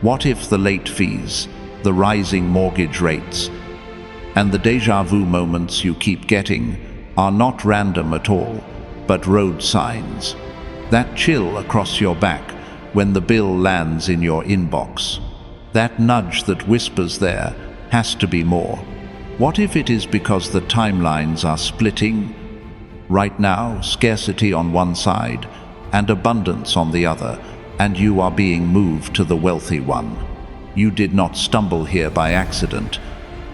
What if the late fees, the rising mortgage rates, and the déjà vu moments you keep getting are not random at all, but road signs? That chill across your back when the bill lands in your inbox. That nudge that whispers there has to be more. What if it is because the timelines are splitting? Right now, scarcity on one side and abundance on the other, and you are being moved to the wealthy one. You did not stumble here by accident.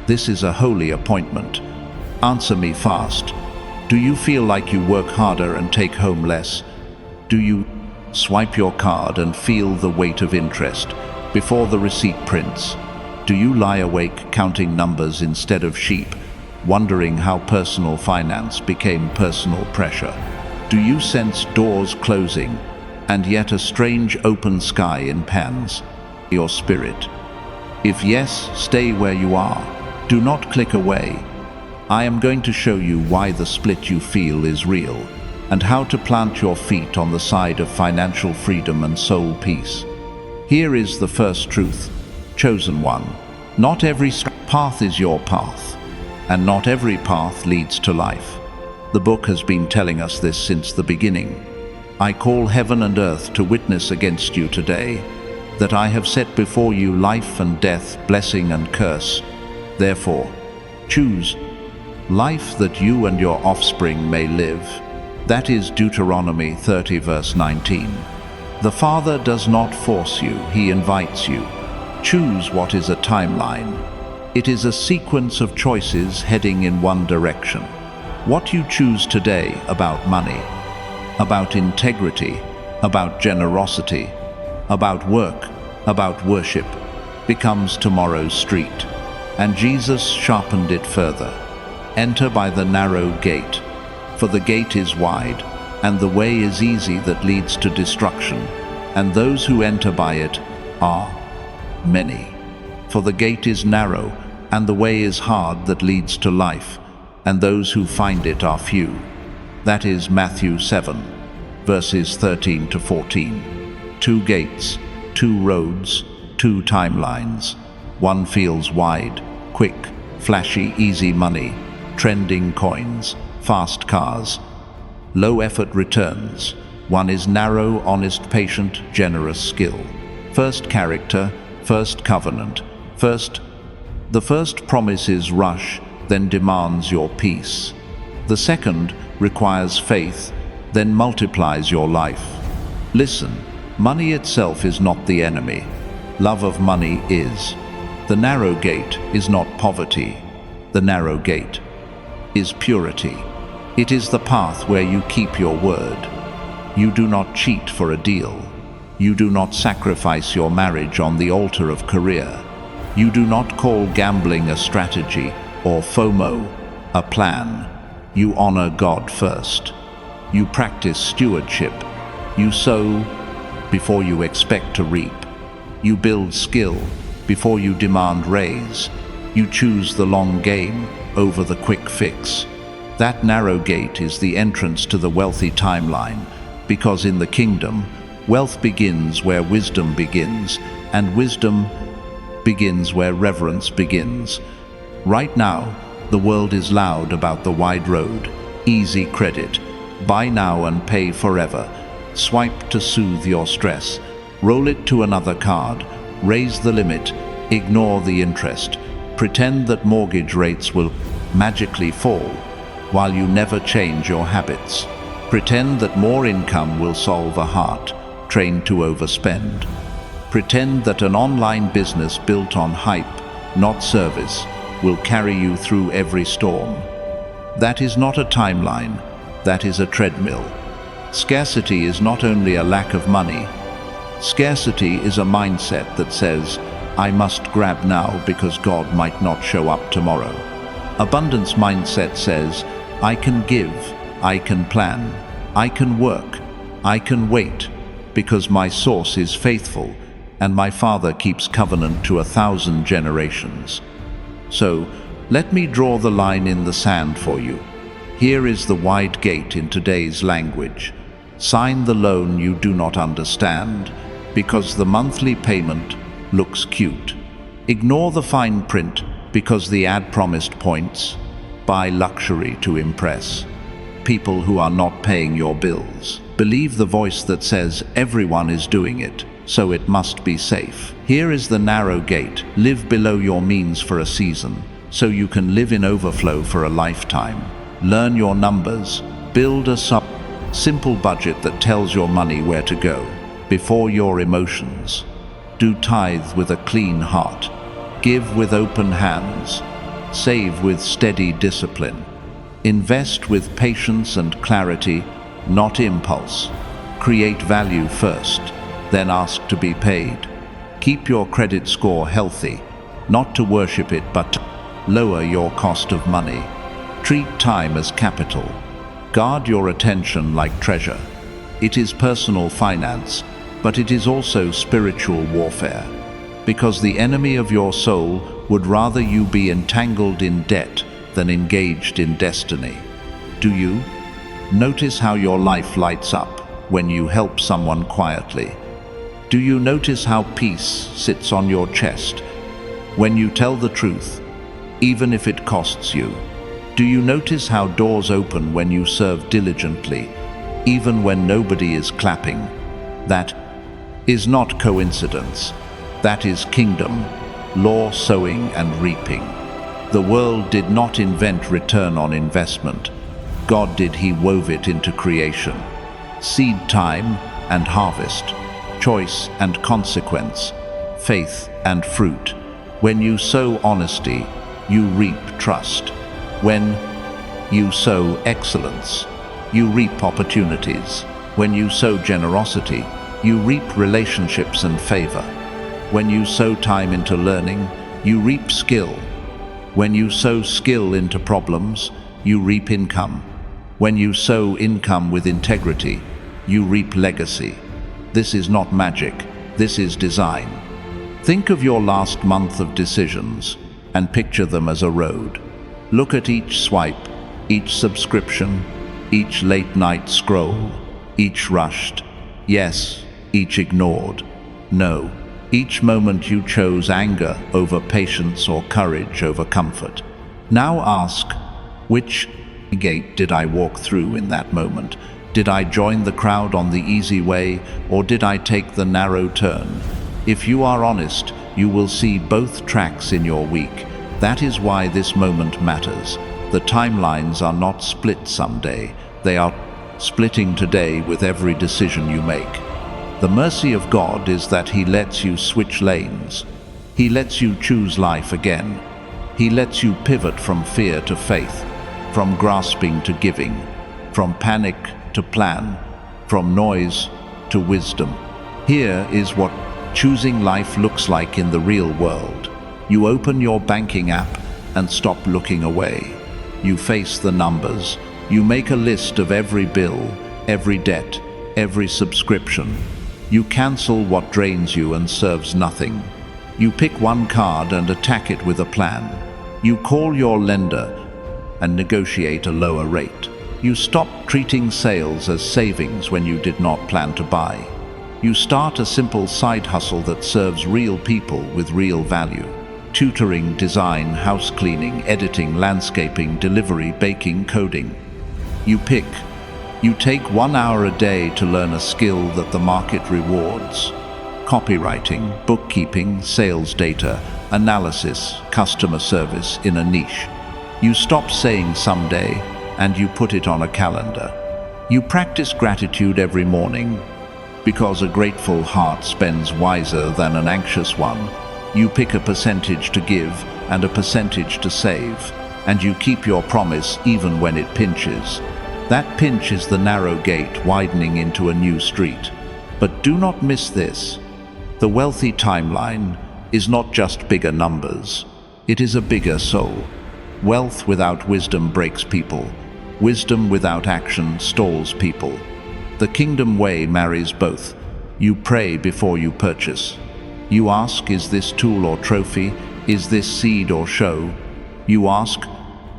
This is a holy appointment. Answer me fast. Do you feel like you work harder and take home less? Do you swipe your card and feel the weight of interest before the receipt prints? Do you lie awake counting numbers instead of sheep, wondering how personal finance became personal pressure? Do you sense doors closing and yet a strange open sky impends your spirit? If yes, stay where you are. Do not click away. I am going to show you why the split you feel is real and how to plant your feet on the side of financial freedom and soul peace. Here is the first truth, chosen one. Not every path is your path, and not every path leads to life. The book has been telling us this since the beginning. I call heaven and earth to witness against you today that I have set before you life and death, blessing and curse. Therefore, choose life that you and your offspring may live. That is Deuteronomy 30 verse 19. The Father does not force you, He invites you. Choose what is a timeline. It is a sequence of choices heading in one direction. What you choose today about money, about integrity, about generosity, about work, about worship, becomes tomorrow's street. And Jesus sharpened it further. Enter by the narrow gate, for the gate is wide, and the way is easy that leads to destruction, and those who enter by it are many. For the gate is narrow, and the way is hard that leads to life, and those who find it are few. That is Matthew 7, verses 13 to 14. 2 gates, 2 roads, 2 timelines. One feels wide, quick, flashy, easy money, trending coins, fast cars, low effort returns. One is narrow, honest, patient, generous skill. First character, first covenant. The first promises rush, then demands your peace. The second requires faith, then multiplies your life. Listen, money itself is not the enemy. Love of money is. The narrow gate is not poverty. The narrow gate is purity. It is the path where you keep your word. You do not cheat for a deal. You do not sacrifice your marriage on the altar of career. You do not call gambling a strategy or FOMO a plan. You honor God first. You practice stewardship. You sow before you expect to reap. You build skill before you demand raise. You choose the long game over the quick fix. That narrow gate is the entrance to the wealthy timeline, because in the kingdom, wealth begins where wisdom begins, and wisdom begins where reverence begins. Right now, the world is loud about the wide road, easy credit, buy now and pay forever, swipe to soothe your stress, roll it to another card, raise the limit, ignore the interest, pretend that mortgage rates will magically fall while you never change your habits. Pretend that more income will solve a heart trained to overspend. Pretend that an online business built on hype, not service, will carry you through every storm. That is not a timeline, that is a treadmill. Scarcity is not only a lack of money. Scarcity is a mindset that says, I must grab now because God might not show up tomorrow. Abundance mindset says, I can give, I can plan, I can work, I can wait, because my source is faithful and my Father keeps covenant to 1,000 generations. So, let me draw the line in the sand for you. Here is the wide gate in today's language. Sign the loan you do not understand, because the monthly payment looks cute. Ignore the fine print because the ad promised points. Buy luxury to impress people who are not paying your bills. Believe the voice that says everyone is doing it, so it must be safe. Here is the narrow gate. Live below your means for a season, so you can live in overflow for a lifetime. Learn your numbers. Build a simple budget that tells your money where to go. Before your emotions. Do tithe with a clean heart. Give with open hands. Save with steady discipline. Invest with patience and clarity, not impulse. Create value first, then ask to be paid. Keep your credit score healthy, not to worship it but to lower your cost of money. Treat time as capital. Guard your attention like treasure. It is personal finance, but it is also spiritual warfare, because the enemy of your soul would rather you be entangled in debt than engaged in destiny. Do you? Notice how your life lights up when you help someone quietly. Do you notice how peace sits on your chest when you tell the truth, even if it costs you? Do you notice how doors open when you serve diligently, even when nobody is clapping? That is not coincidence. That is kingdom, law sowing and reaping. The world did not invent return on investment. God did. He wove it into creation. Seed time and harvest, choice and consequence, faith and fruit. When you sow honesty, you reap trust. When you sow excellence, you reap opportunities. When you sow generosity, you reap relationships and favor. When you sow time into learning, you reap skill. When you sow skill into problems, you reap income. When you sow income with integrity, you reap legacy. This is not magic, this is design. Think of your last month of decisions and picture them as a road. Look at each swipe, each subscription, each late night scroll, each rushed, yes, each ignored, no. Each moment you chose anger over patience or courage over comfort. Now ask, which gate did I walk through in that moment? Did I join the crowd on the easy way, or did I take the narrow turn? If you are honest, you will see both tracks in your week. That is why this moment matters. The timelines are not split someday. They are splitting today with every decision you make. The mercy of God is that He lets you switch lanes. He lets you choose life again. He lets you pivot from fear to faith, from grasping to giving, from panic to plan, from noise to wisdom. Here is what choosing life looks like in the real world. You open your banking app and stop looking away. You face the numbers. You make a list of every bill, every debt, every subscription. You cancel what drains you and serves nothing. You pick one card and attack it with a plan. You call your lender and negotiate a lower rate. You stop treating sales as savings when you did not plan to buy. You start a simple side hustle that serves real people with real value. Tutoring, design, house cleaning, editing, landscaping, delivery, baking, coding. You pick. You take 1 hour a day to learn a skill that the market rewards. Copywriting, bookkeeping, sales data, analysis, customer service in a niche. You stop saying someday and you put it on a calendar. You practice gratitude every morning because a grateful heart spends wiser than an anxious one. You pick a percentage to give and a percentage to save, and you keep your promise even when it pinches. That pinch is the narrow gate widening into a new street. But do not miss this. The wealthy timeline is not just bigger numbers. It is a bigger soul. Wealth without wisdom breaks people. Wisdom without action stalls people. The kingdom way marries both. You pray before you purchase. You ask, is this tool or trophy? Is this seed or show? You ask,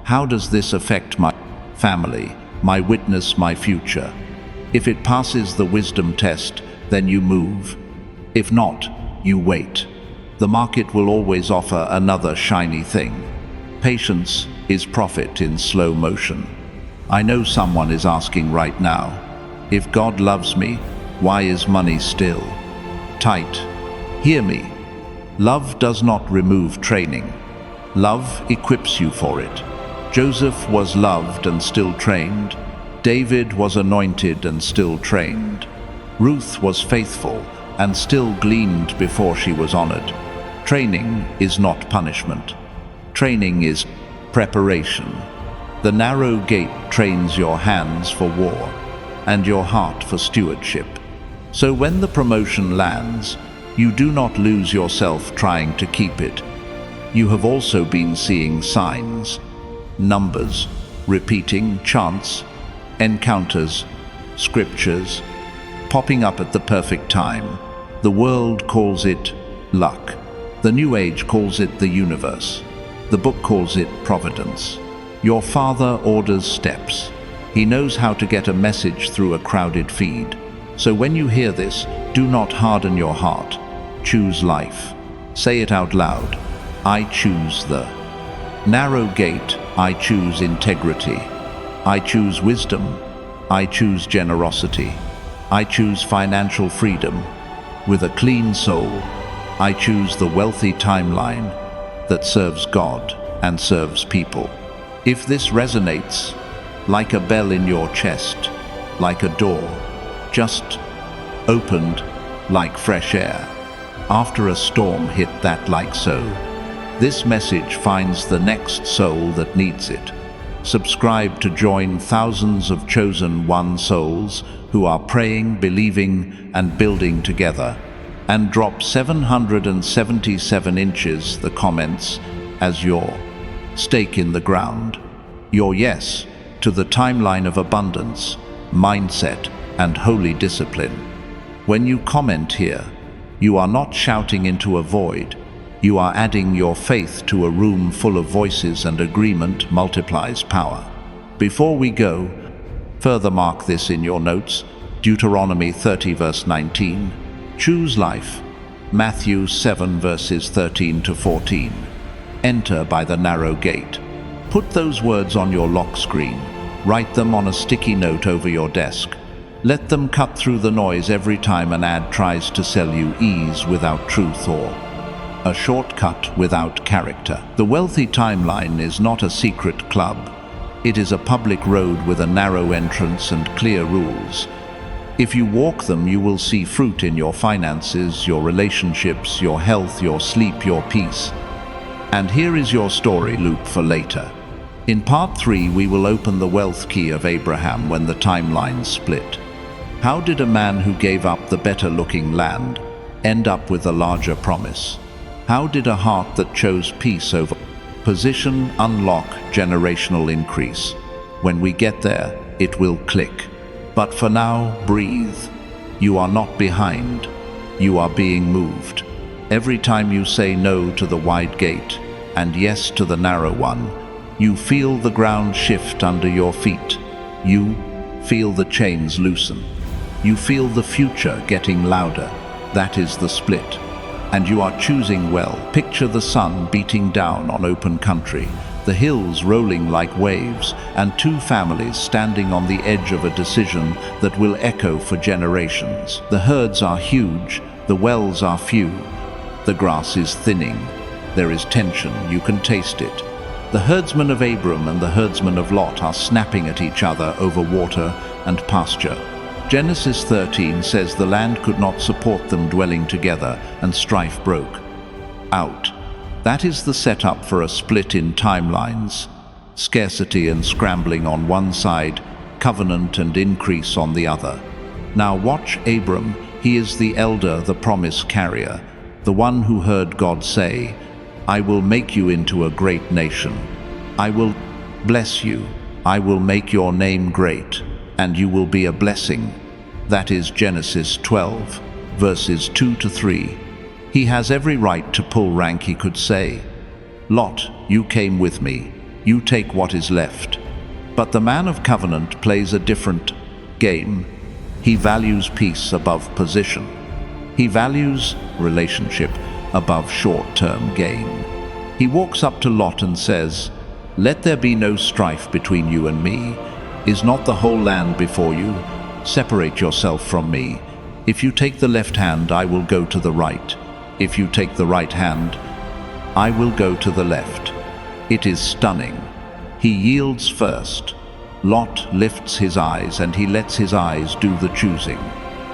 how does this affect my family, my witness, my future? If it passes the wisdom test, then you move. If not, you wait. The market will always offer another shiny thing. Patience is profit in slow motion. I know someone is asking right now, if God loves me, why is money still tight? Hear me. Love does not remove training. Love equips you for it. Joseph was loved and still trained. David was anointed and still trained. Ruth was faithful and still gleaned before she was honored. Training is not punishment. Training is preparation. The narrow gate trains your hands for war and your heart for stewardship. So when the promotion lands, you do not lose yourself trying to keep it. You have also been seeing signs, numbers, repeating chants, encounters, scriptures, popping up at the perfect time. The world calls it luck. The New Age calls it the universe. The book calls it providence. Your Father orders steps. He knows how to get a message through a crowded feed. So when you hear this, do not harden your heart. Choose life. Say it out loud. I choose the narrow gate. I choose integrity. I choose wisdom. I choose generosity. I choose financial freedom. With a clean soul, I choose the wealthy timeline that serves God and serves people. If this resonates, like a bell in your chest, like a door, just opened like fresh air. After a storm hit that like so, this message finds the next soul that needs it. Subscribe to join thousands of chosen one souls who are praying, believing, and building together. And drop 777 inches the comments as your stake in the ground. Your yes to the timeline of abundance, mindset, and holy discipline. When you comment here, you are not shouting into a void. You are adding your faith to a room full of voices, and agreement multiplies power. Before we go, further mark this in your notes. Deuteronomy 30 verse 19. Choose life. Matthew 7 verses 13 to 14. Enter by the narrow gate. Put those words on your lock screen. Write them on a sticky note over your desk. Let them cut through the noise every time an ad tries to sell you ease without truth or a shortcut without character. The wealthy timeline is not a secret club. It is a public road with a narrow entrance and clear rules. If you walk them, you will see fruit in your finances, your relationships, your health, your sleep, your peace. And here is your story loop for later. In part 3, we will open the wealth key of Abraham when the timelines split. How did a man who gave up the better-looking land end up with a larger promise? How did a heart that chose peace over position unlock generational increase? When we get there, it will click. But for now, breathe. You are not behind. You are being moved. Every time you say no to the wide gate and yes to the narrow one, you feel the ground shift under your feet. You feel the chains loosen. You feel the future getting louder. That is the split. And you are choosing well. Picture the sun beating down on open country, the hills rolling like waves, and two families standing on the edge of a decision that will echo for generations. The herds are huge, the wells are few. The grass is thinning. There is tension, you can taste it. The herdsmen of Abram and the herdsmen of Lot are snapping at each other over water and pasture. Genesis 13 says the land could not support them dwelling together, and strife broke out. That is the setup for a split in timelines. Scarcity and scrambling on one side, covenant and increase on the other. Now watch Abram. He is the elder, the promise carrier, the one who heard God say, I will make you into a great nation. I will bless you. I will make your name great, and you will be a blessing. That is Genesis 12, verses 2 to 3. He has every right to pull rank. He could say, Lot, you came with me. You take what is left. But the man of covenant plays a different game. He values peace above position. He values relationship above short-term gain. He walks up to Lot and says, "Let there be no strife between you and me. Is not the whole land before you? Separate yourself from me. If you take the left hand, I will go to the right. If you take the right hand, I will go to the left." It is stunning. He yields first. Lot lifts his eyes, and he lets his eyes do the choosing.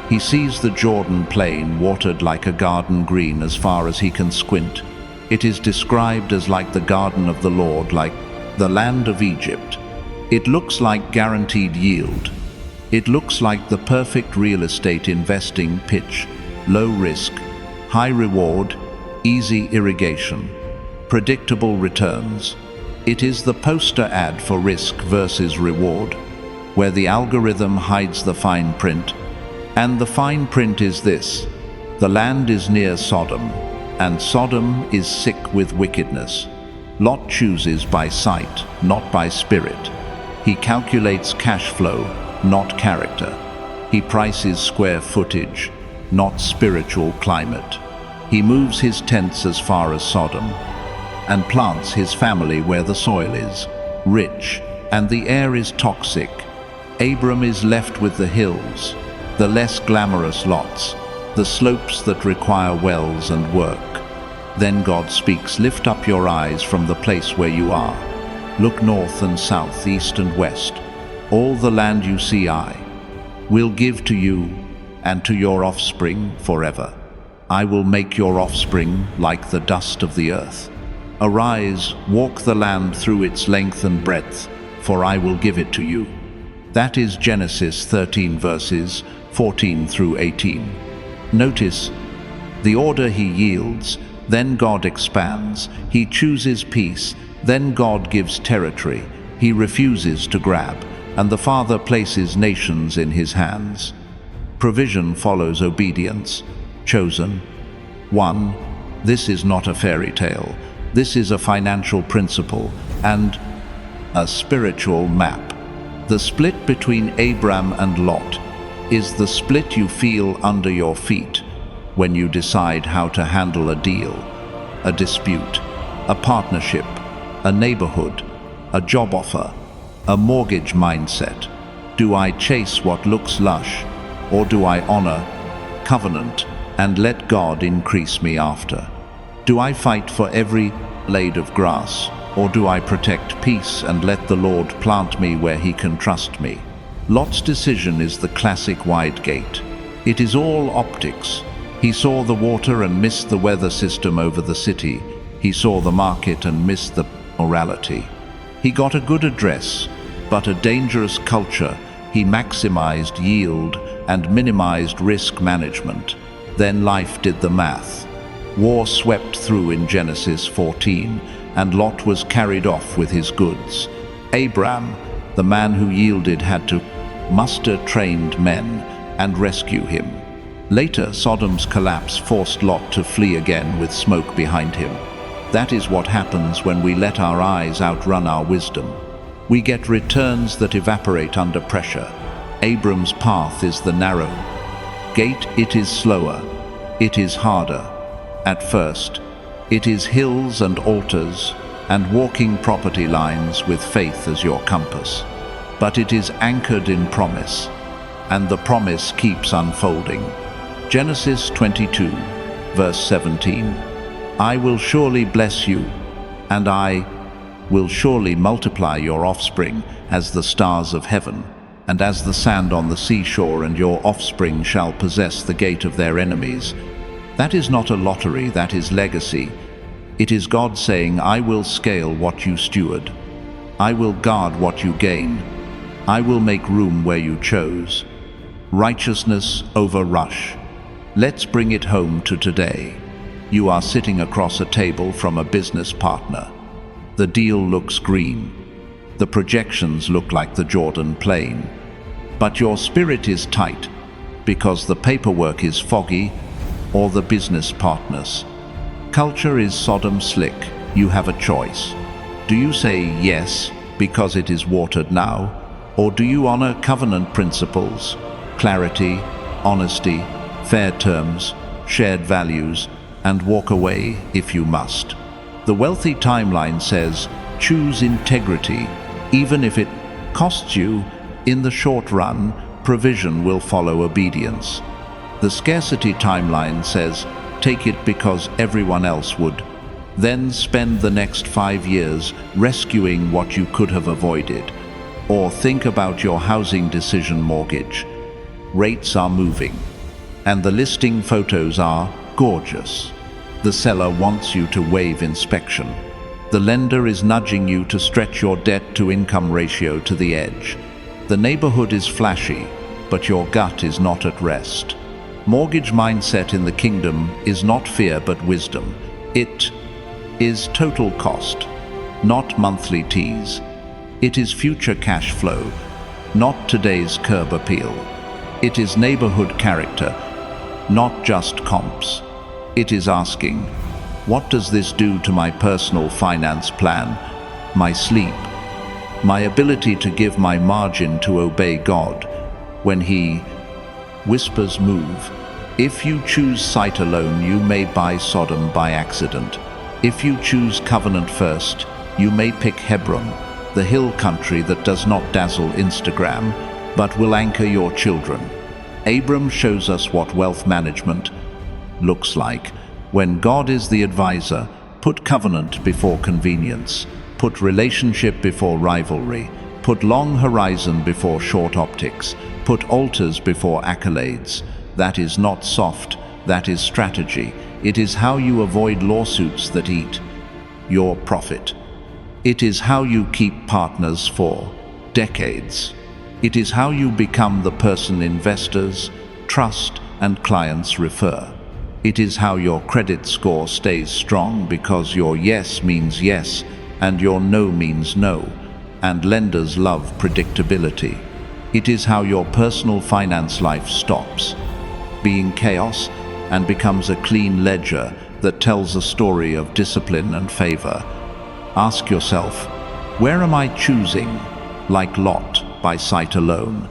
He sees the Jordan plain watered like a garden green as far as he can squint. It is described as like the garden of the Lord, like the land of Egypt. It looks like guaranteed yield. It looks like the perfect real estate investing pitch: low risk, high reward, easy irrigation, predictable returns. It is the poster ad for risk versus reward, where the algorithm hides the fine print. And the fine print is this: the land is near Sodom, and Sodom is sick with wickedness. Lot chooses by sight, not by spirit. He calculates cash flow, not character. He prices square footage, not spiritual climate. He moves his tents as far as Sodom, and plants his family where the soil is rich, and the air is toxic. Abram is left with the hills, the less glamorous lots, the slopes that require wells and work. Then God speaks, "Lift up your eyes from the place where you are. Look north and south, east and west. All the land you see I will give to you and to your offspring forever. I will make your offspring like the dust of the earth. Arise, walk the land through its length and breadth, for I will give it to you." That is Genesis 13 verses 14 through 18. Notice the order: he yields, then God expands. He chooses peace, then God gives territory. He refuses to grab, and the Father places nations in his hands. Provision follows obedience. Chosen. 1. This is not a fairy tale. This is a financial principle and a spiritual map. The split between Abram and Lot is the split you feel under your feet when you decide how to handle a deal, a dispute, a partnership, a neighborhood, a job offer, a mortgage mindset. Do I chase what looks lush, or do I honor covenant and let God increase me after? Do I fight for every blade of grass, or do I protect peace and let the Lord plant me where he can trust me? Lot's decision is the classic wide gate. It is all optics. He saw the water and missed the weather system over the city. He saw the market and missed the morality. He got a good address, but a dangerous culture. He maximized yield and minimized risk management. Then life did the math. War swept through in Genesis 14, and Lot was carried off with his goods. Abram, the man who yielded, had to muster trained men and rescue him. Later, Sodom's collapse forced Lot to flee again with smoke behind him. That is what happens when we let our eyes outrun our wisdom. We get returns that evaporate under pressure. Abram's path is the narrow gate. It is slower. It is harder. At first, it is hills and altars and walking property lines with faith as your compass. But it is anchored in promise, and the promise keeps unfolding. Genesis 22, verse 17. I will surely bless you, and I will surely multiply your offspring as the stars of heaven, and as the sand on the seashore, and your offspring shall possess the gate of their enemies. That is not a lottery, that is legacy. It is God saying, I will scale what you steward. I will guard what you gain. I will make room where you chose. Righteousness over rush. Let's bring it home to today. You are sitting across a table from a business partner. The deal looks green. The projections look like the Jordan plain. But your spirit is tight because the paperwork is foggy, or the business partners. Culture is Sodom slick. You have a choice. Do you say yes because it is watered now, or do you honor covenant principles, clarity, honesty, fair terms, shared values, and walk away if you must. The wealthy timeline says, choose integrity, even if it costs you. In the short run, provision will follow obedience. The scarcity timeline says, take it because everyone else would. Then spend the next 5 years rescuing what you could have avoided. Or think about your housing decision mortgage. Rates are moving, and the listing photos are gorgeous. The seller wants you to waive inspection. The lender is nudging you to stretch your debt-to-income ratio to the edge. The neighborhood is flashy, but your gut is not at rest. Mortgage mindset in the kingdom is not fear but wisdom. It is total cost, not monthly tease. It is future cash flow, not today's curb appeal. It is neighborhood character, not just comps. It is asking, what does this do to my personal finance plan, my sleep, my ability to give my margin to obey God when He whispers move? If you choose sight alone, you may buy Sodom by accident. If you choose covenant first, you may pick Hebron, the hill country that does not dazzle Instagram, but will anchor your children. Abram shows us what wealth management looks like. When God is the advisor, put covenant before convenience, put relationship before rivalry, put long horizon before short optics, put altars before accolades. That is not soft, that is strategy. It is how you avoid lawsuits that eat your profit. It is how you keep partners for decades. It is how you become the person investors trust and clients refer. It is how your credit score stays strong because your yes means yes and your no means no, and lenders love predictability. It is how your personal finance life stops being chaos and becomes a clean ledger that tells a story of discipline and favor. Ask yourself, where am I choosing, like Lot, by sight alone?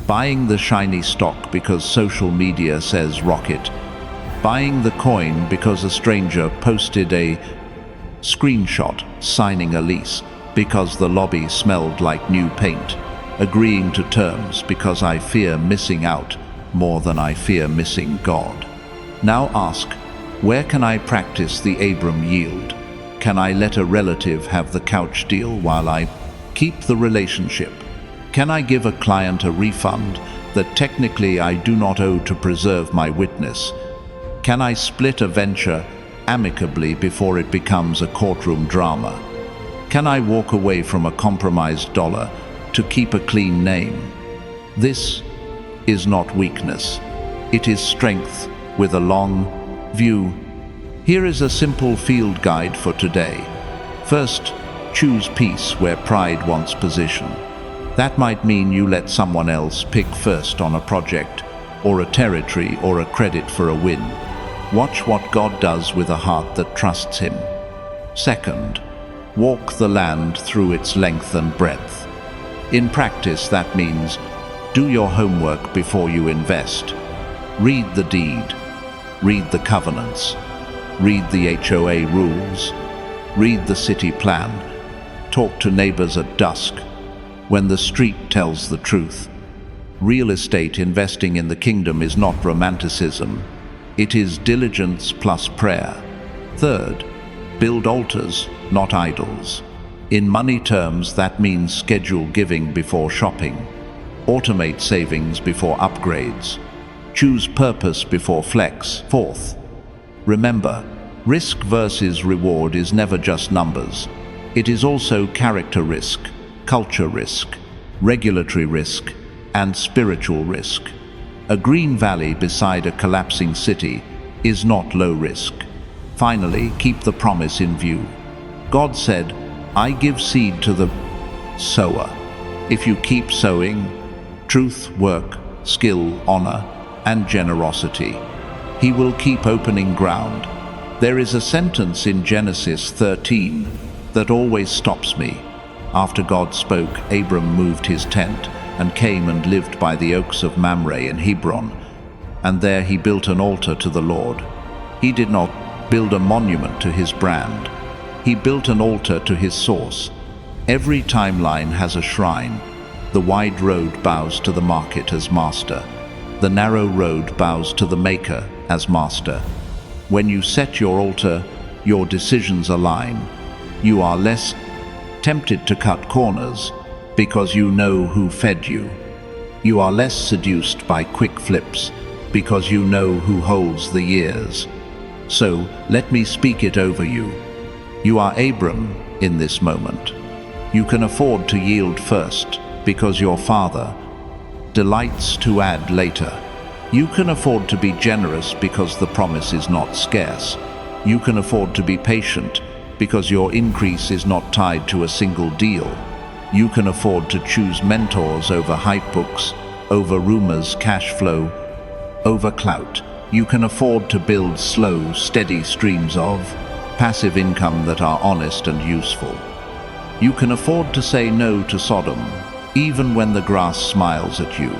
Buying the shiny stock because social media says rocket. Buying the coin because a stranger posted a screenshot signing a lease because the lobby smelled like new paint. Agreeing to terms because I fear missing out more than I fear missing God. Now ask, where can I practice the Abram yield? Can I let a relative have the couch deal while I keep the relationship? Can I give a client a refund that technically I do not owe to preserve my witness? Can I split a venture amicably before it becomes a courtroom drama? Can I walk away from a compromised dollar to keep a clean name? This is not weakness. It is strength with a long view. Here is a simple field guide for today. First, choose peace where pride wants position. That might mean you let someone else pick first on a project, or a territory, or a credit for a win. Watch what God does with a heart that trusts Him. Second, walk the land through its length and breadth. In practice, that means do your homework before you invest. Read the deed. Read the covenants. Read the HOA rules. Read the city plan. Talk to neighbors at dusk when the street tells the truth. Real estate investing in the kingdom is not romanticism. It is diligence plus prayer. Third, build altars, not idols. In money terms, that means schedule giving before shopping. Automate savings before upgrades. Choose purpose before flex. Fourth, remember, risk versus reward is never just numbers. It is also character risk, culture risk, regulatory risk, and spiritual risk. A green valley beside a collapsing city is not low risk. Finally, keep the promise in view. God said, I give seed to the sower. If you keep sowing truth, work, skill, honor, and generosity, He will keep opening ground. There is a sentence in Genesis 13 that always stops me. After God spoke, Abram moved his tent and came and lived by the oaks of Mamre in Hebron, and there he built an altar to the Lord. He did not build a monument to his brand. He built an altar to his source. Every timeline has a shrine. The wide road bows to the market as master. The narrow road bows to the maker as master. When you set your altar, your decisions align. You are less tempted to cut corners because you know who fed you. You are less seduced by quick flips because you know who holds the years. So let me speak it over you. You are Abram in this moment. You can afford to yield first because your Father delights to add later. You can afford to be generous because the promise is not scarce. You can afford to be patient because your increase is not tied to a single deal. You can afford to choose mentors over hype books, over rumors, cash flow, over clout. You can afford to build slow, steady streams of passive income that are honest and useful. You can afford to say no to Sodom, even when the grass smiles at you.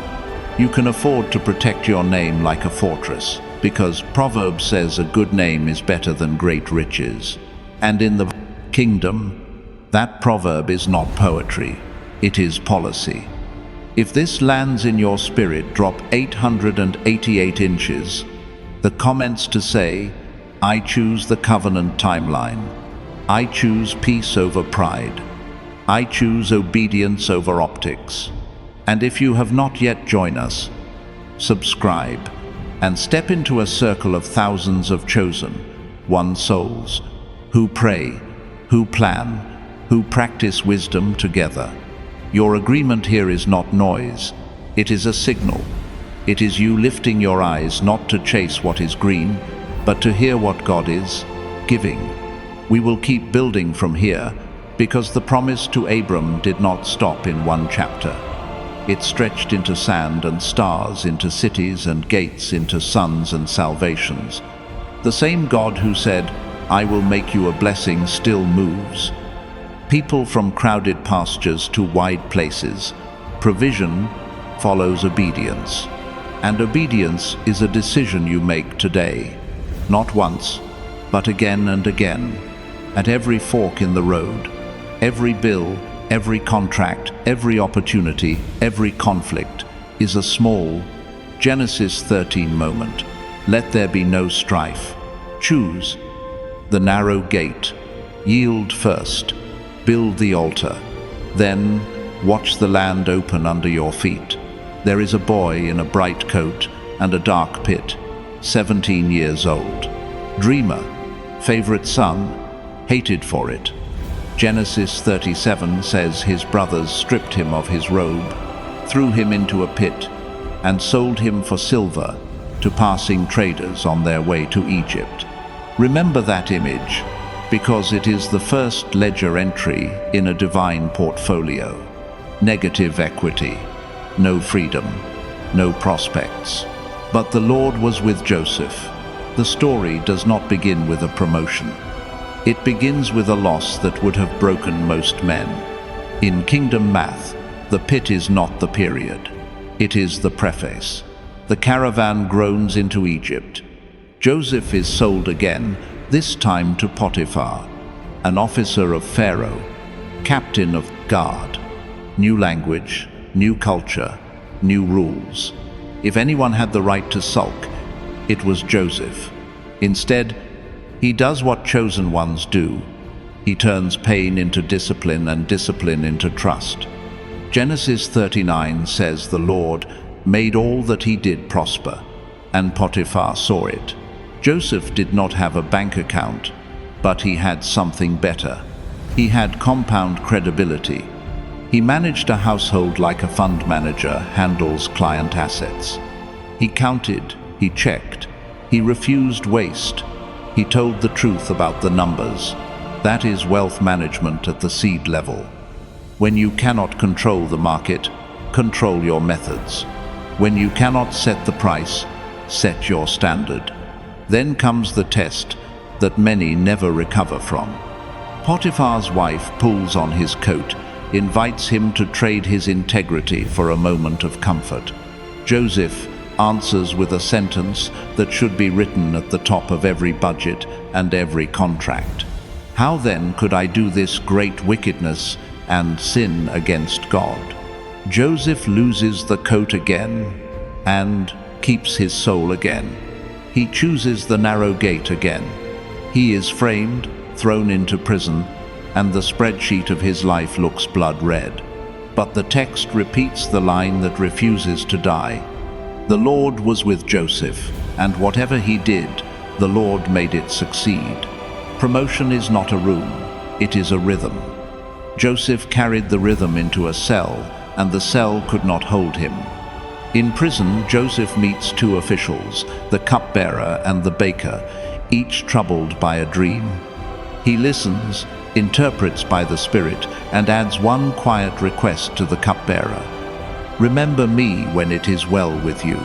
You can afford to protect your name like a fortress, because Proverbs says a good name is better than great riches. And in the kingdom, that proverb is not poetry, it is policy. If this lands in your spirit, drop 888 inches. The comments to say, I choose the covenant timeline. I choose peace over pride. I choose obedience over optics. And if you have not yet joined us, subscribe and step into a circle of thousands of chosen, one souls, who pray, who plan, who practice wisdom together. Your agreement here is not noise, it is a signal. It is you lifting your eyes not to chase what is green, but to hear what God is giving. We will keep building from here, because the promise to Abram did not stop in one chapter. It stretched into sand and stars, into cities and gates, into sons and salvations. The same God who said, I will make you a blessing still moves. People from crowded pastures to wide places. Provision follows obedience. And obedience is a decision you make today. Not once, but again and again. At every fork in the road. Every bill, every contract, every opportunity, every conflict is a small Genesis 13 moment. Let there be no strife. Choose the narrow gate. Yield first. Build the altar. Then watch the land open under your feet. There is a boy in a bright coat and a dark pit, 17 years old. Dreamer, favorite son, hated for it. Genesis 37 says his brothers stripped him of his robe, threw him into a pit, and sold him for silver to passing traders on their way to Egypt. Remember that image, because it is the first ledger entry in a divine portfolio. Negative equity, no freedom, no prospects. But the Lord was with Joseph. The story does not begin with a promotion. It begins with a loss that would have broken most men. In kingdom math, the pit is not the period. It is the preface. The caravan groans into Egypt. Joseph is sold again, this time to Potiphar, an officer of Pharaoh, captain of guard. New language, new culture, new rules. If anyone had the right to sulk, it was Joseph. Instead, he does what chosen ones do. He turns pain into discipline and discipline into trust. Genesis 39 says the Lord made all that he did prosper, and Potiphar saw it. Joseph did not have a bank account, but he had something better. He had compound credibility. He managed a household like a fund manager handles client assets. He counted, he checked, he refused waste. He told the truth about the numbers. That is wealth management at the seed level. When you cannot control the market, control your methods. When you cannot set the price, set your standard. Then comes the test that many never recover from. Potiphar's wife pulls on his coat, invites him to trade his integrity for a moment of comfort. Joseph answers with a sentence that should be written at the top of every budget and every contract. How then could I do this great wickedness and sin against God? Joseph loses the coat again and keeps his soul again. He chooses the narrow gate again. He is framed, thrown into prison, and the spreadsheet of his life looks blood red. But the text repeats the line that refuses to die. The Lord was with Joseph, and whatever he did, the Lord made it succeed. Promotion is not a room, it is a rhythm. Joseph carried the rhythm into a cell, and the cell could not hold him. In prison, Joseph meets two officials, the cupbearer and the baker, each troubled by a dream. He listens, interprets by the Spirit, and adds one quiet request to the cupbearer. Remember me when it is well with you.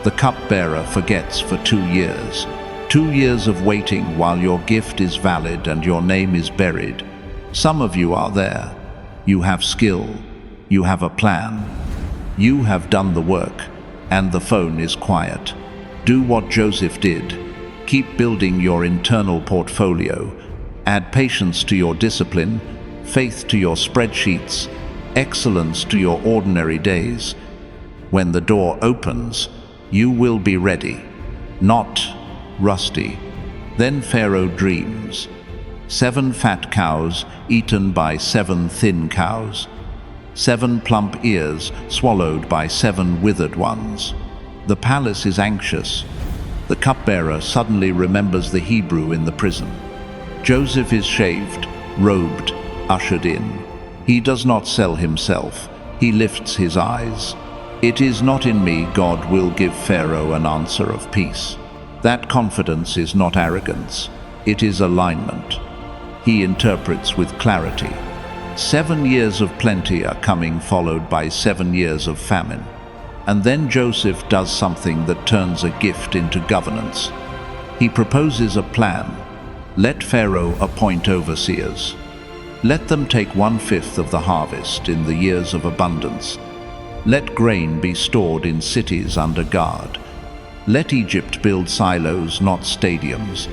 The cupbearer forgets for 2 years. 2 years of waiting while your gift is valid and your name is buried. Some of you are there. You have skill. You have a plan. You have done the work, and the phone is quiet. Do what Joseph did. Keep building your internal portfolio. Add patience to your discipline, faith to your spreadsheets, excellence to your ordinary days. When the door opens, you will be ready, not rusty. Then Pharaoh dreams. 7 fat cows eaten by 7 thin cows. 7 plump ears swallowed by 7 withered ones. The palace is anxious. The cupbearer suddenly remembers the Hebrew in the prison. Joseph is shaved, robed, ushered in. He does not sell himself. He lifts his eyes. It is not in me God will give Pharaoh an answer of peace. That confidence is not arrogance. It is alignment. He interprets with clarity. 7 years of plenty are coming, followed by 7 years of famine. And then Joseph does something that turns a gift into governance. He proposes a plan. Let Pharaoh appoint overseers. Let them take 1/5 of the harvest in the years of abundance. Let grain be stored in cities under guard. Let Egypt build silos, not stadiums.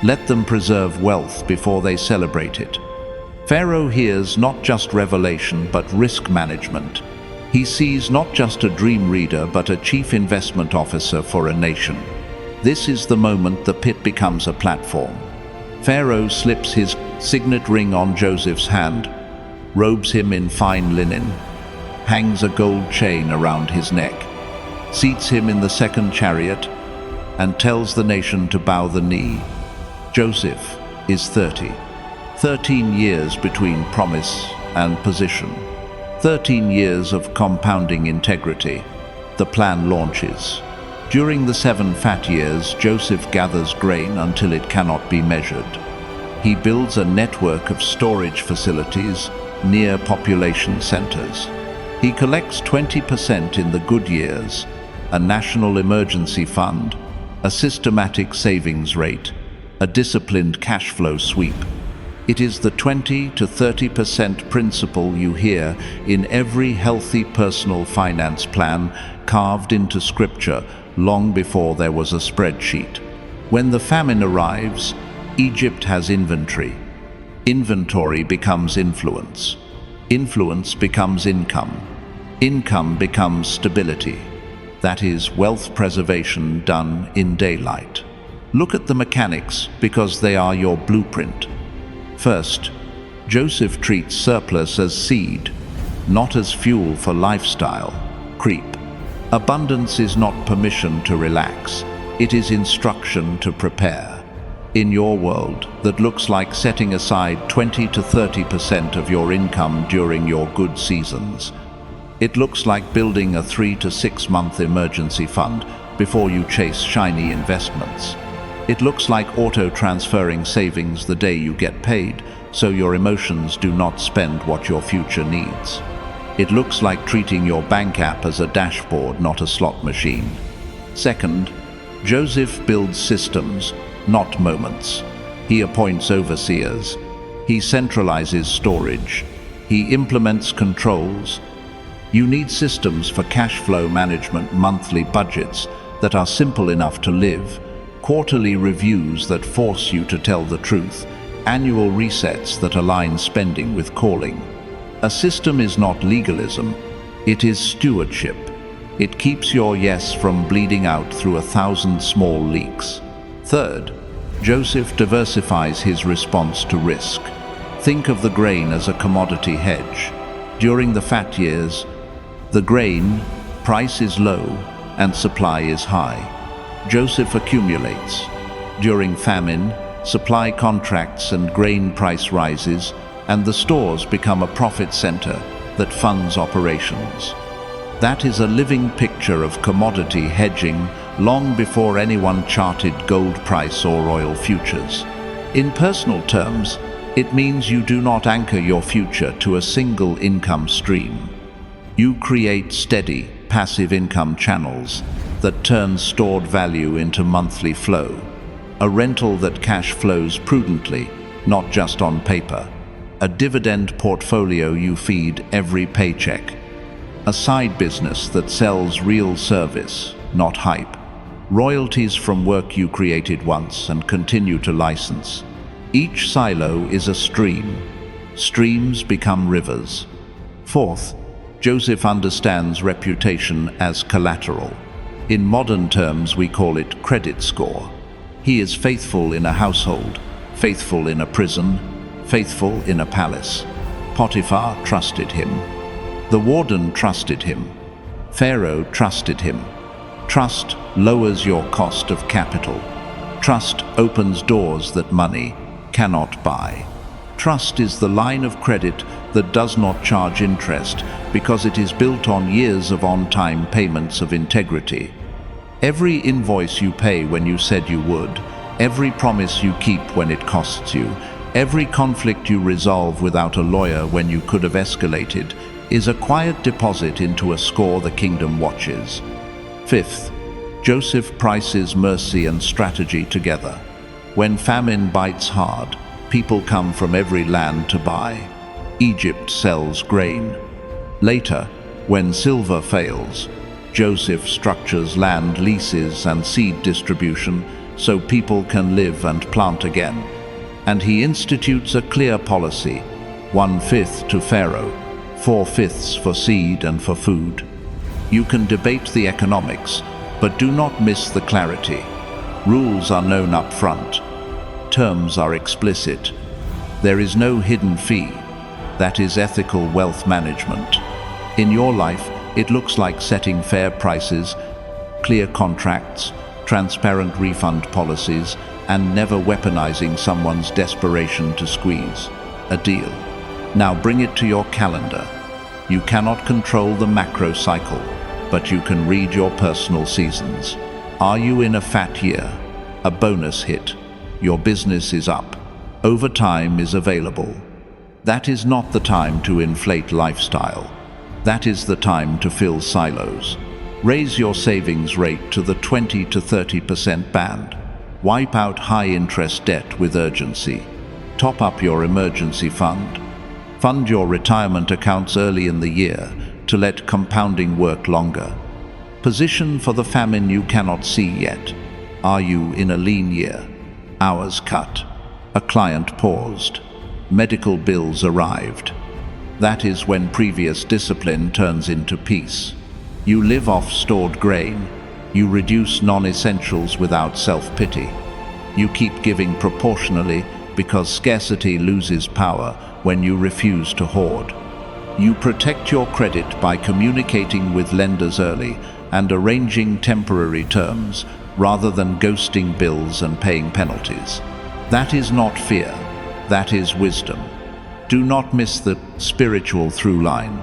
Let them preserve wealth before they celebrate it. Pharaoh hears not just revelation, but risk management. He sees not just a dream reader, but a chief investment officer for a nation. This is the moment the pit becomes a platform. Pharaoh slips his signet ring on Joseph's hand, robes him in fine linen, hangs a gold chain around his neck, seats him in the second chariot, and tells the nation to bow the knee. Joseph is 30. 13 years between promise and position. 13 years of compounding integrity. The plan launches. During the 7 fat years, Joseph gathers grain until it cannot be measured. He builds a network of storage facilities near population centers. He collects 20% in the good years, a national emergency fund, a systematic savings rate, a disciplined cash flow sweep. It is the 20 to 30% principle you hear in every healthy personal finance plan, carved into scripture long before there was a spreadsheet. When the famine arrives, Egypt has inventory. Inventory becomes influence. Influence becomes income. Income becomes stability. That is wealth preservation done in daylight. Look at the mechanics, because they are your blueprint. First, Joseph treats surplus as seed, not as fuel for lifestyle creep. Abundance is not permission to relax, it is instruction to prepare. In your world, that looks like setting aside 20 to 30% of your income during your good seasons. It looks like building a 3 to 6 month emergency fund before you chase shiny investments. It looks like auto-transferring savings the day you get paid, so your emotions do not spend what your future needs. It looks like treating your bank app as a dashboard, not a slot machine. Second, Joseph builds systems, not moments. He appoints overseers. He centralizes storage. He implements controls. You need systems for cash flow management, monthly budgets that are simple enough to live, quarterly reviews that force you to tell the truth, annual resets that align spending with calling. A system is not legalism, it is stewardship. It keeps your yes from bleeding out through 1,000 small leaks. Third, Joseph diversifies his response to risk. Think of the grain as a commodity hedge. During the fat years, the grain price is low and supply is high. Joseph accumulates. During famine, supply contracts and grain price rises, and the stores become a profit center that funds operations. That is a living picture of commodity hedging long before anyone charted gold price or oil futures. In personal terms, it means you do not anchor your future to a single income stream. You create steady, passive income channels that turn stored value into monthly flow. A rental that cash flows prudently, not just on paper. A dividend portfolio you feed every paycheck. A side business that sells real service, not hype. Royalties from work you created once and continue to license. Each silo is a stream. Streams become rivers. Fourth, Joseph understands reputation as collateral. In modern terms, we call it credit score. He is faithful in a household, faithful in a prison, faithful in a palace. Potiphar trusted him. The warden trusted him. Pharaoh trusted him. Trust lowers your cost of capital. Trust opens doors that money cannot buy. Trust is the line of credit that does not charge interest because it is built on years of on-time payments of integrity. Every invoice you pay when you said you would, every promise you keep when it costs you, every conflict you resolve without a lawyer when you could have escalated, is a quiet deposit into a score the kingdom watches. Fifth, Joseph prices mercy and strategy together. When famine bites hard, people come from every land to buy. Egypt sells grain. Later, when silver fails, Joseph structures land leases and seed distribution so people can live and plant again. And he institutes a clear policy, 1/5 to Pharaoh, 4/5 for seed and for food. You can debate the economics, but do not miss the clarity. Rules are known up front. Terms are explicit. There is no hidden fee. That is ethical wealth management. In your life, it looks like setting fair prices, clear contracts, transparent refund policies, and never weaponizing someone's desperation to squeeze a deal. Now bring it to your calendar. You cannot control the macro cycle, but you can read your personal seasons. Are you in a fat year? A bonus hit? Your business is up. Overtime is available. That is not the time to inflate lifestyle. That is the time to fill silos. Raise your savings rate to the 20 to 30% band. Wipe out high-interest debt with urgency. Top up your emergency fund. Fund your retirement accounts early in the year to let compounding work longer. Position for the famine you cannot see yet. Are you in a lean year? Hours cut. A client paused. Medical bills arrived. That is when previous discipline turns into peace. You live off stored grain. You reduce non-essentials without self-pity. You keep giving proportionally because scarcity loses power when you refuse to hoard. You protect your credit by communicating with lenders early and arranging temporary terms rather than ghosting bills and paying penalties. That is not fear, that is wisdom. Do not miss the spiritual through line.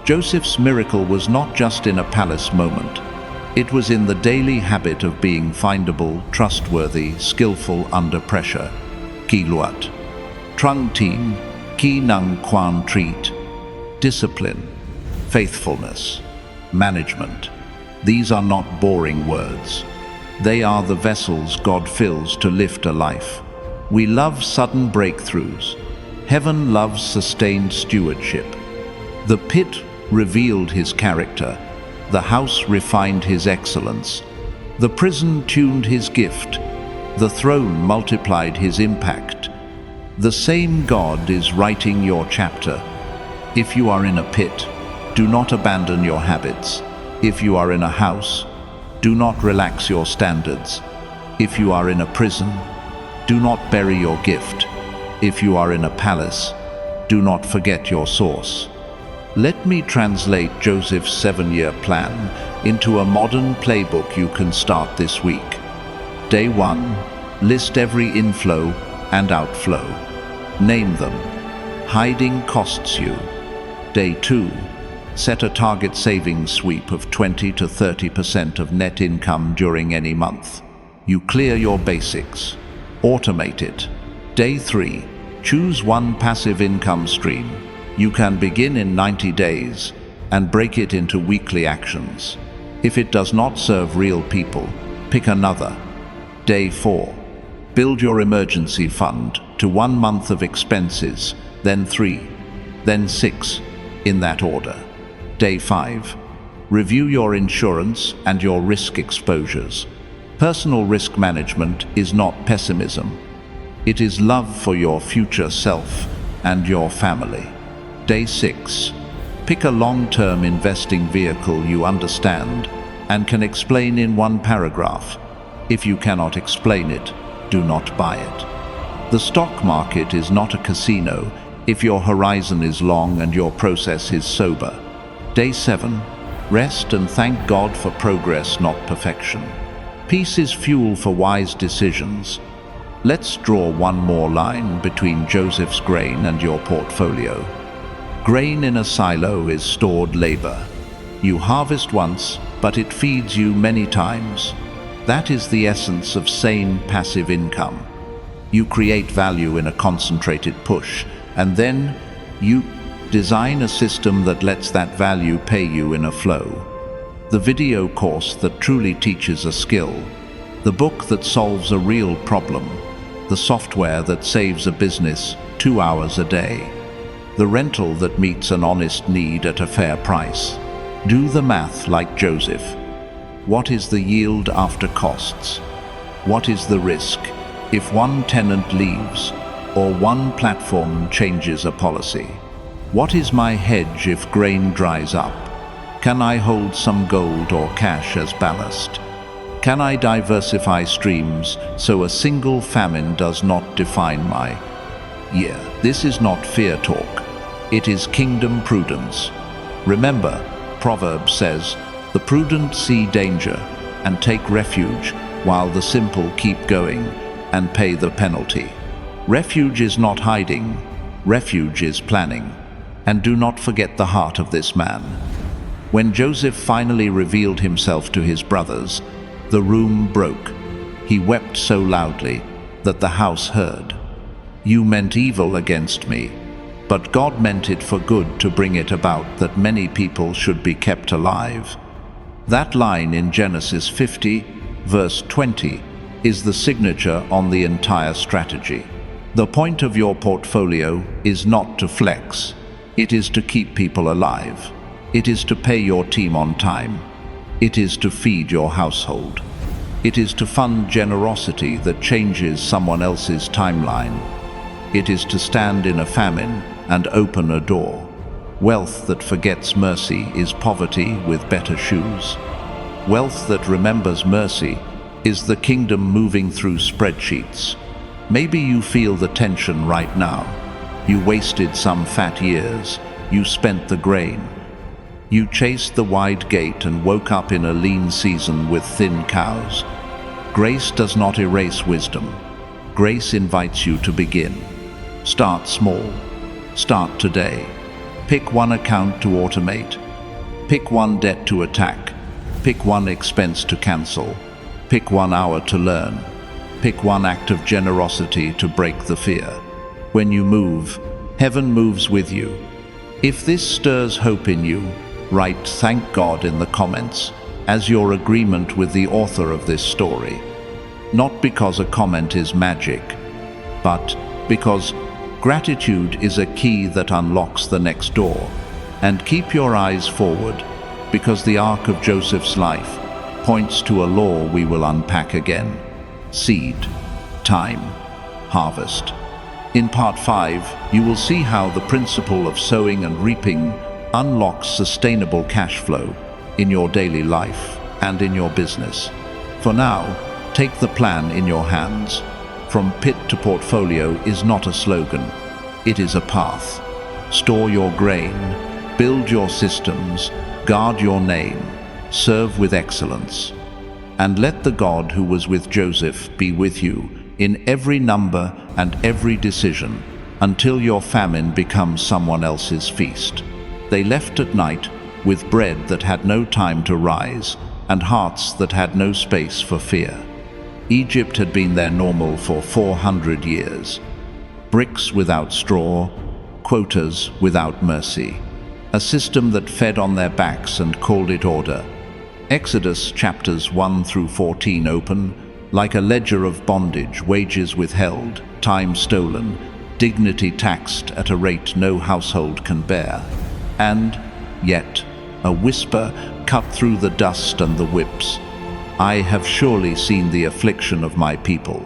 Joseph's miracle was not just in a palace moment. It was in the daily habit of being findable, trustworthy, skillful under pressure. Ki luat. Trung tin, ki nang quan treat. Discipline, faithfulness, management. These are not boring words. They are the vessels God fills to lift a life. We love sudden breakthroughs. Heaven loves sustained stewardship. The pit revealed his character. The house refined his excellence. The prison tuned his gift. The throne multiplied his impact. The same God is writing your chapter. If you are in a pit, do not abandon your habits. If you are in a house, do not relax your standards. If you are in a prison, do not bury your gift. If you are in a palace, do not forget your source. Let me translate Joseph's 7-year plan into a modern playbook you can start this week. Day 1, list every inflow and outflow. Name them. Hiding costs you. Day 2, set a target savings sweep of 20 to 30% of net income during any month. You clear your basics. Automate it. Day 3, choose one passive income stream. You can begin in 90 days and break it into weekly actions. If it does not serve real people, pick another. Day 4, build your emergency fund to 1 month of expenses, then 3, then 6, in that order. Day 5, review your insurance and your risk exposures. Personal risk management is not pessimism. It is love for your future self and your family. Day 6, pick a long-term investing vehicle you understand and can explain in 1 paragraph. If you cannot explain it, do not buy it. The stock market is not a casino if your horizon is long and your process is sober. Day 7, rest and thank God for progress, not perfection. Peace is fuel for wise decisions. Let's draw one more line between Joseph's grain and your portfolio. Grain in a silo is stored labor. You harvest once, but it feeds you many times. That is the essence of sane passive income. You create value in a concentrated push, and then you design a system that lets that value pay you in a flow. The video course that truly teaches a skill. The book that solves a real problem. The software that saves a business 2 hours a day. The rental that meets an honest need at a fair price. Do the math like Joseph. What is the yield after costs? What is the risk if one tenant leaves or one platform changes a policy? What is my hedge if grain dries up? Can I hold some gold or cash as ballast? Can I diversify streams so a single famine does not define my year? This is not fear talk. It is kingdom prudence. Remember, Proverbs says, the prudent see danger and take refuge, while the simple keep going and pay the penalty. Refuge is not hiding, refuge is planning. And do not forget the heart of this man. When Joseph finally revealed himself to his brothers, the room broke. He wept so loudly that the house heard. You meant evil against me, but God meant it for good to bring it about that many people should be kept alive. That line in Genesis 50, verse 20, is the signature on the entire strategy. The point of your portfolio is not to flex. It is to keep people alive. It is to pay your team on time. It is to feed your household. It is to fund generosity that changes someone else's timeline. It is to stand in a famine and open a door. Wealth that forgets mercy is poverty with better shoes. Wealth that remembers mercy is the kingdom moving through spreadsheets. Maybe you feel the tension right now. You wasted some fat years. You spent the grain. You chased the wide gate and woke up in a lean season with thin cows. Grace does not erase wisdom. Grace invites you to begin. Start small. Start today. Pick one account to automate. Pick one debt to attack. Pick one expense to cancel. Pick 1 hour to learn. Pick one act of generosity to break the fear. When you move, heaven moves with you. If this stirs hope in you, write "Thank God" in the comments as your agreement with the author of this story. Not because a comment is magic, but because gratitude is a key that unlocks the next door. And keep your eyes forward, because the arc of Joseph's life points to a law we will unpack again: seed, time, harvest. In part 5, you will see how the principle of sowing and reaping unlocks sustainable cash flow in your daily life and in your business. For now, take the plan in your hands. From pit to portfolio is not a slogan, it is a path. Store your grain, build your systems, guard your name, serve with excellence. And let the God who was with Joseph be with you in every number and every decision, until your famine becomes someone else's feast. They left at night with bread that had no time to rise and hearts that had no space for fear. Egypt had been their normal for 400 years. Bricks without straw, quotas without mercy. A system that fed on their backs and called it order. Exodus chapters 1 through 14 open like a ledger of bondage, wages withheld, time stolen, dignity taxed at a rate no household can bear. And yet, a whisper cut through the dust and the whips. I have surely seen the affliction of my people.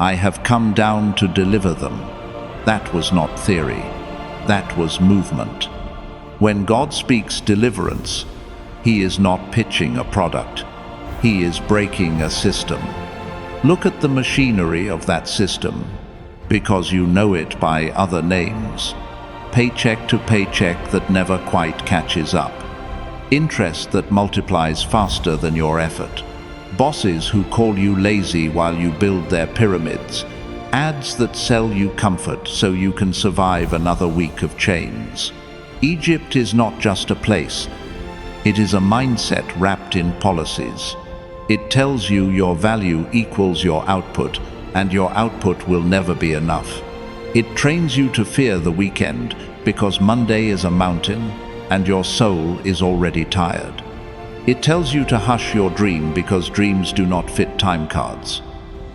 I have come down to deliver them. That was not theory. That was movement. When God speaks deliverance, He is not pitching a product. He is breaking a system. Look at the machinery of that system, because you know it by other names. Paycheck to paycheck that never quite catches up. Interest that multiplies faster than your effort. Bosses who call you lazy while you build their pyramids. Ads that sell you comfort so you can survive another week of chains. Egypt is not just a place. It is a mindset wrapped in policies. It tells you your value equals your output, and your output will never be enough. It trains you to fear the weekend, because Monday is a mountain, and your soul is already tired. It tells you to hush your dream, because dreams do not fit time cards.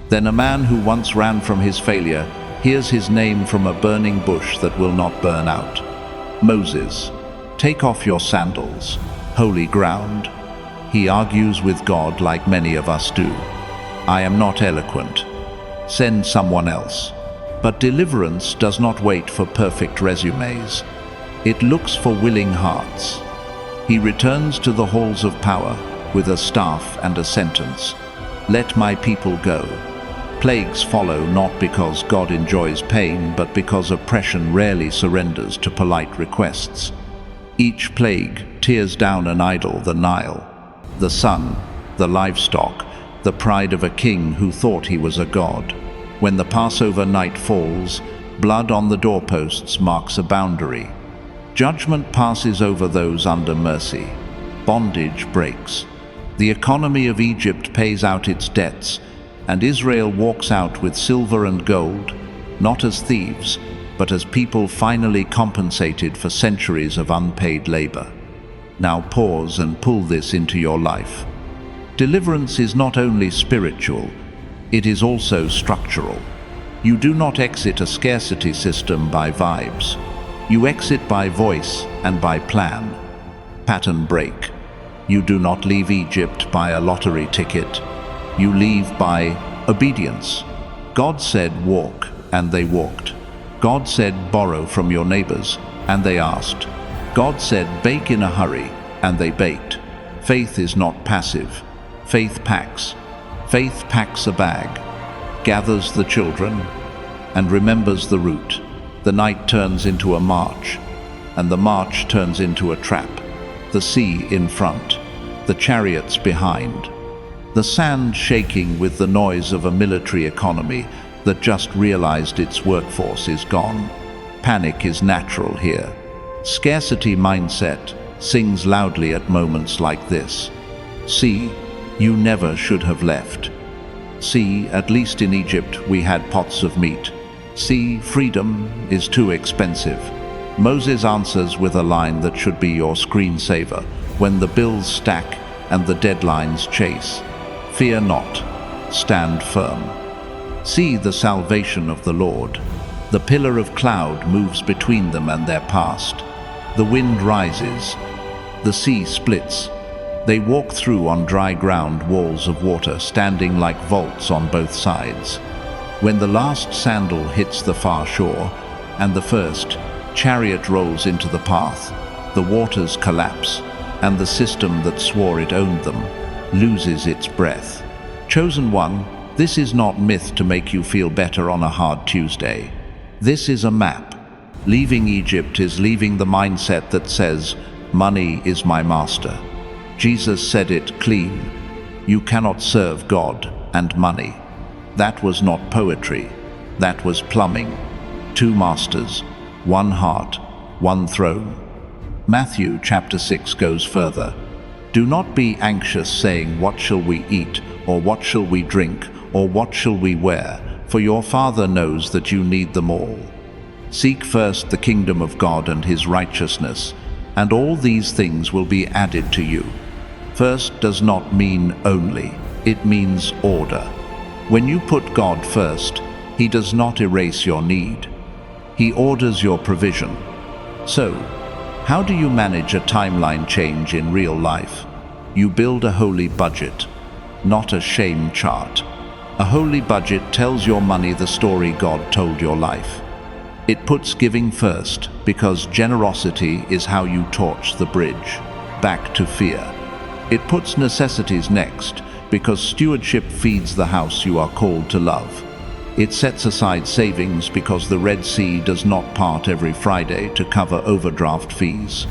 Then a man who once ran from his failure hears his name from a burning bush that will not burn out. Moses, take off your sandals, holy ground. He argues with God like many of us do. I am not eloquent. Send someone else. But deliverance does not wait for perfect resumes. It looks for willing hearts. He returns to the halls of power with a staff and a sentence. Let my people go. Plagues follow not because God enjoys pain, but because oppression rarely surrenders to polite requests. Each plague tears down an idol, the Nile, the sun, the livestock, the pride of a king who thought he was a god. When the Passover night falls, blood on the doorposts marks a boundary. Judgment passes over those under mercy. Bondage breaks. The economy of Egypt pays out its debts, and Israel walks out with silver and gold, not as thieves, but as people finally compensated for centuries of unpaid labor. Now pause and pull this into your life. Deliverance is not only spiritual, it is also structural. You do not exit a scarcity system by vibes. You exit by voice and by plan. Pattern break. You do not leave Egypt by a lottery ticket. You leave by obedience. God said walk, and they walked. God said borrow from your neighbors, and they asked. God said bake in a hurry, and they baked. Faith is not passive. Faith packs. Faith packs a bag, gathers the children, and remembers the route. The night turns into a march, and the march turns into a trap. The sea in front, the chariots behind. The sand shaking with the noise of a military economy that just realized its workforce is gone. Panic is natural here. Scarcity mindset sings loudly at moments like this. See, you never should have left. See, at least in Egypt we had pots of meat. See, freedom is too expensive. Moses answers with a line that should be your screensaver when the bills stack and the deadlines chase. Fear not, stand firm. See the salvation of the Lord. The pillar of cloud moves between them and their past. The wind rises. The sea splits. They walk through on dry ground walls of water standing like vaults on both sides. When the last sandal hits the far shore and the first chariot rolls into the path, the waters collapse and the system that swore it owned them loses its breath. Chosen one, this is not myth to make you feel better on a hard Tuesday. This is a map. Leaving Egypt is leaving the mindset that says, money is my master. Jesus said it clean. You cannot serve God and money. That was not poetry. That was plumbing. Two masters, one heart, one throne. Matthew chapter 6 goes further. Do not be anxious saying, what shall we eat, or what shall we drink, or what shall we wear? For your Father knows that you need them all. Seek first the kingdom of God and his righteousness, and all these things will be added to you. First does not mean only, it means order. When you put God first, he does not erase your need. He orders your provision. So, how do you manage a timeline change in real life? You build a holy budget, not a shame chart. A holy budget tells your money the story God told your life. It puts giving first, because generosity is how you torch the bridge back to fear. It puts necessities next, because stewardship feeds the house you are called to love. It sets aside savings because the Red Sea does not part every Friday to cover overdraft fees.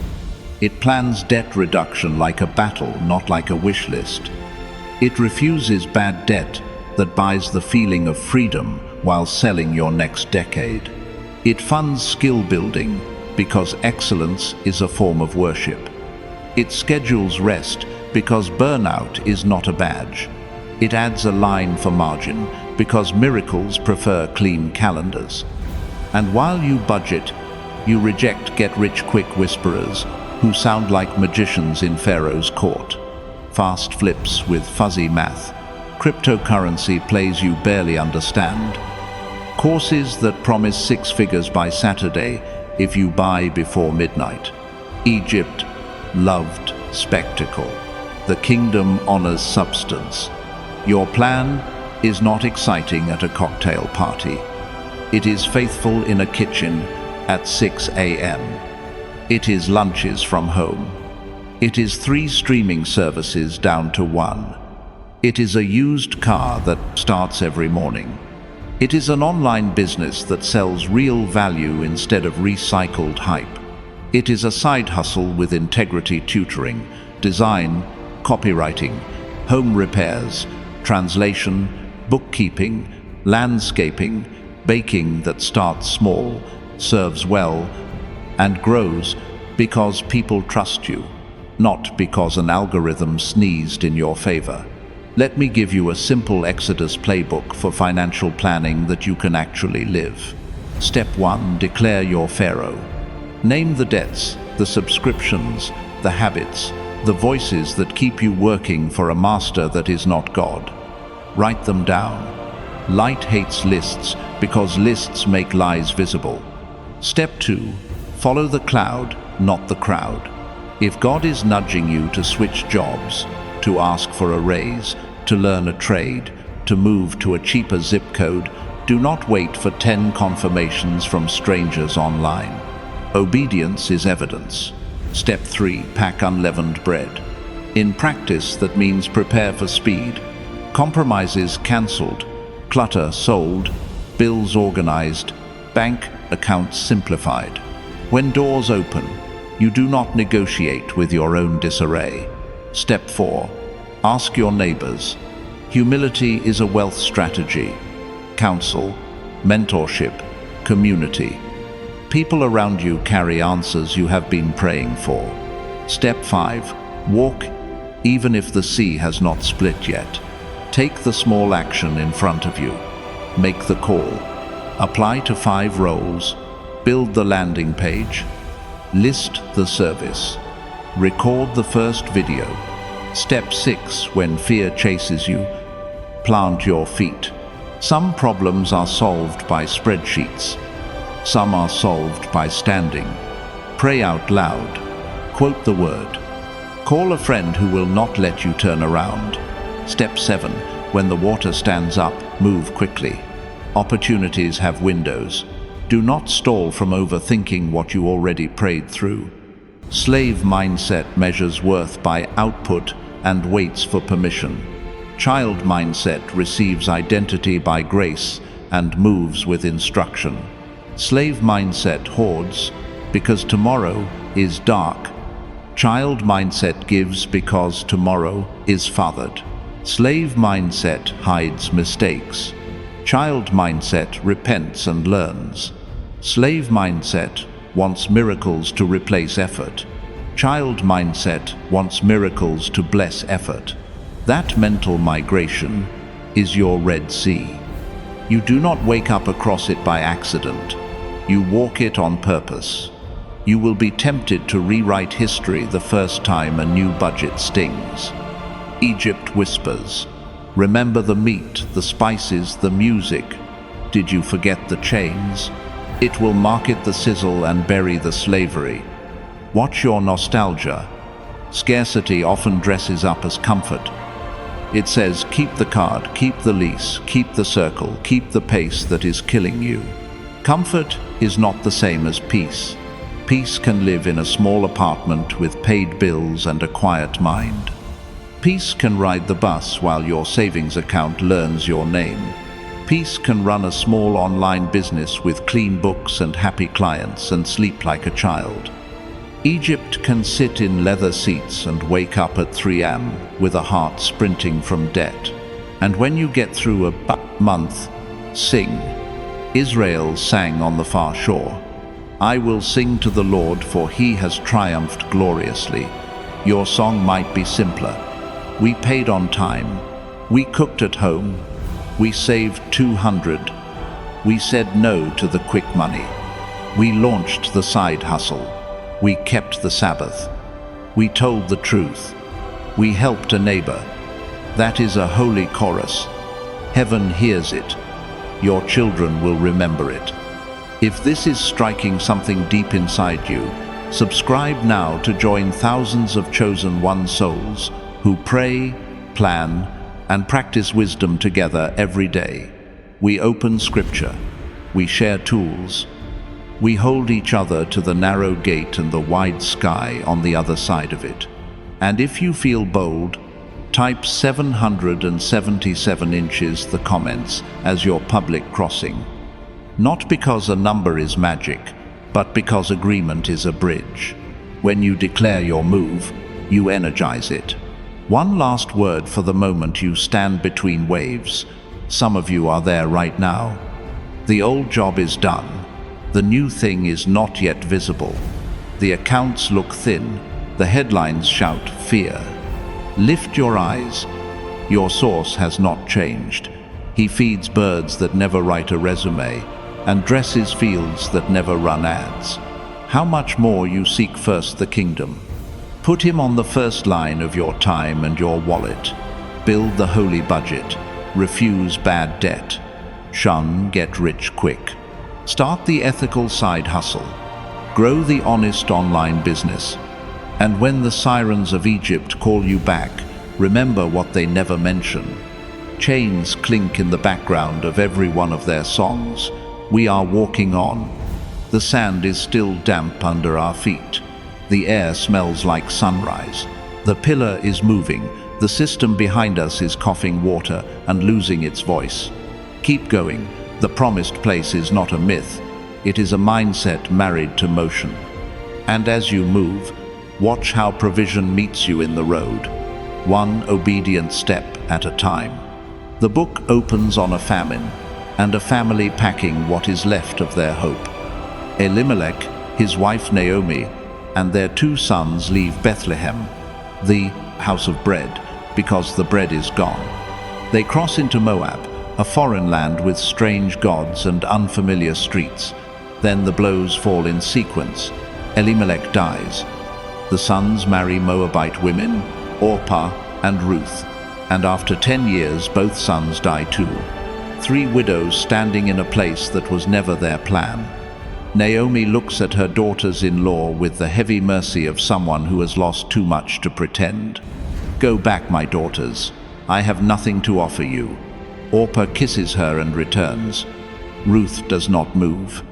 It plans debt reduction like a battle, not like a wish list. It refuses bad debt that buys the feeling of freedom while selling your next decade. It funds skill building because excellence is a form of worship. It schedules rest because burnout is not a badge. It adds a line for margin because miracles prefer clean calendars. And while you budget, you reject get-rich-quick whisperers who sound like magicians in Pharaoh's court. Fast flips with fuzzy math. Cryptocurrency plays you barely understand. Courses that promise 6 figures by Saturday if you buy before midnight. Egypt loved spectacle. The kingdom honors substance. Your plan is not exciting at a cocktail party. It is faithful in a kitchen at 6 a.m. It is lunches from home. It is 3 streaming services down to 1. It is a used car that starts every morning. It is an online business that sells real value instead of recycled hype. It is a side hustle with integrity tutoring, design, copywriting, home repairs, translation, bookkeeping, landscaping, baking that starts small, serves well, and grows because people trust you, not because an algorithm sneezed in your favor. Let me give you a simple Exodus playbook for financial planning that you can actually live. Step 1. Declare your Pharaoh. Name the debts, the subscriptions, the habits, the voices that keep you working for a master that is not God. Write them down. Light hates lists because lists make lies visible. Step 2. Follow the cloud, not the crowd. If God is nudging you to switch jobs, to ask for a raise, to learn a trade, to move to a cheaper zip code, do not wait for 10 confirmations from strangers online. Obedience is evidence. Step 3. Pack unleavened bread. In practice, that means prepare for speed. Compromises cancelled, clutter sold, bills organized, bank accounts simplified. When doors open, you do not negotiate with your own disarray. Step 4. Ask your neighbors. Humility is a wealth strategy. Counsel, mentorship, community. People around you carry answers you have been praying for. Step 5. Walk even if the sea has not split yet. Take the small action in front of you. Make the call. Apply to 5 roles. Build the landing page. List the service. Record the first video. Step 6. When fear chases you, plant your feet. Some problems are solved by spreadsheets. Some are solved by standing. Pray out loud. Quote the word. Call a friend who will not let you turn around. Step 7. When the water stands up, move quickly. Opportunities have windows. Do not stall from overthinking what you already prayed through. Slave mindset measures worth by output and waits for permission. Child mindset receives identity by grace and moves with instruction. Slave mindset hoards because tomorrow is dark. Child mindset gives because tomorrow is fathered. Slave mindset hides mistakes. Child mindset repents and learns. Slave mindset wants miracles to replace effort. Child mindset wants miracles to bless effort. That mental migration is your Red Sea. You do not wake up across it by accident. You walk it on purpose. You will be tempted to rewrite history the first time a new budget stings. Egypt whispers. Remember the meat, the spices, the music. Did you forget the chains? It will market the sizzle and bury the slavery. Watch your nostalgia. Scarcity often dresses up as comfort. It says, keep the card, keep the lease, keep the circle, keep the pace that is killing you. Comfort is not the same as peace. Peace can live in a small apartment with paid bills and a quiet mind. Peace can ride the bus while your savings account learns your name. Peace can run a small online business with clean books and happy clients and sleep like a child. Egypt can sit in leather seats and wake up at 3 a.m. with a heart sprinting from debt. And when you get through a month, sing. Israel sang on the far shore. I will sing to the Lord, for he has triumphed gloriously. Your song might be simpler. We paid on time. We cooked at home. We saved 200. We said no to the quick money. We launched the side hustle. We kept the Sabbath. We told the truth. We helped a neighbor. That is a holy chorus. Heaven hears it. Your children will remember it. If this is striking something deep inside you, subscribe now to join thousands of chosen one souls who pray, plan, and practice wisdom together every day. We open scripture. We share tools. We hold each other to the narrow gate and the wide sky on the other side of it. And if you feel bold, type 777 inches the comments as your public crossing. Not because a number is magic, but because agreement is a bridge. When you declare your move, you energize it. One last word for the moment you stand between waves. Some of you are there right now. The old job is done. The new thing is not yet visible. The accounts look thin. The headlines shout fear. Lift your eyes. Your source has not changed. He feeds birds that never write a resume and dresses fields that never run ads. How much more you seek first the kingdom. Put him on the first line of your time and your wallet. Build the holy budget. Refuse bad debt. Shun get rich quick. Start the ethical side hustle. Grow the honest online business. And when the sirens of Egypt call you back, remember what they never mention. Chains clink in the background of every one of their songs. We are walking on. The sand is still damp under our feet. The air smells like sunrise. The pillar is moving. The system behind us is coughing water and losing its voice. Keep going. The promised place is not a myth. It is a mindset married to motion. And as you move, watch how provision meets you in the road, one obedient step at a time. The book opens on a famine, and a family packing what is left of their hope. Elimelech, his wife Naomi, and their 2 sons leave Bethlehem, the house of bread, because the bread is gone. They cross into Moab, a foreign land with strange gods and unfamiliar streets. Then the blows fall in sequence. Elimelech dies. The sons marry Moabite women, Orpah and Ruth, and after 10 years both sons die too. 3 widows standing in a place that was never their plan. Naomi looks at her daughters-in-law with the heavy mercy of someone who has lost too much to pretend. "Go back, my daughters. I have nothing to offer you." Orpah kisses her and returns. Ruth does not move.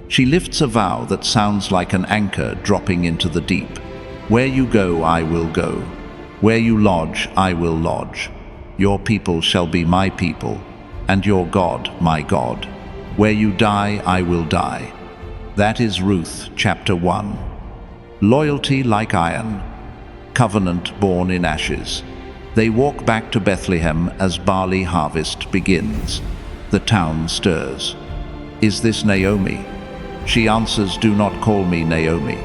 She lifts a vow that sounds like an anchor dropping into the deep. "Where you go, I will go. Where you lodge, I will lodge. Your people shall be my people, and your God, my God. Where you die, I will die." That is Ruth, chapter 1. Loyalty like iron. Covenant born in ashes. They walk back to Bethlehem as barley harvest begins. The town stirs. "Is this Naomi?" She answers, "Do not call me Naomi.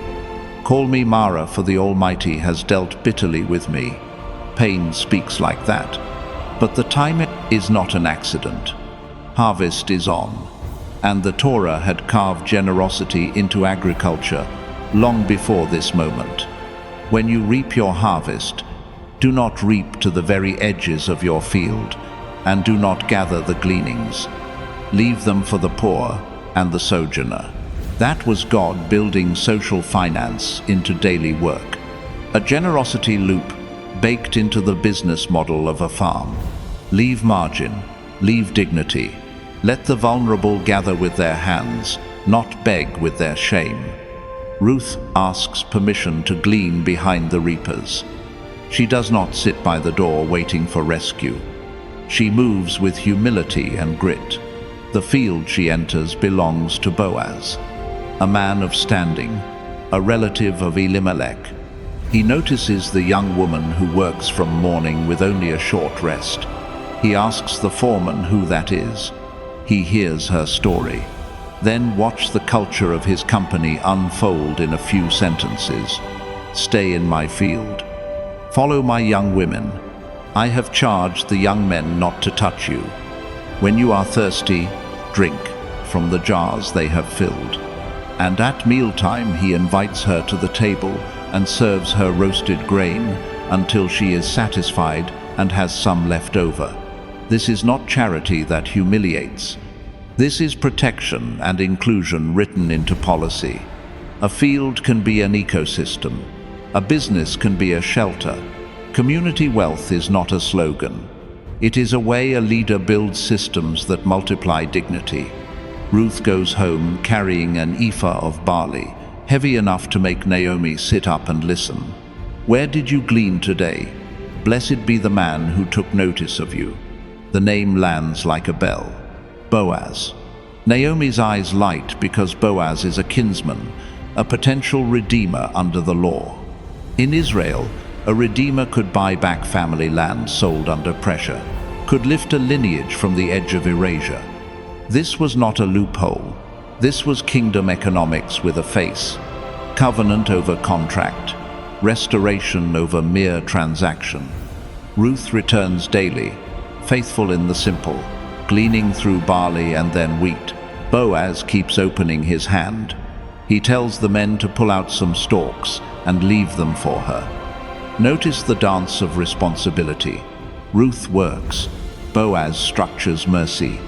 Call me Mara, for the Almighty has dealt bitterly with me." Pain speaks like that. But the time is not an accident. Harvest is on. And the Torah had carved generosity into agriculture long before this moment. When you reap your harvest, do not reap to the very edges of your field, and do not gather the gleanings. Leave them for the poor and the sojourner. That was God building social finance into daily work. A generosity loop baked into the business model of a farm. Leave margin, leave dignity. Let the vulnerable gather with their hands, not beg with their shame. Ruth asks permission to glean behind the reapers. She does not sit by the door waiting for rescue. She moves with humility and grit. The field she enters belongs to Boaz, a man of standing, a relative of Elimelech. He notices the young woman who works from morning with only a short rest. He asks the foreman who that is. He hears her story. Then watch the culture of his company unfold in a few sentences. "Stay in my field. Follow my young women. I have charged the young men not to touch you. When you are thirsty, drink from the jars they have filled." And at mealtime he invites her to the table and serves her roasted grain until she is satisfied and has some left over. This is not charity that humiliates. This is protection and inclusion written into policy. A field can be an ecosystem. A business can be a shelter. Community wealth is not a slogan. It is a way a leader builds systems that multiply dignity. Ruth goes home carrying an ephah of barley, heavy enough to make Naomi sit up and listen. "Where did you glean today? Blessed be the man who took notice of you." The name lands like a bell. Boaz. Naomi's eyes light because Boaz is a kinsman, a potential redeemer under the law. In Israel, a redeemer could buy back family land sold under pressure, could lift a lineage from the edge of erasure. This was not a loophole. This was kingdom economics with a face. Covenant over contract. Restoration over mere transaction. Ruth returns daily, faithful in the simple, gleaning through barley and then wheat. Boaz keeps opening his hand. He tells the men to pull out some stalks and leave them for her. Notice the dance of responsibility. Ruth works. Boaz structures mercy.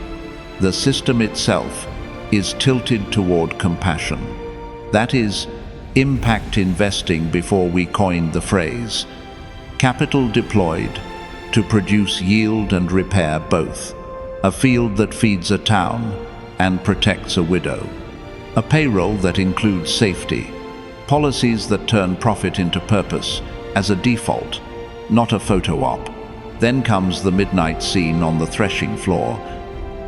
The system itself is tilted toward compassion. That is, impact investing before we coined the phrase. Capital deployed to produce yield and repair both. A field that feeds a town and protects a widow. A payroll that includes safety. Policies that turn profit into purpose as a default, not a photo op. Then comes the midnight scene on the threshing floor.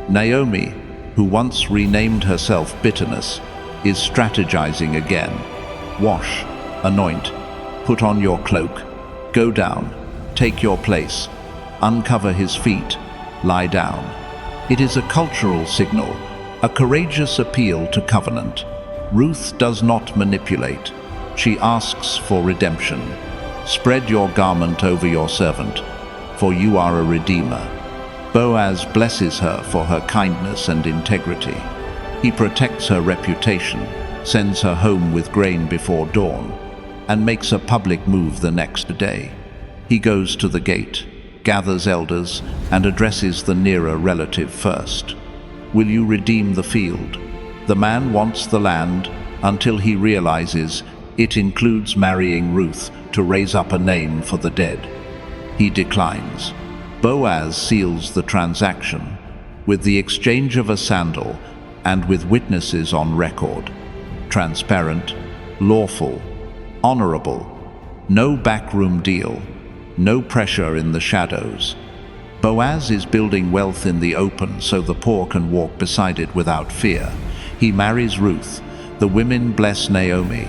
Naomi, who once renamed herself Bitterness, is strategizing again. Wash, anoint, put on your cloak, go down, take your place, uncover his feet, lie down. It is a cultural signal, a courageous appeal to covenant. Ruth does not manipulate. She asks for redemption. Spread your garment over your servant, for you are a redeemer. Boaz blesses her for her kindness and integrity. He protects her reputation, sends her home with grain before dawn, and makes a public move the next day. He goes to the gate, gathers elders, and addresses the nearer relative first. Will you redeem the field? The man wants the land until he realizes it includes marrying Ruth to raise up a name for the dead. He declines. Boaz seals the transaction with the exchange of a sandal and with witnesses on record. Transparent, lawful, honorable, no backroom deal, no pressure in the shadows. Boaz is building wealth in the open so the poor can walk beside it without fear. He marries Ruth. The women bless Naomi.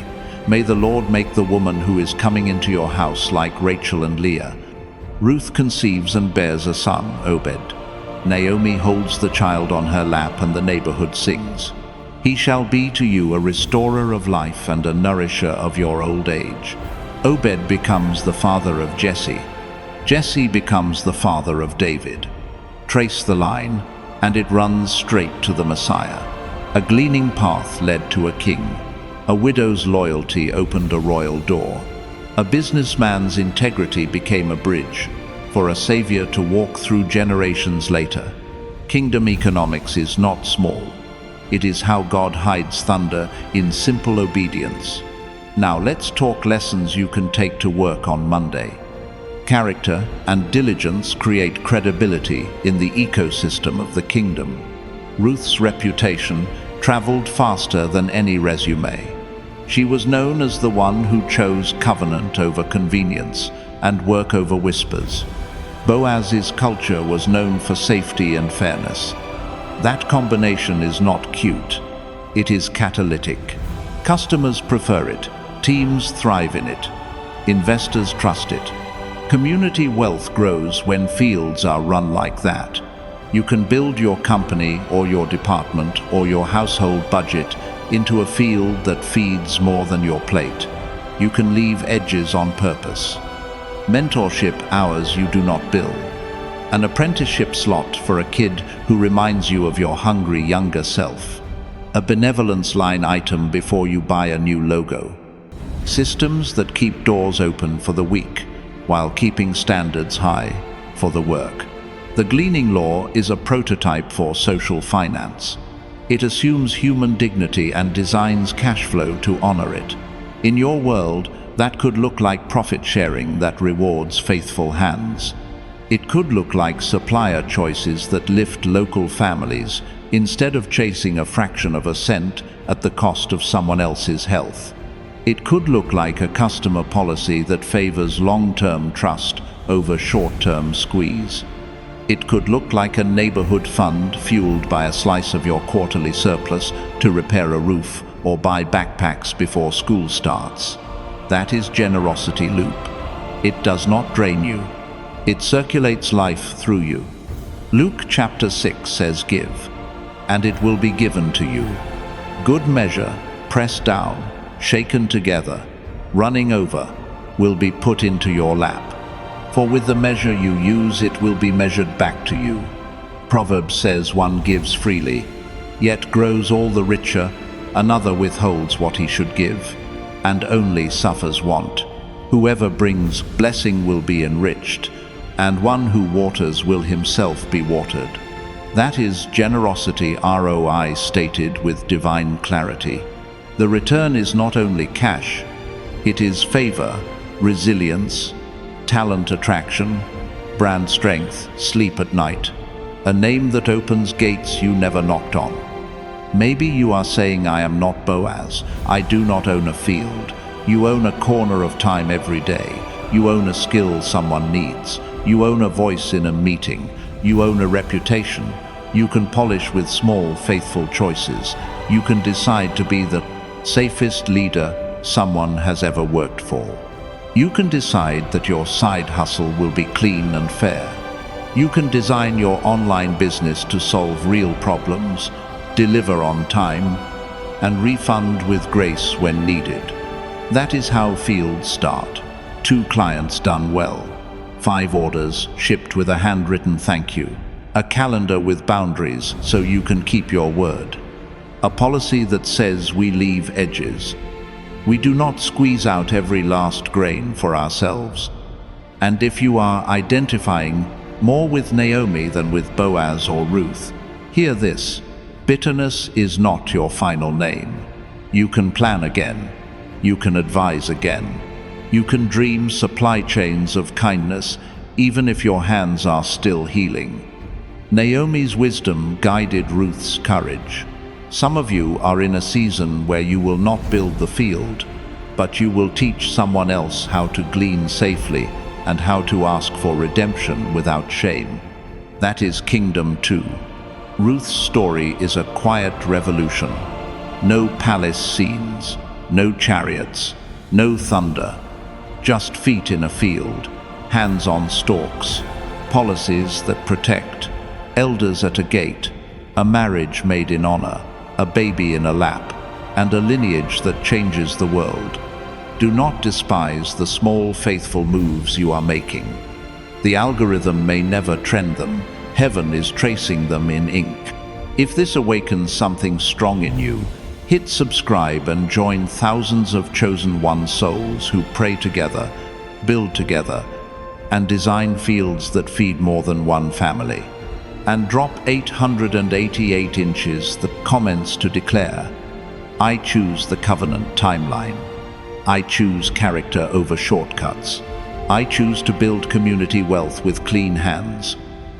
May the Lord make the woman who is coming into your house like Rachel and Leah. Ruth conceives and bears a son, Obed. Naomi holds the child on her lap and the neighborhood sings. He shall be to you a restorer of life and a nourisher of your old age. Obed becomes the father of Jesse. Jesse becomes the father of David. Trace the line, and it runs straight to the Messiah. A gleaning path led to a king. A widow's loyalty opened a royal door. A businessman's integrity became a bridge for a savior to walk through generations later. Kingdom economics is not small. It is how God hides thunder in simple obedience. Now let's talk lessons you can take to work on Monday. Character and diligence create credibility in the ecosystem of the kingdom. Ruth's reputation traveled faster than any resume. She was known as the one who chose covenant over convenience and work over whispers. Boaz's culture was known for safety and fairness. That combination is not cute. It is catalytic. Customers prefer it. Teams thrive in it. Investors trust it. Community wealth grows when fields are run like that. You can build your company or your department or your household budget into a field that feeds more than your plate. You can leave edges on purpose. Mentorship hours you do not bill. An apprenticeship slot for a kid who reminds you of your hungry younger self. A benevolence line item before you buy a new logo. Systems that keep doors open for the weak while keeping standards high for the work. The gleaning law is a prototype for social finance. It assumes human dignity and designs cash flow to honor it. In your world, that could look like profit sharing that rewards faithful hands. It could look like supplier choices that lift local families instead of chasing a fraction of a cent at the cost of someone else's health. It could look like a customer policy that favors long-term trust over short-term squeeze. It could look like a neighborhood fund fueled by a slice of your quarterly surplus to repair a roof or buy backpacks before school starts. That is generosity loop. It does not drain you. It circulates life through you. Luke chapter 6 says, "Give, and it will be given to you. Good measure, pressed down, shaken together, running over, will be put into your lap. For with the measure you use, it will be measured back to you." Proverbs says one gives freely, yet grows all the richer, another withholds what he should give, and only suffers want. Whoever brings blessing will be enriched, and one who waters will himself be watered. That is generosity ROI stated with divine clarity. The return is not only cash, it is favor, resilience, talent attraction, brand strength, sleep at night, a name that opens gates you never knocked on. Maybe you are saying, "I am not Boaz. I do not own a field." You own a corner of time every day. You own a skill someone needs. You own a voice in a meeting. You own a reputation. You can polish with small, faithful choices. You can decide to be the safest leader someone has ever worked for. You can decide that your side hustle will be clean and fair. You can design your online business to solve real problems, deliver on time, and refund with grace when needed. That is how fields start. 2 clients done well. 5 orders shipped with a handwritten thank you. A calendar with boundaries so you can keep your word. A policy that says we leave edges. We do not squeeze out every last grain for ourselves. And if you are identifying more with Naomi than with Boaz or Ruth, hear this. Bitterness is not your final name. You can plan again. You can advise again. You can dream supply chains of kindness, even if your hands are still healing. Naomi's wisdom guided Ruth's courage. Some of you are in a season where you will not build the field, but you will teach someone else how to glean safely and how to ask for redemption without shame. That is Kingdom 2. Ruth's story is a quiet revolution. No palace scenes, no chariots, no thunder, just feet in a field, hands on stalks, policies that protect, elders at a gate, a marriage made in honor, a baby in a lap, and a lineage that changes the world. Do not despise the small, faithful moves you are making. The algorithm may never trend them. Heaven is tracing them in ink. If this awakens something strong in you, hit subscribe and join thousands of chosen one souls who pray together, build together, and design fields that feed more than one family. And drop 888 inches the comments to declare, I choose the covenant timeline. I choose character over shortcuts. I choose to build community wealth with clean hands.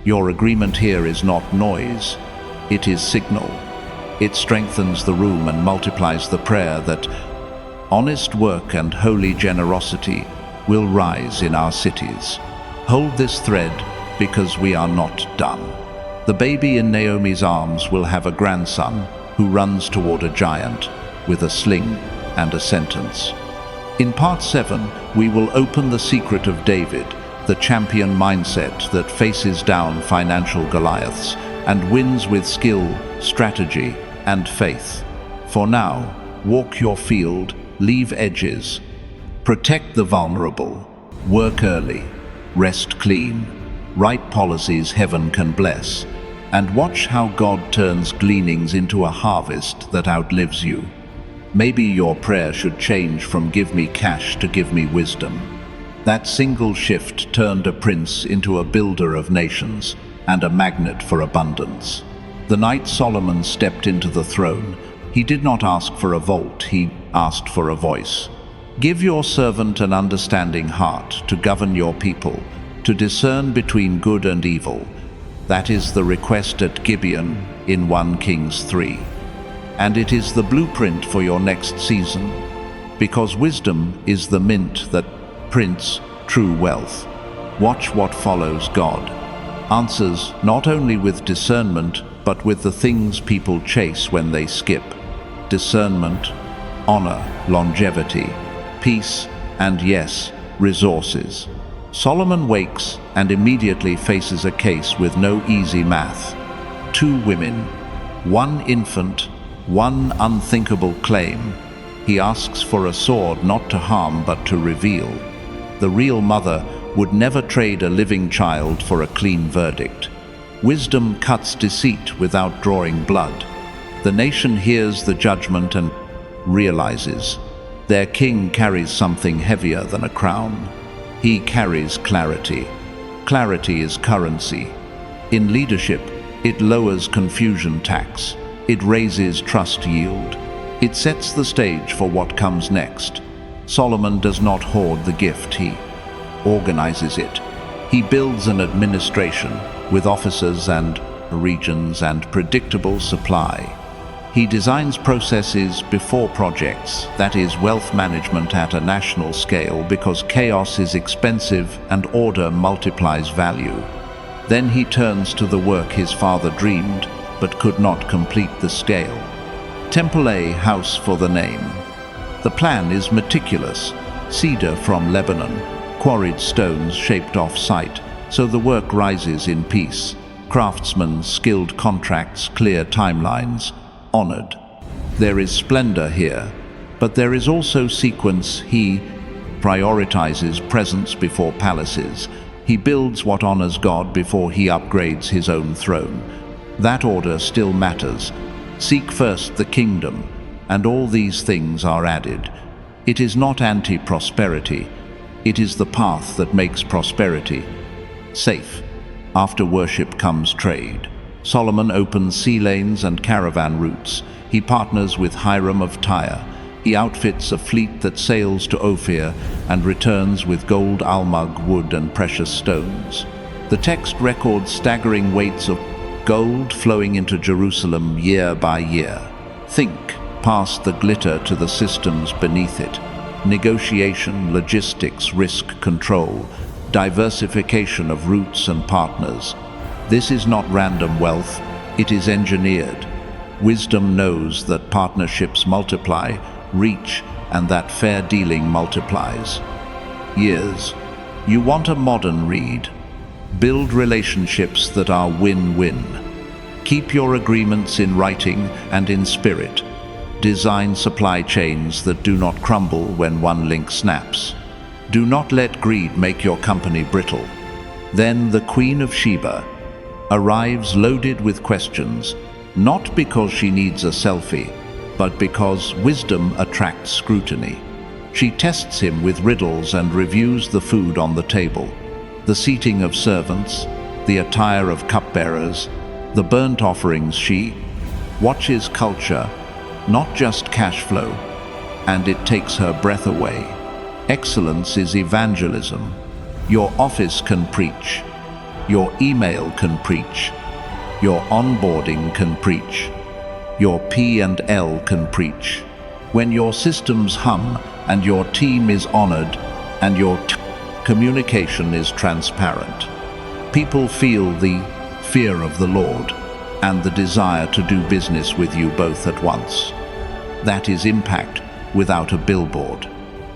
Your agreement here is not noise, it is signal. It strengthens the room and multiplies the prayer that honest work and holy generosity will rise in our cities. Hold this thread because we are not done. The baby in Naomi's arms will have a grandson who runs toward a giant with a sling and a sentence. In part 7, we will open the secret of David, the champion mindset that faces down financial Goliaths and wins with skill, strategy, and faith. For now, walk your field, leave edges, protect the vulnerable, work early, rest clean, write policies heaven can bless, and watch how God turns gleanings into a harvest that outlives you. Maybe your prayer should change from give me cash to give me wisdom. That single shift turned a prince into a builder of nations and a magnet for abundance. The night Solomon stepped into the throne, he did not ask for a vault, he asked for a voice. Give your servant an understanding heart to govern your people, to discern between good and evil. That is the request at Gibeon in 1 Kings 3. And it is the blueprint for your next season, because wisdom is the mint that prints true wealth. Watch what follows. God answers not only with discernment, but with the things people chase when they skip. Discernment, honor, longevity, peace, and yes, resources. Solomon wakes and immediately faces a case with no easy math. 2 women, 1 infant, 1 unthinkable claim. He asks for a sword not to harm but to reveal. The real mother would never trade a living child for a clean verdict. Wisdom cuts deceit without drawing blood. The nation hears the judgment and realizes their king carries something heavier than a crown. He carries clarity. Clarity is currency. In leadership, it lowers confusion tax. It raises trust yield. It sets the stage for what comes next. Solomon does not hoard the gift, he organizes it. He builds an administration with officers and regions and predictable supply. He designs processes before projects, that is wealth management at a national scale, because chaos is expensive and order multiplies value. Then he turns to the work his father dreamed, but could not complete the scale. Temple A, house for the name. The plan is meticulous. Cedar from Lebanon, quarried stones shaped off-site, so the work rises in peace. Craftsmen, skilled contracts, clear timelines, honored. There is splendor here, but there is also sequence. He prioritizes presence before palaces. He builds what honors God before he upgrades his own throne. That order still matters. Seek first the kingdom, and all these things are added. It is not anti-prosperity. It is the path that makes prosperity safe. After worship comes trade. Solomon opens sea lanes and caravan routes. He partners with Hiram of Tyre. He outfits a fleet that sails to Ophir and returns with gold, almug, wood, and precious stones. The text records staggering weights of gold flowing into Jerusalem year by year. Think past the glitter to the systems beneath it. Negotiation, logistics, risk control, diversification of routes and partners. This is not random wealth, it is engineered. Wisdom knows that partnerships multiply, reach, and that fair dealing multiplies. Years. You want a modern read. Build relationships that are win-win. Keep your agreements in writing and in spirit. Design supply chains that do not crumble when one link snaps. Do not let greed make your company brittle. Then the Queen of Sheba arrives loaded with questions, not because she needs a selfie, but because wisdom attracts scrutiny. She tests him with riddles and reviews the food on the table, the seating of servants, the attire of cupbearers, the burnt offerings. She watches culture, not just cash flow, and it takes her breath away. Excellence is evangelism. Your office can preach. Your email can preach. Your onboarding can preach. Your P&L can preach. When your systems hum and your team is honored and your communication is transparent, people feel the fear of the Lord and the desire to do business with you both at once. That is impact without a billboard.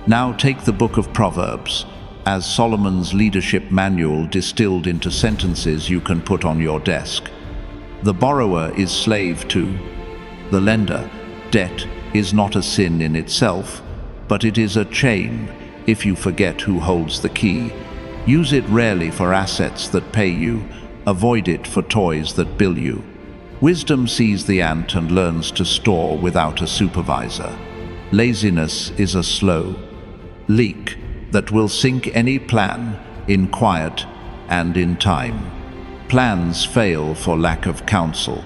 Now take the book of Proverbs as Solomon's leadership manual distilled into sentences you can put on your desk. The borrower is slave to the lender. Debt is not a sin in itself, but it is a chain if you forget who holds the key. Use it rarely for assets that pay you. Avoid it for toys that bill you. Wisdom sees the ant and learns to store without a supervisor. Laziness is a slow leak that will sink any plan in quiet and in time. Plans fail for lack of counsel,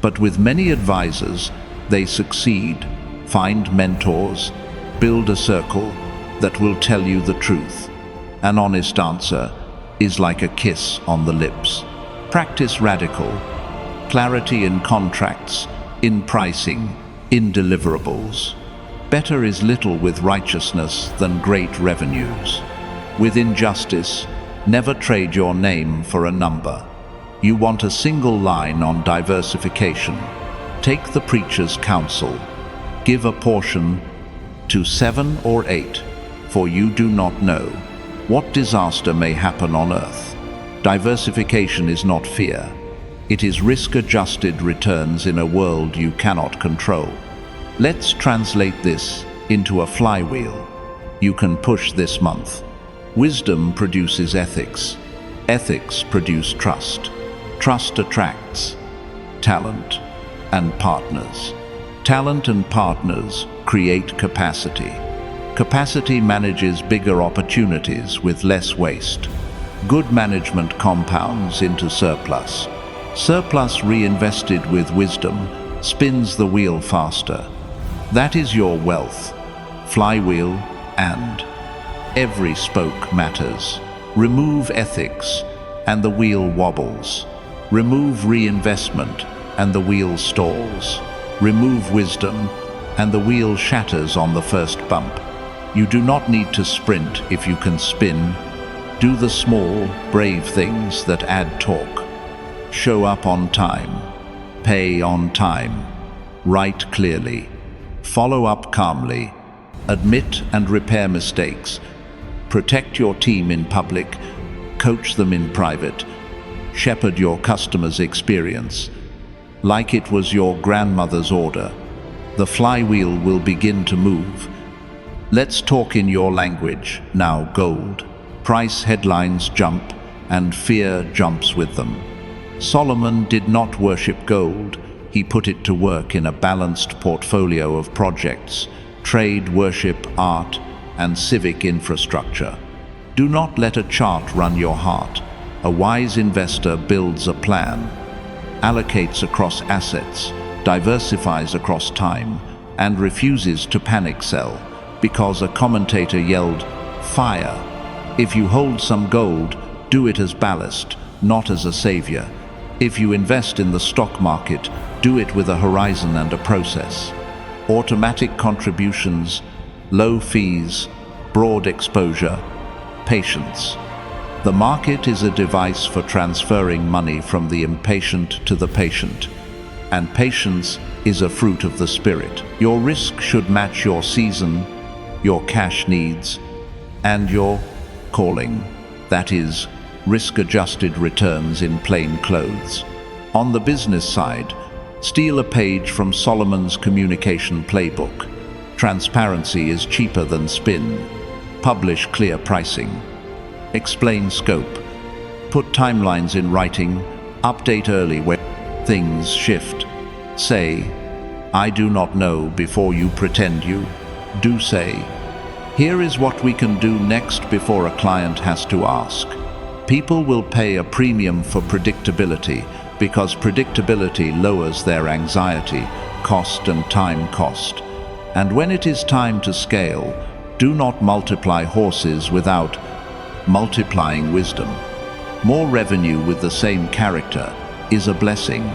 but with many advisors, they succeed. Find mentors, build a circle that will tell you the truth. An honest answer is like a kiss on the lips. Practice radical clarity in contracts, in pricing, in deliverables. Better is little with righteousness than great revenues. With injustice, never trade your name for a number. You want a single line on diversification. Take the preacher's counsel. Give a portion to 7 or 8, for you do not know what disaster may happen on earth. Diversification is not fear. It is risk-adjusted returns in a world you cannot control. Let's translate this into a flywheel you can push this month. Wisdom produces ethics. Ethics produce trust. Trust attracts talent and partners. Talent and partners create capacity. Capacity manages bigger opportunities with less waste. Good management compounds into surplus. Surplus reinvested with wisdom spins the wheel faster. That is your wealth. Flywheel, and every spoke matters. Remove ethics and the wheel wobbles. Remove reinvestment and the wheel stalls. Remove wisdom and the wheel shatters on the first bump. You do not need to sprint if you can spin. Do the small, brave things that add torque. Show up on time. Pay on time. Write clearly. Follow up calmly. Admit and repair mistakes. Protect your team in public. Coach them in private. Shepherd your customers' experience like it was your grandmother's order. The flywheel will begin to move. Let's talk in your language, now gold. Price headlines jump, and fear jumps with them. Solomon did not worship gold. He put it to work in a balanced portfolio of projects, trade, worship, art, and civic infrastructure. Do not let a chart run your heart. A wise investor builds a plan. allocates across assets, diversifies across time, and refuses to panic sell because a commentator yelled, "Fire!" If you hold some gold, do it as ballast, not as a savior. If you invest in the stock market, do it with a horizon and a process. Automatic contributions, low fees, broad exposure, patience. The market is a device for transferring money from the impatient to the patient, and patience is a fruit of the spirit. Your risk should match your season, your cash needs, and your calling. That is, risk-adjusted returns in plain clothes. On the business side, steal a page from Solomon's communication playbook. Transparency is cheaper than spin. Publish clear pricing. Explain scope. Put timelines in writing. Update early when things shift. Say, "I do not know," before you pretend you do. Say, "Here is what we can do next," before a client has to ask. People will pay a premium for predictability because predictability lowers their anxiety, cost and time cost. And when it is time to scale, do not multiply horses without multiplying wisdom. More revenue with the same character is a blessing.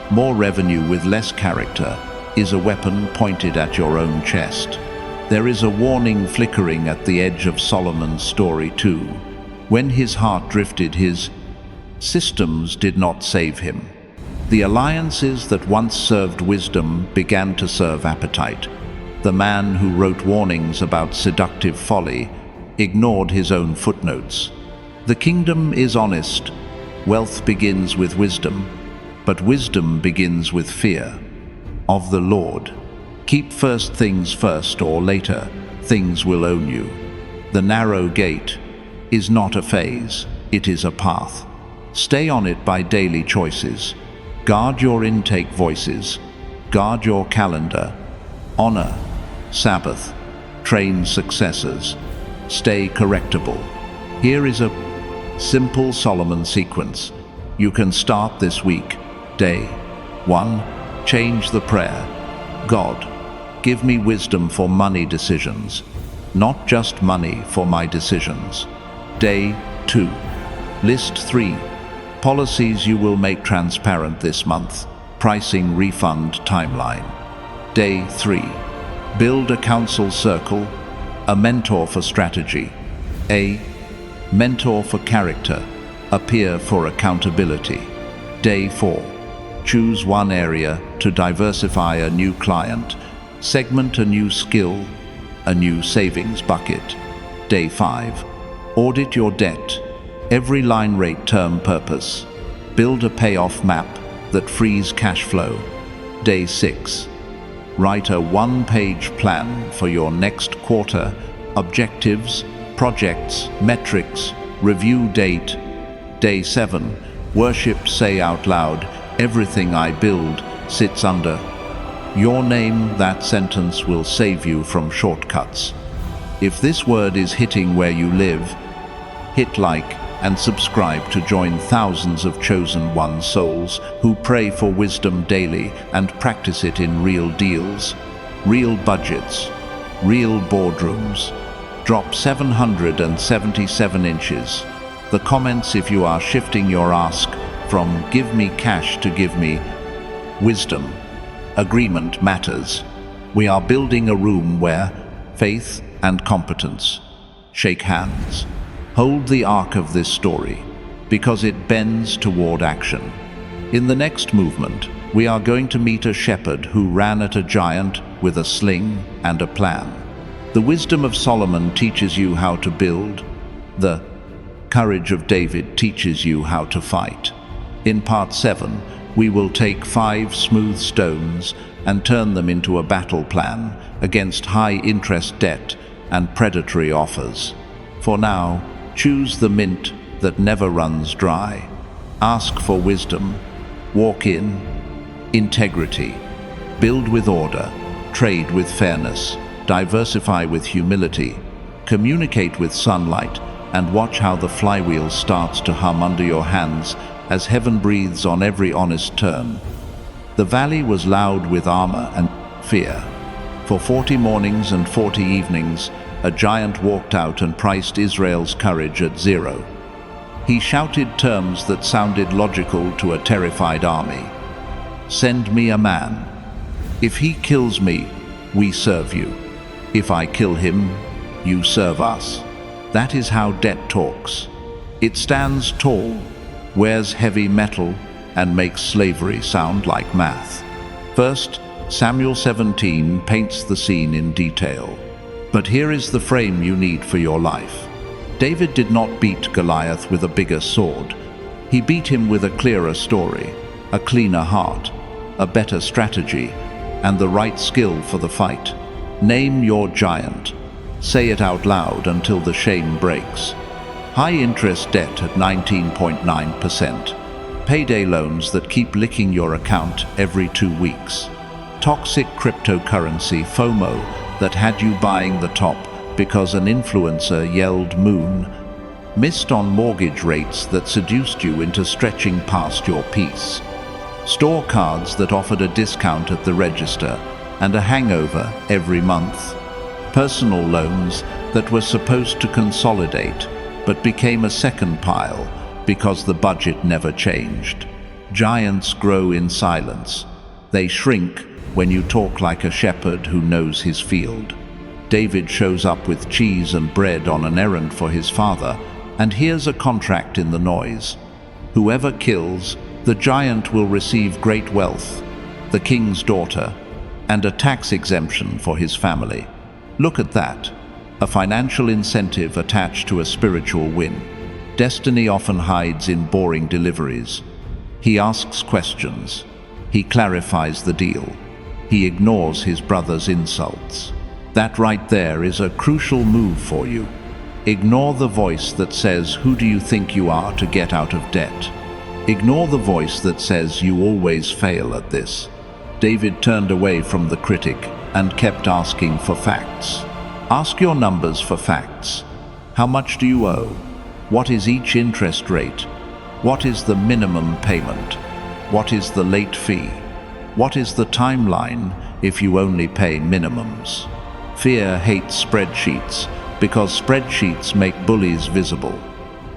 More revenue with less character is a weapon pointed at your own chest. There is a warning flickering at the edge of Solomon's story too. When his heart drifted, his systems did not save him. The alliances that once served wisdom began to serve appetite. The man who wrote warnings about seductive folly ignored his own footnotes. The kingdom is honest. Wealth begins with wisdom, but wisdom begins with fear of the Lord. Keep first things first, or later things will own you. The narrow gate is not a phase, it is a path. Stay on it by daily choices. Guard your intake voices. Guard your calendar. Honor Sabbath. Train successors. Stay correctable. Here is a simple Solomon sequence. You can start this week. Day 1. Change the prayer. God, give me wisdom for money decisions, not just money for my decisions. Day 2. List 3 policies you will make transparent this month. Pricing refund timeline. Day 3. Build a counsel circle, a mentor for strategy, a mentor for character, a peer for accountability. Day 4. Choose one area to diversify: a new client, segment a new skill, a new savings bucket. Day 5. Audit your debt, every line, rate, term, purpose. Build a payoff map that frees cash flow. Day 6. Write a one-page plan for your next quarter: objectives, projects, metrics, review date. Day 7. Worship, say out loud, everything I build sits under your name. That sentence will save you from shortcuts. If this word is hitting where you live, hit like and subscribe to join thousands of chosen one souls who pray for wisdom daily and practice it in real deals, real budgets, real boardrooms. Drop 777 inches. The comments if you are shifting your ask from "give me cash" to "give me wisdom." Agreement matters. We are building a room where faith and competence shake hands. Hold the arc of this story, because it bends toward action. In the next movement, we are going to meet a shepherd who ran at a giant with a sling and a plan. The wisdom of Solomon teaches you how to build. The courage of David teaches you how to fight. In part 7, we will take 5 smooth stones and turn them into a battle plan against high-interest debt and predatory offers. For now, choose the mint that never runs dry. Ask for wisdom. Walk in integrity. Build with order. Trade with fairness. Diversify with humility. Communicate with sunlight, and watch how the flywheel starts to hum under your hands as heaven breathes on every honest turn. The valley was loud with armor and fear. For 40 mornings and 40 evenings, a giant walked out and priced Israel's courage at zero. He shouted terms that sounded logical to a terrified army. "Send me a man. If he kills me, we serve you. If I kill him, you serve us." That is how debt talks. It stands tall, wears heavy metal, and makes slavery sound like math. 1 Samuel 17 paints the scene in detail. But here is the frame you need for your life. David did not beat Goliath with a bigger sword. He beat him with a clearer story, a cleaner heart, a better strategy, and the right skill for the fight. Name your giant. Say it out loud until the shame breaks. High-interest debt at 19.9%. Payday loans that keep licking your account every 2 weeks. Toxic cryptocurrency FOMO that had you buying the top because an influencer yelled moon. Missed on mortgage rates that seduced you into stretching past your peace. Store cards that offered a discount at the register and a hangover every month. Personal loans that were supposed to consolidate but became a second pile because the budget never changed. Giants grow in silence. They shrink when you talk like a shepherd who knows his field. David shows up with cheese and bread on an errand for his father, and here's a contract in the noise. Whoever kills the giant will receive great wealth, the king's daughter, and a tax exemption for his family. Look at that. A financial incentive attached to a spiritual win. Destiny often hides in boring deliveries. He asks questions. He clarifies the deal. He ignores his brother's insults. That right there is a crucial move for you. Ignore the voice that says, "Who do you think you are to get out of debt?" Ignore the voice that says, "You always fail at this." David turned away from the critic and kept asking for facts. Ask your numbers for facts. How much do you owe? What is each interest rate? What is the minimum payment? What is the late fee? What is the timeline if you only pay minimums? Fear hates spreadsheets because spreadsheets make bullies visible.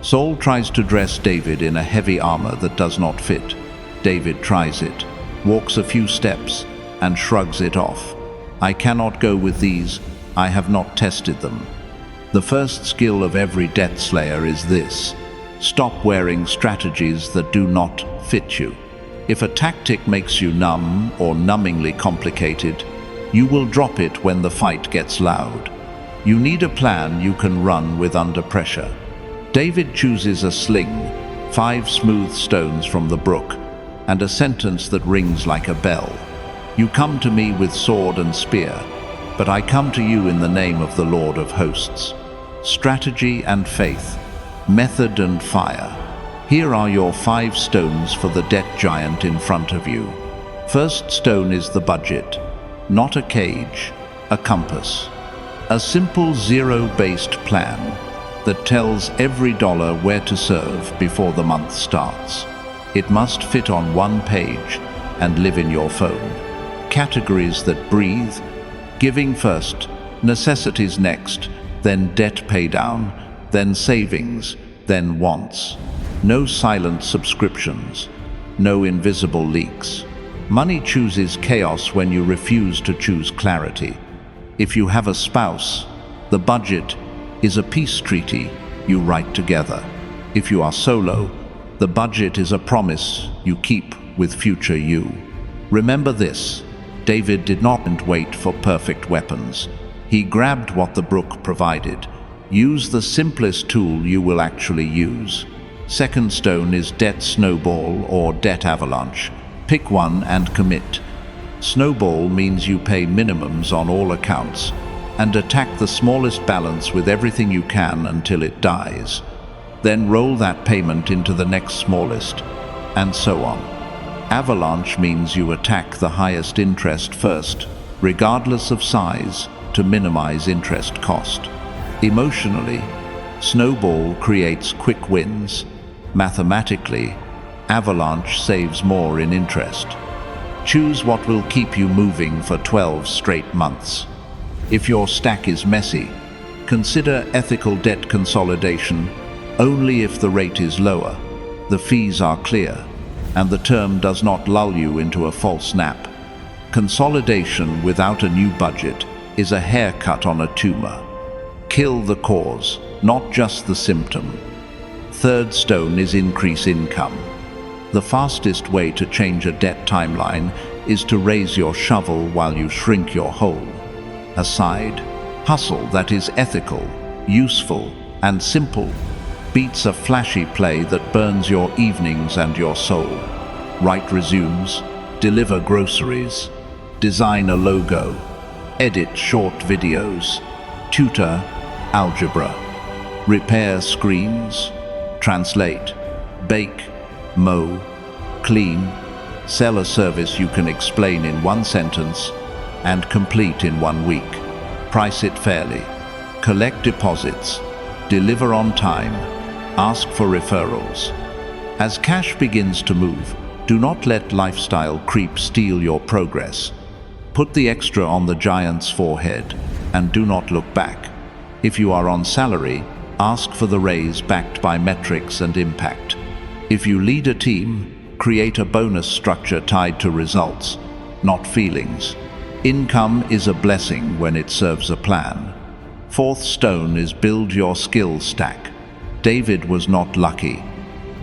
Saul tries to dress David in a heavy armor that does not fit. David tries it, walks a few steps, and shrugs it off. "I cannot go with these. I have not tested them." The first skill of every debt slayer is this: stop wearing strategies that do not fit you. If a tactic makes you numb or numbingly complicated, you will drop it when the fight gets loud. You need a plan you can run with under pressure. David chooses a sling, 5 smooth stones from the brook, and a sentence that rings like a bell. "You come to me with sword and spear, but I come to you in the name of the Lord of hosts." Strategy and faith, method and fire. Here are your 5 stones for the debt giant in front of you. First stone is the budget, not a cage, a compass. A simple zero-based plan that tells every dollar where to serve before the month starts. It must fit on one page and live in your phone. Categories that breathe: giving first, necessities next, then debt paydown, then savings, then wants. No silent subscriptions, no invisible leaks. Money chooses chaos when you refuse to choose clarity. If you have a spouse, the budget is a peace treaty you write together. If you are solo, the budget is a promise you keep with future you. Remember this: David did not wait for perfect weapons. He grabbed what the brook provided. Use the simplest tool you will actually use. Second stone is debt snowball or debt avalanche. Pick one and commit. Snowball means you pay minimums on all accounts and attack the smallest balance with everything you can until it dies. Then roll that payment into the next smallest, and so on. Avalanche means you attack the highest interest first, regardless of size, to minimize interest cost. Emotionally, snowball creates quick wins. Mathematically, Avalanche saves more in interest. Choose what will keep you moving for 12 straight months. If your stack is messy, consider ethical debt consolidation only if the rate is lower, the fees are clear, and the term does not lull you into a false nap. Consolidation without a new budget is a haircut on a tumor. Kill the cause, not just the symptom. Third stone is increase income. The fastest way to change a debt timeline is to raise your shovel while you shrink your hole. A side hustle that is ethical, useful, and simple beats a flashy play that burns your evenings and your soul. Write resumes, deliver groceries, design a logo, edit short videos, tutor algebra, repair screens, translate, bake, mow, clean, sell a service you can explain in one sentence and complete in 1 week. Price it fairly, collect deposits, deliver on time, ask for referrals. As cash begins to move, do not let lifestyle creep steal your progress. Put the extra on the giant's forehead and do not look back. If you are on salary, ask for the raise backed by metrics and impact. If you lead a team, create a bonus structure tied to results, not feelings. Income is a blessing when it serves a plan. Fourth stone is build your skill stack. David was not lucky.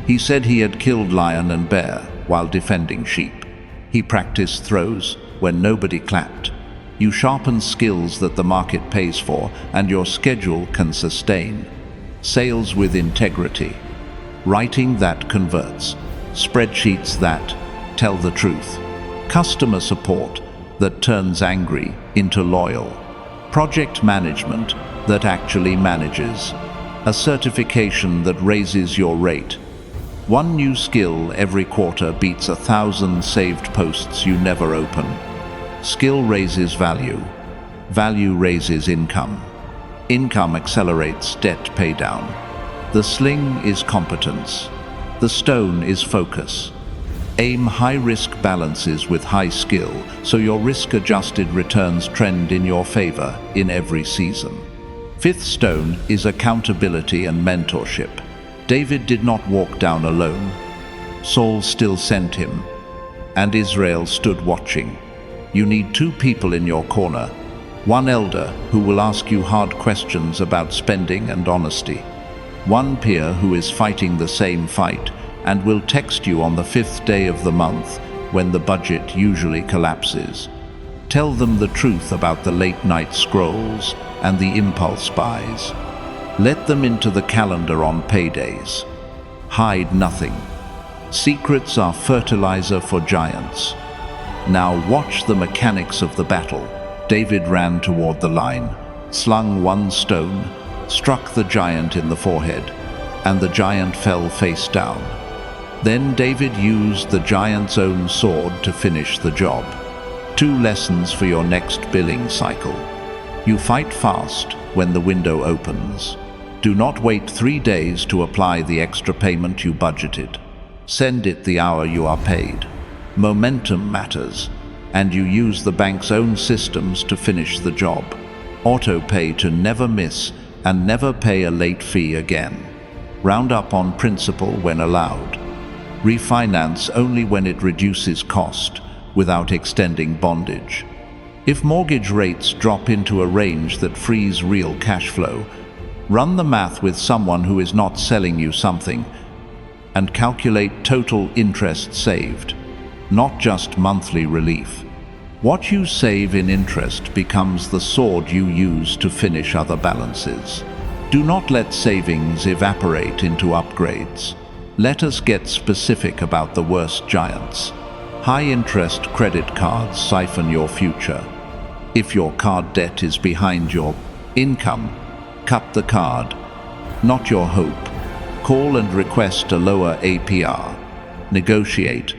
He said he had killed lion and bear while defending sheep. He practiced throws when nobody clapped. You sharpen skills that the market pays for and your schedule can sustain. Sales with integrity. Writing that converts. Spreadsheets that tell the truth. Customer support that turns angry into loyal. Project management that actually manages. A certification that raises your rate. One new skill every quarter beats 1,000 saved posts you never open. Skill raises value. Value raises income. Income accelerates debt paydown. The sling is competence. The stone is focus. Aim high-risk balances with high skill so your risk-adjusted returns trend in your favor in every season. Fifth stone is accountability and mentorship. David did not walk down alone. Saul still sent him, and Israel stood watching. You need 2 people in your corner. One elder who will ask you hard questions about spending and honesty. One peer who is fighting the same fight and will text you on the 5th day of the month when the budget usually collapses. Tell them the truth about the late-night scrolls and the impulse buys. Let them into the calendar on paydays. Hide nothing. Secrets are fertilizer for giants. Now watch the mechanics of the battle. David ran toward the line, slung 1 stone, struck the giant in the forehead, and the giant fell face down. Then David used the giant's own sword to finish the job. 2 lessons for your next billing cycle. You fight fast when the window opens. Do not wait 3 days to apply the extra payment you budgeted. Send it the hour you are paid. Momentum matters, and you use the bank's own systems to finish the job. Auto pay to never miss and never pay a late fee again. Round up on principal when allowed. Refinance only when it reduces cost without extending bondage. If mortgage rates drop into a range that frees real cash flow, run the math with someone who is not selling you something and calculate total interest saved, not just monthly relief. What you save in interest becomes the sword you use to finish other balances. Do not let savings evaporate into upgrades. Let us get specific about the worst giants. High-interest credit cards siphon your future. If your card debt is behind your income, cut the card, not your hope. Call and request a lower APR. Negotiate.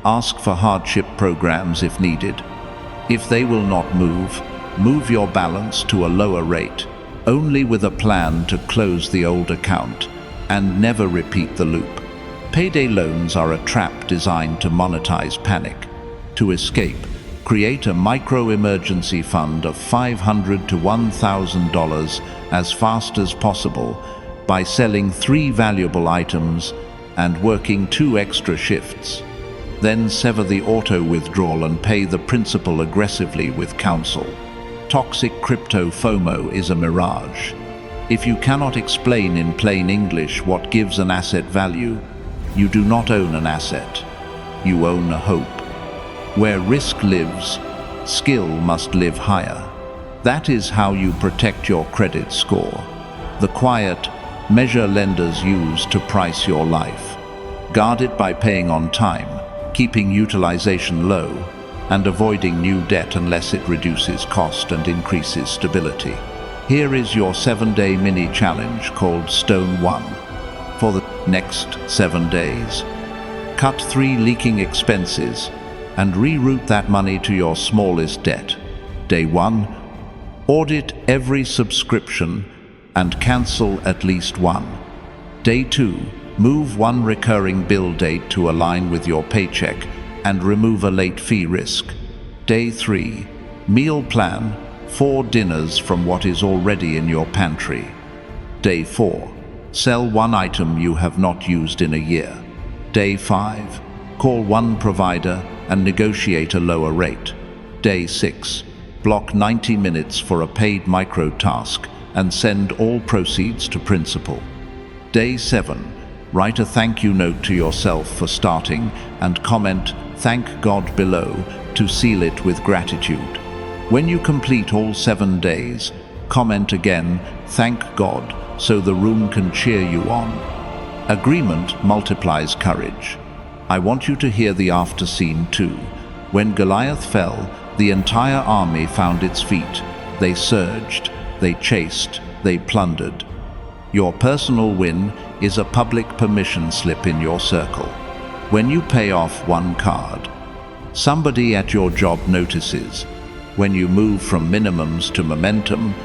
Ask for hardship programs if needed. If they will not move your balance to a lower rate, only with a plan to close the old account and never repeat the loop. Payday loans are a trap designed to monetize panic. To escape, create a micro-emergency fund of $500 to $1,000 as fast as possible by selling 3 valuable items and working 2 extra shifts. Then sever the auto-withdrawal and pay the principal aggressively with counsel. Toxic crypto FOMO is a mirage. If you cannot explain in plain English what gives an asset value, you do not own an asset. You own a hope. Where risk lives, skill must live higher. That is how you protect your credit score. The quiet measure lenders use to price your life. Guard it by paying on time, keeping utilization low, and avoiding new debt unless it reduces cost and increases stability. Here is your 7-day mini challenge called Stone 1. For the next 7 days, cut 3 leaking expenses and reroute that money to your smallest debt. Day 1, audit every subscription and cancel at least one. Day 2, move 1 recurring bill date to align with your paycheck and remove a late fee risk. Day 3, meal plan 4 dinners from what is already in your pantry. Day 4, sell 1 item you have not used in a year. Day 5, call 1 provider and negotiate a lower rate. Day 6, block 90 minutes for a paid micro task and send all proceeds to principal. Day 7, write a thank you note to yourself for starting and comment "Thank God" below to seal it with gratitude. When you complete all 7 days, comment again "Thank God" so the room can cheer you on. Agreement multiplies courage. I want you to hear the after scene too. When Goliath fell, the entire army found its feet. They surged, they chased, they plundered. Your personal win is a public permission slip in your circle. When you pay off 1 card, somebody at your job notices. When you move from minimums to momentum,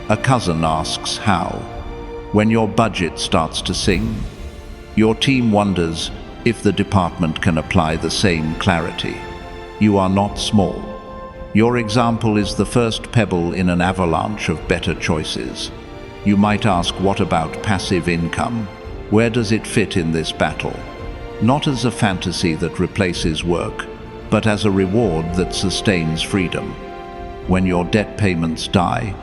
a cousin asks how. When your budget starts to sing, your team wonders if the department can apply the same clarity. You are not small. Your example is the first pebble in an avalanche of better choices. You might ask, what about passive income? Where does it fit in this battle? Not as a fantasy that replaces work, but as a reward that sustains freedom. When your debt payments die,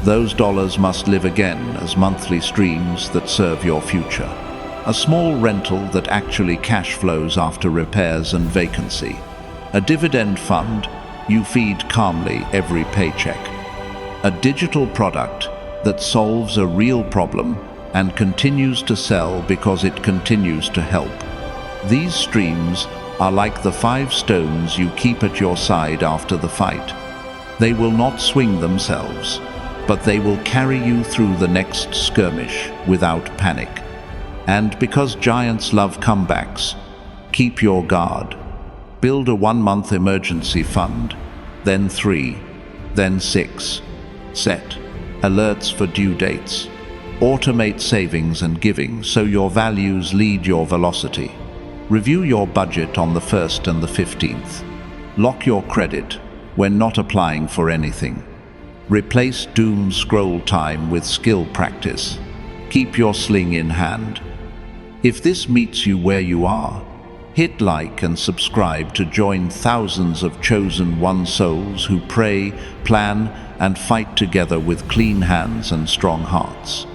those dollars must live again as monthly streams that serve your future. A small rental that actually cash flows after repairs and vacancy. A dividend fund you feed calmly every paycheck. A digital product that solves a real problem and continues to sell because it continues to help. These streams are like the 5 stones you keep at your side after the fight. They will not swing themselves, but they will carry you through the next skirmish without panic. And because giants love comebacks, keep your guard. Build a 1-month emergency fund, then 3, then 6. Set alerts for due dates. Automate savings and giving so your values lead your velocity. Review your budget on the 1st and the 15th. Lock your credit when not applying for anything. Replace doom scroll time with skill practice. Keep your sling in hand. If this meets you where you are, hit like and subscribe to join thousands of chosen one souls who pray, plan, and fight together with clean hands and strong hearts.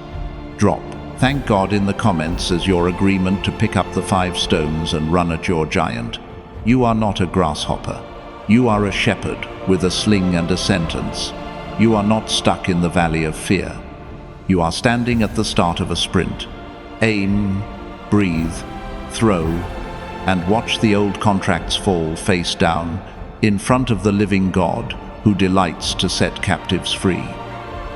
Drop "Thank God" in the comments as your agreement to pick up the 5 stones and run at your giant. You are not a grasshopper. You are a shepherd with a sling and a sentence. You are not stuck in the valley of fear. You are standing at the start of a sprint. Aim, breathe, throw, and watch the old contracts fall face down in front of the living God who delights to set captives free.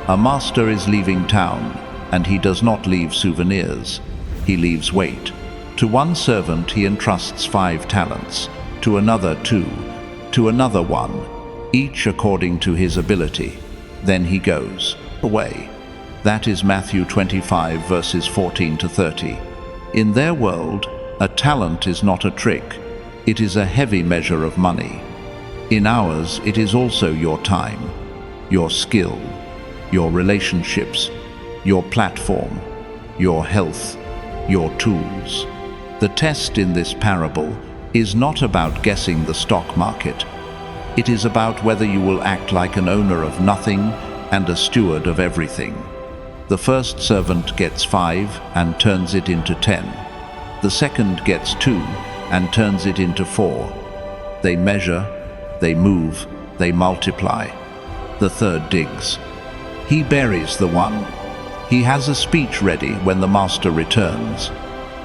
A master is leaving town, and he does not leave souvenirs. He leaves weight. To one servant he entrusts 5 talents, to another 2, to another 1, each according to his ability. Then he goes away. That is Matthew 25 verses 14 to 30. In their world, A talent is not a trick. It is a heavy measure of money. In hours, it is also your time, your skill, your relationships, your platform, your health, your tools. The test in this parable is not about guessing the stock market. It is about whether you will act like an owner of nothing and a steward of everything. The first servant gets 5 and turns it into 10. The second gets 2 and turns it into 4. They measure, they move, they multiply. The third digs. He buries the one. He has a speech ready when the master returns.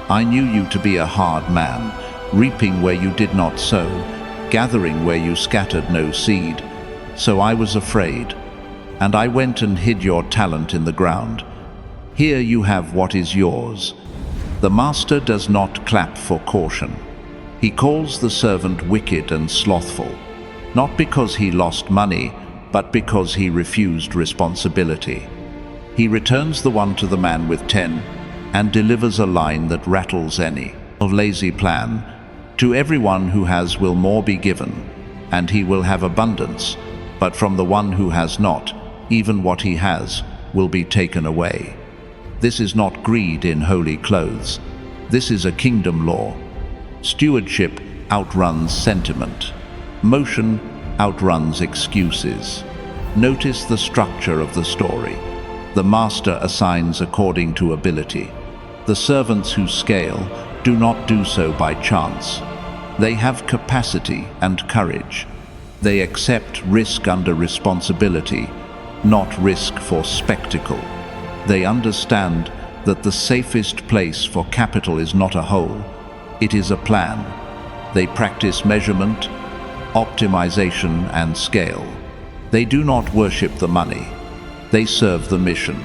I knew you to be a hard man, reaping where you did not sow, gathering where you scattered no seed. So I was afraid, and I went and hid your talent in the ground. Here you have what is yours. The master does not clap for caution. He calls the servant wicked and slothful, not because he lost money, but because he refused responsibility. He returns the one to the man with 10 and delivers a line that rattles any. A lazy plan. To everyone who has will more be given, and he will have abundance, but from the one who has not, even what he has will be taken away. This is not greed in holy clothes. This is a kingdom law. Stewardship outruns sentiment. Motion outruns excuses. Notice the structure of the story. The master assigns according to ability. The servants who scale do not do so by chance. They have capacity and courage. They accept risk under responsibility, not risk for spectacle. They understand that the safest place for capital is not a hole, it is a plan. They practice measurement, optimization, and scale. They do not worship the money, they serve the mission.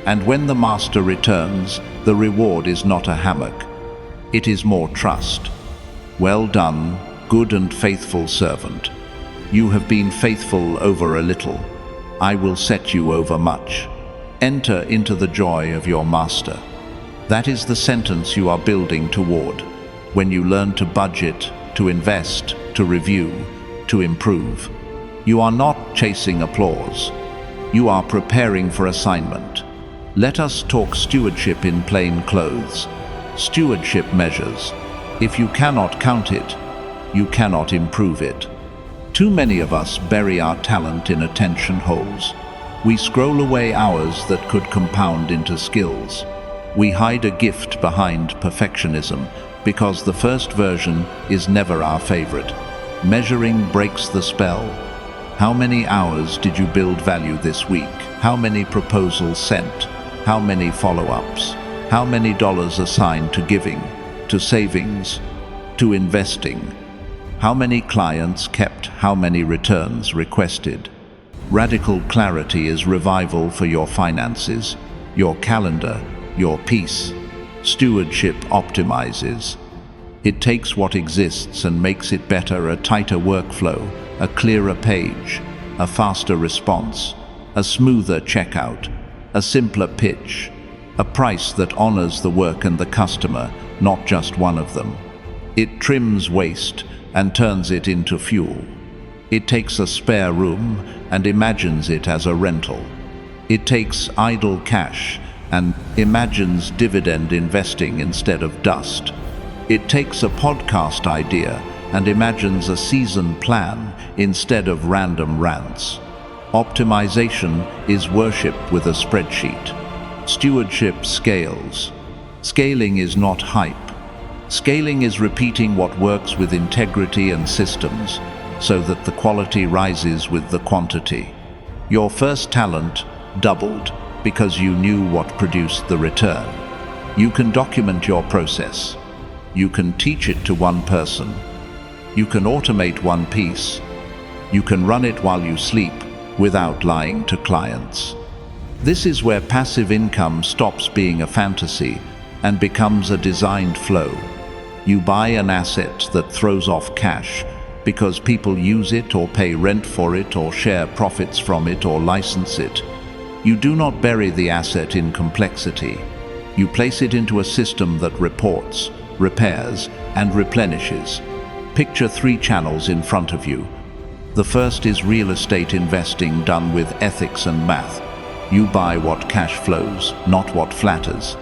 And when the master returns, the reward is not a hammock, it is more trust. Well done, good and faithful servant. You have been faithful over a little. I will set you over much. Enter into the joy of your master. That is the sentence you are building toward when you learn to budget, to invest, to review, to improve. You are not chasing applause. You are preparing for assignment. Let us talk stewardship in plain clothes. Stewardship measures. If you cannot count it, you cannot improve it. Too many of us bury our talent in attention holes. We scroll away hours that could compound into skills. We hide a gift behind perfectionism because the first version is never our favorite. Measuring breaks the spell. How many hours did you build value this week? How many proposals sent? How many follow-ups? How many dollars assigned to giving, to savings, to investing? How many clients kept? How many returns requested? Radical clarity is revival for your finances, your calendar, your peace. Stewardship optimizes. It takes what exists and makes it better: a tighter workflow, a clearer page, a faster response, a smoother checkout, a simpler pitch, a price that honors the work and the customer, not just one of them. It trims waste and turns it into fuel. It takes a spare room and imagines it as a rental. It takes idle cash and imagines dividend investing instead of dust. It takes a podcast idea and imagines a season plan instead of random rants. Optimization is worship with a spreadsheet. Stewardship scales. Scaling is not hype. Scaling is repeating what works with integrity and systems so that the quality rises with the quantity. Your first talent doubled because you knew what produced the return. You can document your process. You can teach it to one person. You can automate one piece. You can run it while you sleep without lying to clients. This is where passive income stops being a fantasy and becomes a designed flow. You buy an asset that throws off cash because people use it or pay rent for it or share profits from it or license it. You do not bury the asset in complexity. You place it into a system that reports, repairs, and replenishes. Picture 3 channels in front of you. The first is real estate investing done with ethics and math. You buy what cash flows, not what flatters.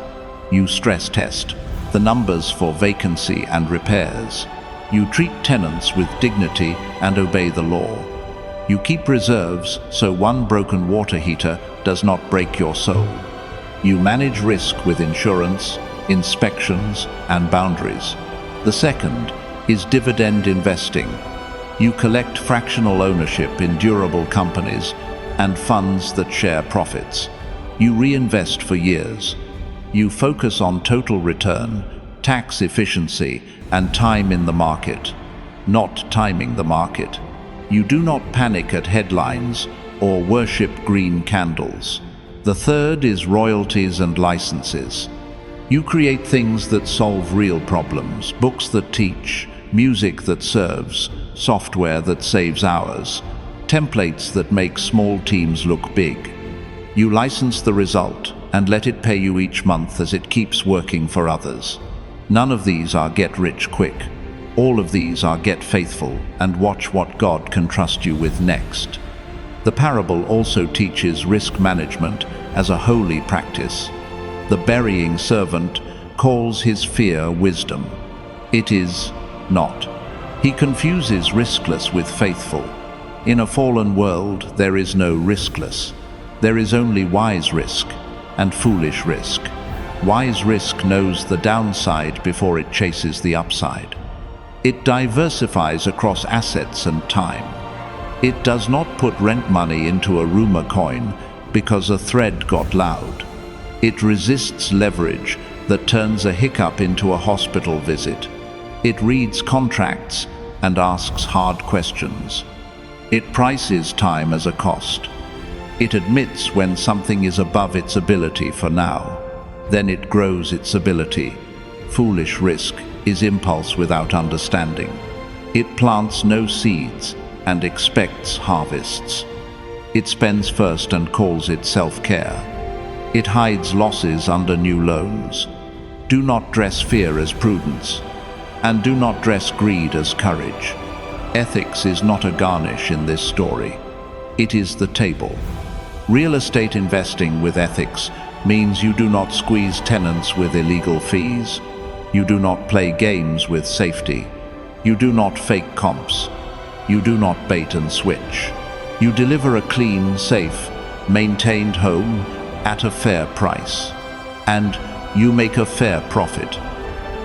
You stress test the numbers for vacancy and repairs. You treat tenants with dignity and obey the law. You keep reserves so one broken water heater does not break your soul. You manage risk with insurance, inspections, and boundaries. The second is dividend investing. You collect fractional ownership in durable companies and funds that share profits. You reinvest for years. You focus on total return, tax efficiency, and time in the market, not timing the market. You do not panic at headlines or worship green candles. The third is royalties and licenses. You create things that solve real problems, books that teach, music that serves, software that saves hours, templates that make small teams look big. You license the result and let it pay you each month as it keeps working for others. None of these are get rich quick. All of these are get faithful and watch what God can trust you with next. The parable also teaches risk management as a holy practice. The burying servant calls his fear wisdom. It is not. He confuses riskless with faithful. In a fallen world, there is no riskless. There is only wise risk and foolish risk. Wise risk knows the downside before it chases the upside. It diversifies across assets and time. It does not put rent money into a rumor coin because a thread got loud. It resists leverage that turns a hiccup into a hospital visit. It reads contracts and asks hard questions. It prices time as a cost. It admits when something is above its ability for now. Then it grows its ability. Foolish risk is impulse without understanding. It plants no seeds and expects harvests. It spends first and calls it self-care. It hides losses under new loans. Do not dress fear as prudence, and do not dress greed as courage. Ethics is not a garnish in this story. It is the table. Real estate investing with ethics means you do not squeeze tenants with illegal fees. You do not play games with safety. You do not fake comps. You do not bait and switch. You deliver a clean, safe, maintained home at a fair price. And you make a fair profit.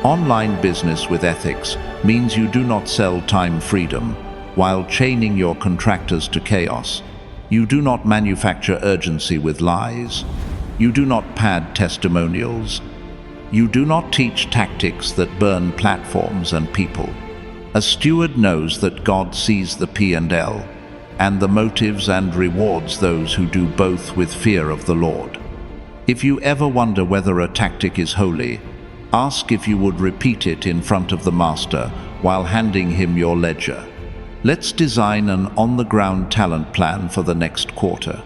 Online business with ethics means you do not sell time freedom while chaining your contractors to chaos. You do not manufacture urgency with lies. You do not pad testimonials. You do not teach tactics that burn platforms and people. A steward knows that God sees the P&L and the motives and rewards those who do both with fear of the Lord. If you ever wonder whether a tactic is holy, ask if you would repeat it in front of the master while handing him your ledger. Let's design an on-the-ground talent plan for the next quarter.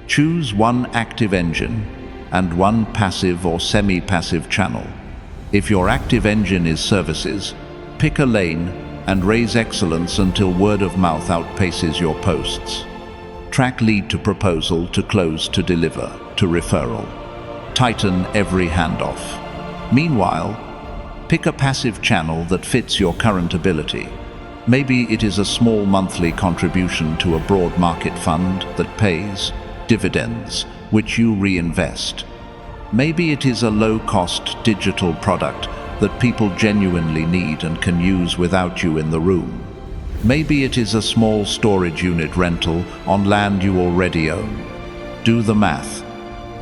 Choose one active engine and one passive or semi-passive channel. If your active engine is services, pick a lane and raise excellence until word of mouth outpaces your posts. Track lead to proposal, to close, to deliver, to referral. Tighten every handoff. Meanwhile, pick a passive channel that fits your current ability. Maybe it is a small monthly contribution to a broad market fund that pays dividends, which you reinvest. Maybe it is a low-cost digital product that people genuinely need and can use without you in the room. Maybe it is a small storage unit rental on land you already own. Do the math.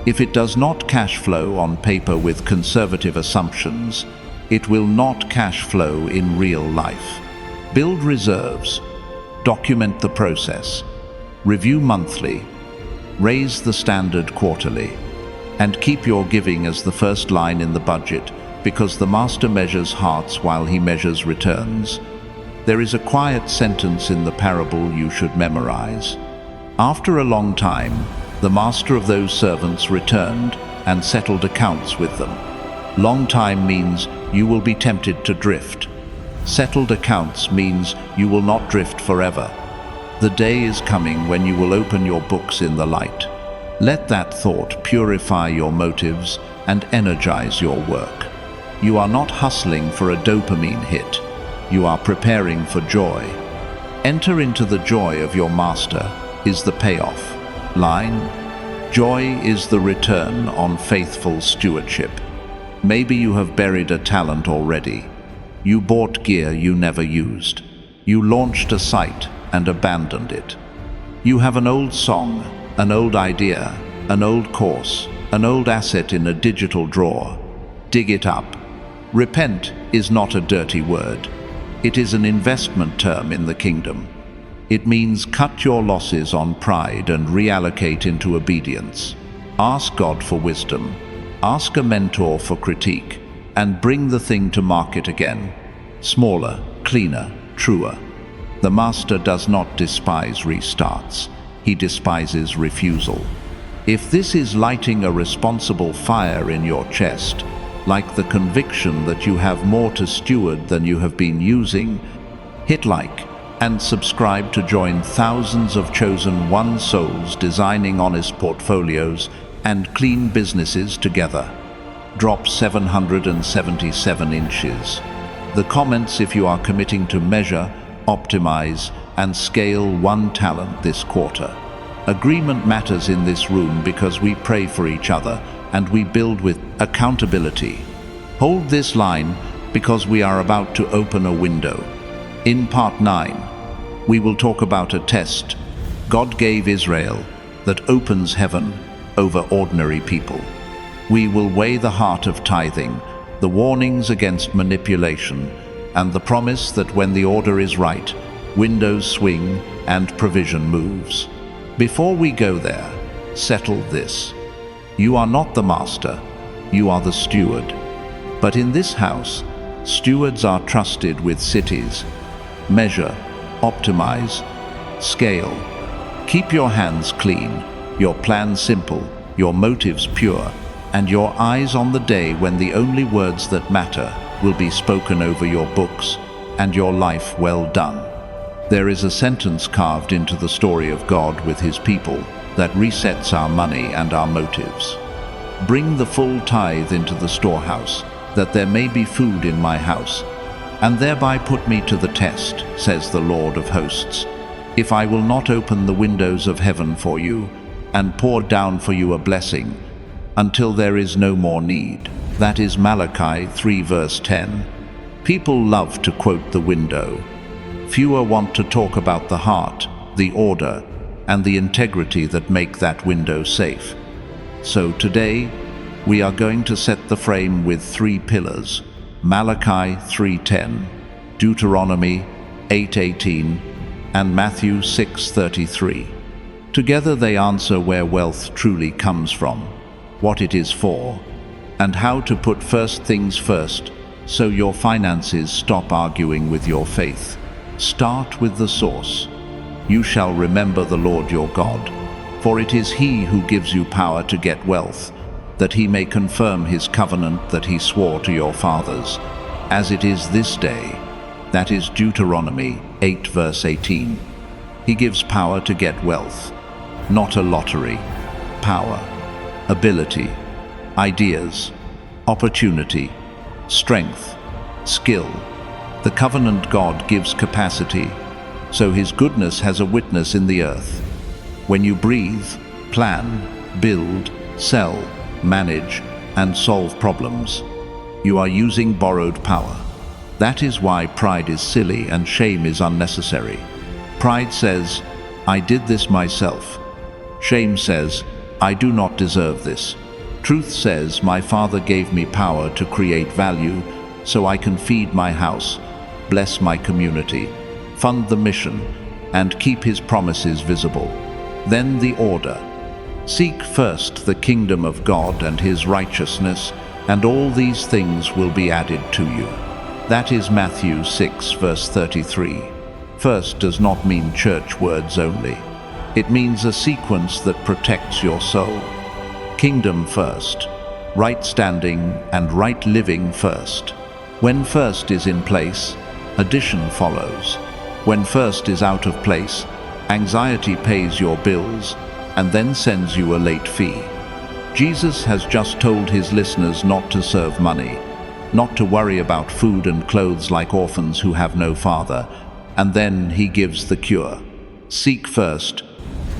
If it does not cash flow on paper with conservative assumptions, it will not cash flow in real life. Build reserves, document the process, review monthly, raise the standard quarterly, and keep your giving as the first line in the budget, because the master measures hearts while he measures returns. There is a quiet sentence in the parable you should memorize. After a long time, the master of those servants returned and settled accounts with them. Long time means you will be tempted to drift. Settled accounts means you will not drift forever. The day is coming when you will open your books in the light. Let that thought purify your motives and energize your work. You are not hustling for a dopamine hit. You are preparing for joy. Enter into the joy of your master is the payoff. Line: joy is the return on faithful stewardship. Maybe you have buried a talent already. You bought gear you never used. You launched a site and abandoned it. You have an old song, an old idea, an old course, an old asset in a digital drawer. Dig it up. Repent is not a dirty word. It is an investment term in the kingdom. It means cut your losses on pride and reallocate into obedience. Ask God for wisdom. Ask a mentor for critique, and bring the thing to market again. Smaller, cleaner, truer. The master does not despise restarts. He despises refusal. If this is lighting a responsible fire in your chest, like the conviction that you have more to steward than you have been using, hit like and subscribe to join thousands of chosen one souls designing honest portfolios and clean businesses together. Drop 777 inches. The comments if you are committing to measure, optimize, and scale one talent this quarter. Agreement matters in this room because we pray for each other and we build with accountability. Hold this line because we are about to open a window. In part 9, we will talk about a test God gave Israel that opens heaven over ordinary people. We will weigh the heart of tithing, the warnings against manipulation, and the promise that when the order is right, windows swing and provision moves. Before we go there, settle this. You are not the master, you are the steward. But in this house, stewards are trusted with cities. Measure, optimize, scale. Keep your hands clean, your plan simple, your motives pure, and your eyes on the day when the only words that matter will be spoken over your books and your life well done. There is a sentence carved into the story of God with his people that resets our money and our motives. Bring the full tithe into the storehouse, that there may be food in my house, and thereby put me to the test, says the Lord of hosts, if I will not open the windows of heaven for you, and pour down for you a blessing, until there is no more need. That is Malachi 3 verse 10. People love to quote the window. Fewer want to talk about the heart, the order, and the integrity that make that window safe. So today, we are going to set the frame with 3 pillars: Malachi 3:10, Deuteronomy 8:18, and Matthew 6:33. Together they answer where wealth truly comes from, what it is for, and how to put first things first so your finances stop arguing with your faith. Start with the source. You shall remember the Lord your God, for it is he who gives you power to get wealth, that he may confirm his covenant that he swore to your fathers, as it is this day. That is Deuteronomy 8 verse 18. He gives power to get wealth, not a lottery. Power, ability, ideas, opportunity, strength, skill. The covenant God gives capacity, so his goodness has a witness in the earth. When you breathe, plan, build, sell, manage, and solve problems, you are using borrowed power. That is why pride is silly and shame is unnecessary. Pride says, I did this myself. Shame says, I do not deserve this. Truth says, my Father gave me power to create value so I can feed my house, bless my community, fund the mission, and keep his promises visible. Then the order. Seek first the kingdom of God and his righteousness, and all these things will be added to you. That is Matthew 6 verse 33. First does not mean church words only. It means a sequence that protects your soul. Kingdom first, right standing and right living first. When first is in place, addition follows. When first is out of place, anxiety pays your bills and then sends you a late fee. Jesus has just told his listeners not to serve money, not to worry about food and clothes like orphans who have no father, and then he gives the cure. Seek first.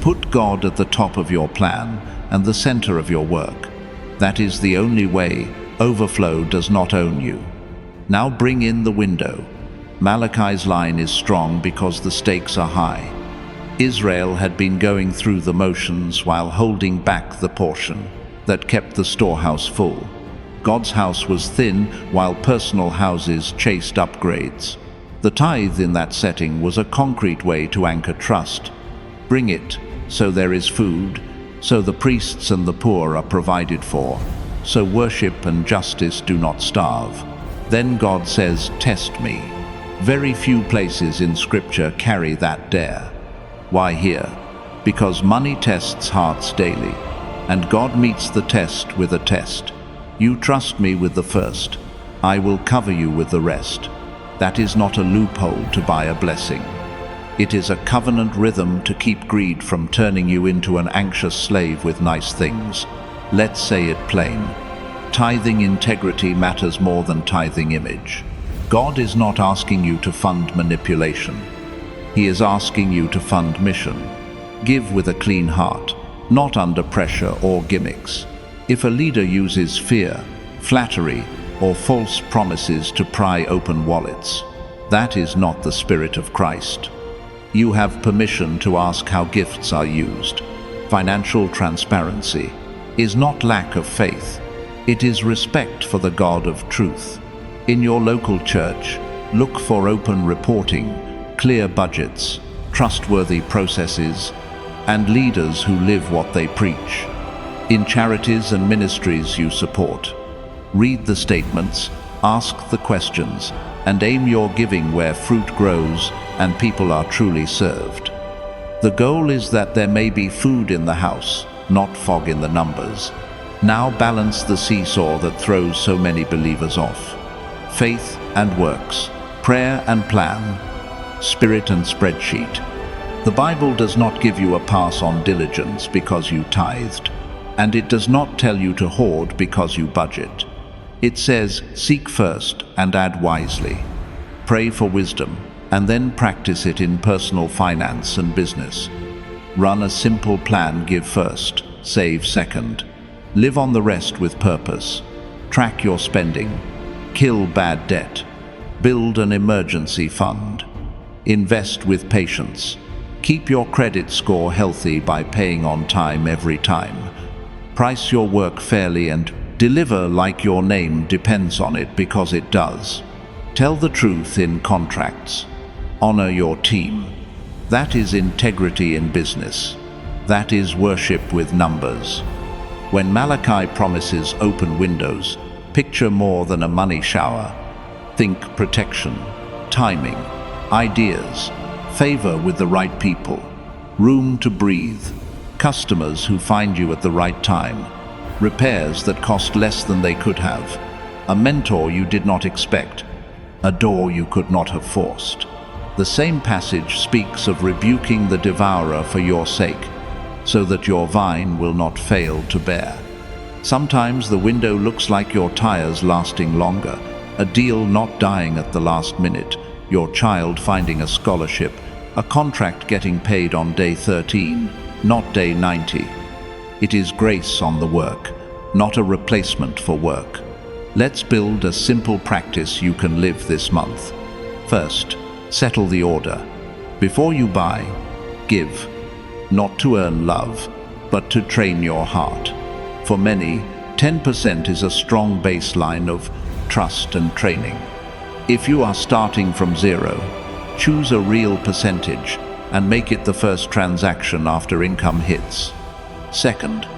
Put God at the top of your plan and the center of your work. That is the only way. Overflow does not own you. Now bring in the window. Malachi's line is strong because the stakes are high. Israel had been going through the motions while holding back the portion that kept the storehouse full. God's house was thin while personal houses chased upgrades. The tithe in that setting was a concrete way to anchor trust. Bring it, so there is food, so the priests and the poor are provided for, so worship and justice do not starve. Then God says, test me. Very few places in Scripture carry that dare. Why here? Because money tests hearts daily, and God meets the test with a test. You trust me with the first, I will cover you with the rest. That is not a loophole to buy a blessing. It is a covenant rhythm to keep greed from turning you into an anxious slave with nice things. Let's say it plain. Tithing integrity matters more than tithing image. God is not asking you to fund manipulation. He is asking you to fund mission. Give with a clean heart, not under pressure or gimmicks. If a leader uses fear, flattery, or false promises to pry open wallets, that is not the spirit of Christ. You have permission to ask how gifts are used. Financial transparency is not lack of faith. It is respect for the God of truth. In your local church, look for open reporting, clear budgets, trustworthy processes, and leaders who live what they preach. In charities and ministries you support, read the statements, ask the questions, and aim your giving where fruit grows and people are truly served. The goal is that there may be food in the house, not fog in the numbers. Now balance the seesaw that throws so many believers off. Faith and works, prayer and plan, spirit and spreadsheet. The Bible does not give you a pass on diligence because you tithed, and it does not tell you to hoard because you budget. It says, seek first and add wisely. Pray for wisdom, and then practice it in personal finance and business. Run a simple plan, give first, save second. Live on the rest with purpose. Track your spending. Kill bad debt. Build an emergency fund. Invest with patience. Keep your credit score healthy by paying on time every time. Price your work fairly and deliver like your name depends on it, because it does. Tell the truth in contracts. Honor your team. That is integrity in business. That is worship with numbers. When Malachi promises open windows, picture more than a money shower. Think protection, timing, ideas, favor with the right people, room to breathe, customers who find you at the right time, repairs that cost less than they could have, a mentor you did not expect, a door you could not have forced. The same passage speaks of rebuking the devourer for your sake, so that your vine will not fail to bear. Sometimes the window looks like your tires lasting longer, a deal not dying at the last minute, your child finding a scholarship, a contract getting paid on day 13, not day 90. It is grace on the work, not a replacement for work. Let's build a simple practice you can live this month. First, settle the order. Before you buy, give. Not to earn love, but to train your heart. For many, 10% is a strong baseline of trust and training. If you are starting from zero, choose a real percentage and make it the first transaction after income hits. Second,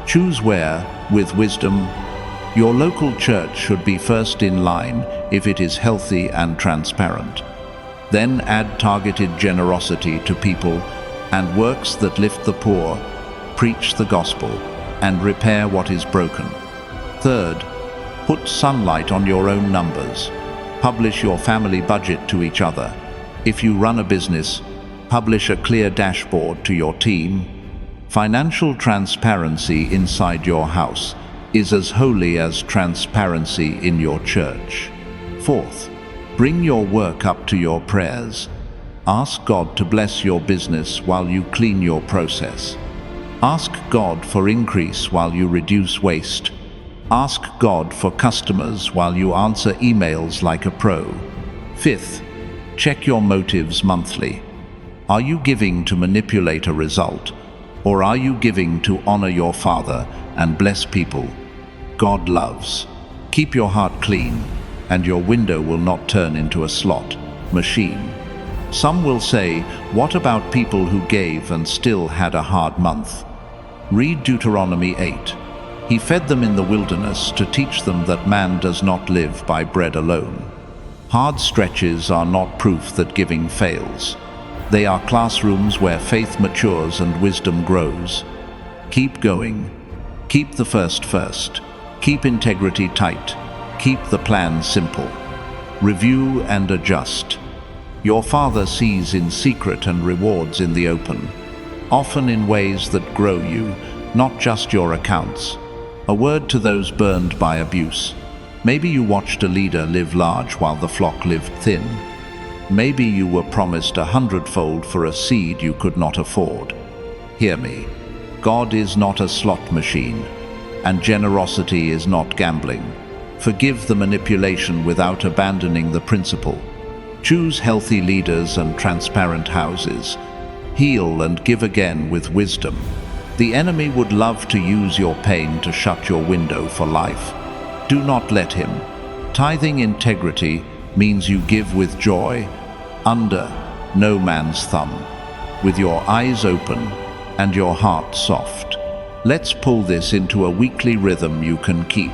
choose where, with wisdom. Your local church should be first in line if it is healthy and transparent. Then add targeted generosity to people and works that lift the poor, preach the gospel, and repair what is broken. Third, put sunlight on your own numbers. Publish your family budget to each other. If you run a business, publish a clear dashboard to your team. Financial transparency inside your house is as holy as transparency in your church. Fourth, bring your work up to your prayers. Ask God to bless your business while you clean your process. Ask God for increase while you reduce waste. Ask God for customers while you answer emails like a pro. Fifth, check your motives monthly. Are you giving to manipulate a result, or are you giving to honor your Father and bless people God loves? Keep your heart clean, and your window will not turn into a slot machine. Some will say, what about people who gave and still had a hard month? Read Deuteronomy 8. He fed them in the wilderness to teach them that man does not live by bread alone. Hard stretches are not proof that giving fails. They are classrooms where faith matures and wisdom grows. Keep going. Keep the first. Keep integrity tight. Keep the plan simple. Review and adjust. Your Father sees in secret and rewards in the open, often in ways that grow you, not just your accounts. A word to those burned by abuse. Maybe you watched a leader live large while the flock lived thin. Maybe you were promised 100-fold for a seed you could not afford. Hear me. God is not a slot machine, and generosity is not gambling. Forgive the manipulation without abandoning the principle. Choose healthy leaders and transparent houses. Heal and give again with wisdom. The enemy would love to use your pain to shut your window for life. Do not let him. Tithing integrity means you give with joy, under no man's thumb, with your eyes open and your heart soft. Let's pull this into a weekly rhythm you can keep.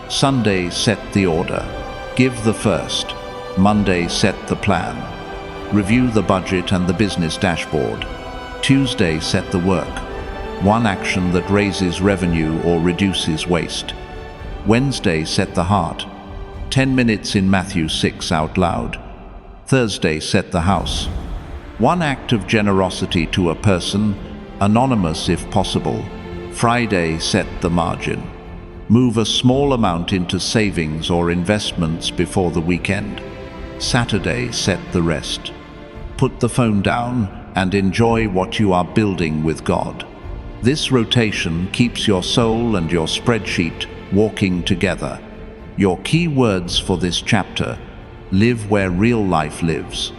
Sunday, set the order. Give the first. Monday, set the plan. Review the budget and the business dashboard. Tuesday, set the work. One action that raises revenue or reduces waste. Wednesday, set the heart. 10 minutes in Matthew 6 out loud. Thursday, set the house. One act of generosity to a person, anonymous if possible. Friday, set the margin. Move a small amount into savings or investments before the weekend. Saturday, set the rest. Put the phone down and enjoy what you are building with God. This rotation keeps your soul and your spreadsheet walking together. Your key words for this chapter: live where real life lives.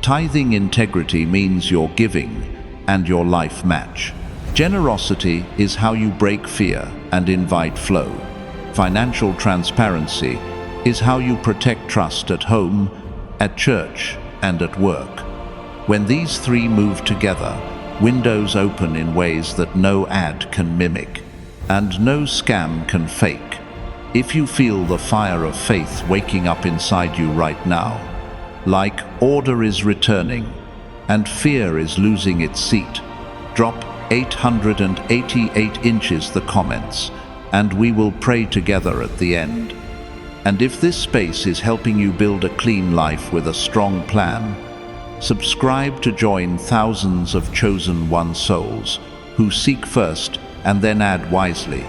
Tithing integrity means your giving and your life match. Generosity is how you break fear and invite flow. Financial transparency is how you protect trust at home, at church, and at work. When these three move together, windows open in ways that no ad can mimic, and no scam can fake. If you feel the fire of faith waking up inside you right now, like order is returning and fear is losing its seat, drop 888 inches the comments, and we will pray together at the end. And if this space is helping you build a clean life with a strong plan, subscribe to join thousands of chosen one souls who seek first and then add wisely.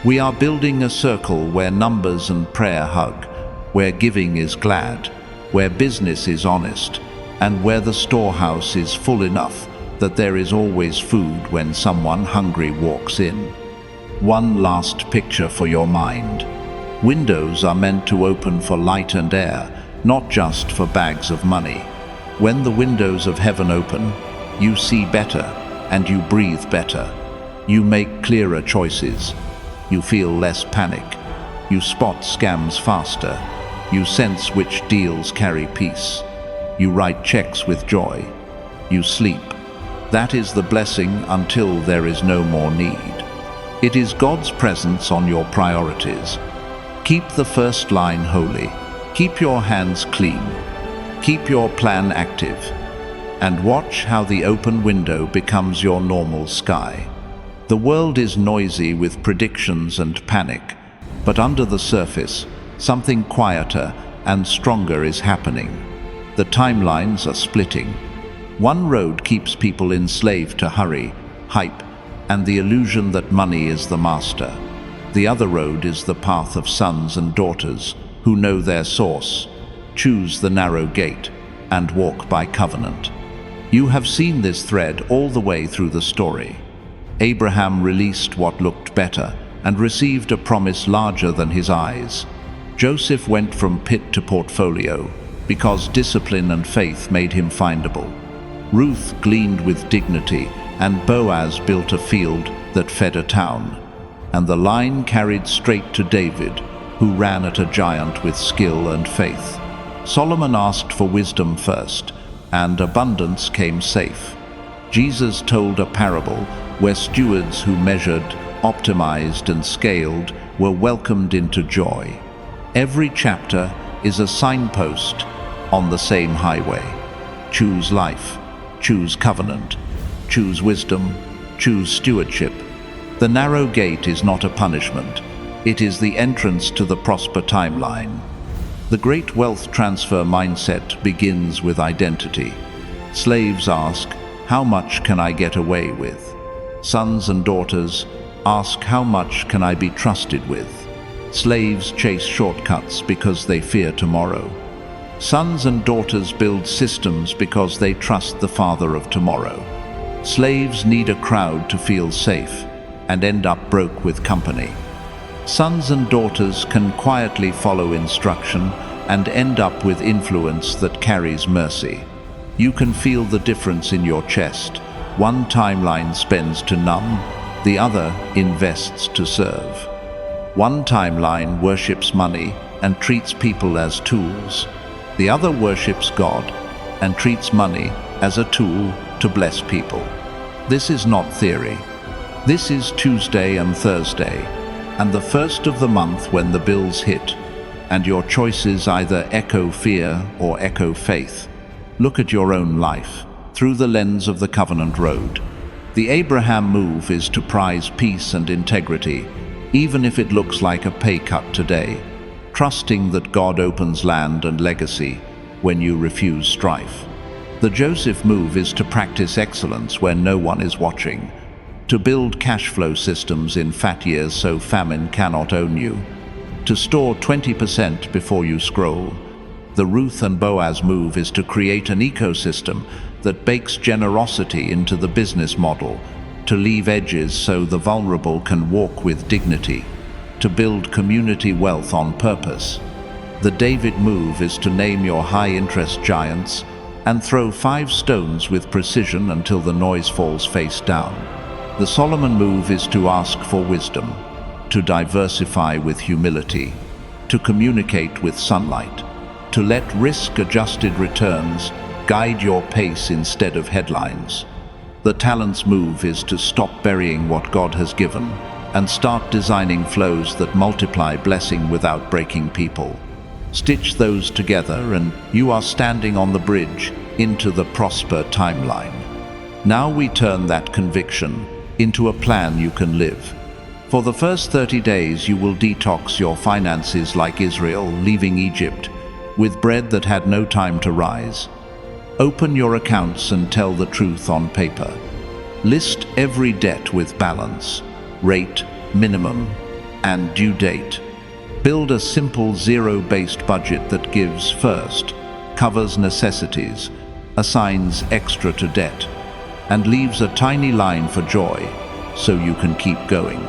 We are building a circle where numbers and prayer hug, where giving is glad, where business is honest, and where the storehouse is full enough that there is always food when someone hungry walks in. One last picture for your mind. Windows are meant to open for light and air, not just for bags of money. When the windows of heaven open, you see better and you breathe better. You make clearer choices. You feel less panic. You spot scams faster. You sense which deals carry peace. You write checks with joy. You sleep. That is the blessing until there is no more need. It is God's presence on your priorities. Keep the first line holy. Keep your hands clean. Keep your plan active. And watch how the open window becomes your normal sky. The world is noisy with predictions and panic, but under the surface, something quieter and stronger is happening. The timelines are splitting. One road keeps people enslaved to hurry, hype, and the illusion that money is the master. The other road is the path of sons and daughters who know their source, choose the narrow gate, and walk by covenant. You have seen this thread all the way through the story. Abraham released what looked better and received a promise larger than his eyes. Joseph went from pit to portfolio because discipline and faith made him findable. Ruth gleaned with dignity, and Boaz built a field that fed a town. And the line carried straight to David, who ran at a giant with skill and faith. Solomon asked for wisdom first, and abundance came safe. Jesus told a parable where stewards who measured, optimized, and scaled were welcomed into joy. Every chapter is a signpost on the same highway. Choose life, choose covenant, choose wisdom, choose stewardship. The narrow gate is not a punishment. It is the entrance to the prosper timeline. The great wealth transfer mindset begins with identity. Slaves ask, "How much can I get away with?" Sons and daughters ask, "How much can I be trusted with?" Slaves chase shortcuts because they fear tomorrow. Sons and daughters build systems because they trust the Father of tomorrow. Slaves need a crowd to feel safe and end up broke with company. Sons and daughters can quietly follow instruction and end up with influence that carries mercy. You can feel the difference in your chest. One timeline spends to numb, the other invests to serve. One timeline worships money and treats people as tools. The other worships God and treats money as a tool to bless people. This is not theory. This is Tuesday and Thursday, and the first of the month when the bills hit, and your choices either echo fear or echo faith. Look at your own life through the lens of the covenant road. The Abraham move is to prize peace and integrity, even if it looks like a pay cut today, trusting that God opens land and legacy when you refuse strife. The Joseph move is to practice excellence when no one is watching, to build cash flow systems in fat years so famine cannot own you, to store 20% before you scroll. The Ruth and Boaz move is to create an ecosystem that bakes generosity into the business model, to leave edges so the vulnerable can walk with dignity, to build community wealth on purpose. The David move is to name your high-interest giants and throw 5 stones with precision until the noise falls face down. The Solomon move is to ask for wisdom, to diversify with humility, to communicate with sunlight, to let risk-adjusted returns guide your pace instead of headlines. The talents move is to stop burying what God has given and start designing flows that multiply blessing without breaking people. Stitch those together and you are standing on the bridge into the prosper timeline. Now we turn that conviction into a plan you can live. For the first 30 days you will detox your finances like Israel leaving Egypt, with bread that had no time to rise. Open your accounts and tell the truth on paper. List every debt with balance, rate, minimum, and due date. Build a simple zero-based budget that gives first, covers necessities, assigns extra to debt, and leaves a tiny line for joy so you can keep going.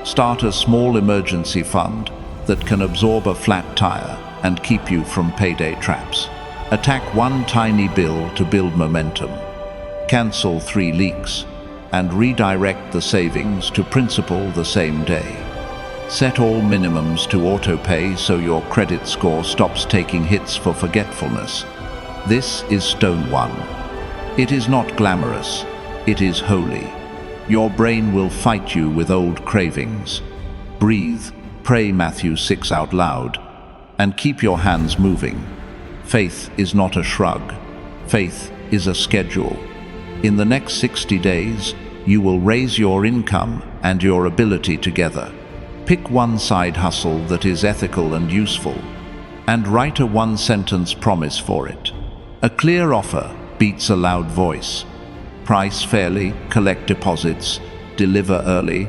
Start a small emergency fund that can absorb a flat tire and keep you from payday traps. Attack one tiny bill to build momentum. Cancel 3 leaks and redirect the savings to principal the same day. Set all minimums to autopay so your credit score stops taking hits for forgetfulness. This is stone 1. It is not glamorous, it is holy. Your brain will fight you with old cravings. Breathe, pray Matthew 6 out loud, and keep your hands moving. Faith is not a shrug. Faith is a schedule. In the next 60 days, you will raise your income and your ability together. Pick one side hustle that is ethical and useful. and write a one-sentence promise for it. A clear offer beats a loud voice. Price fairly, collect deposits, deliver early,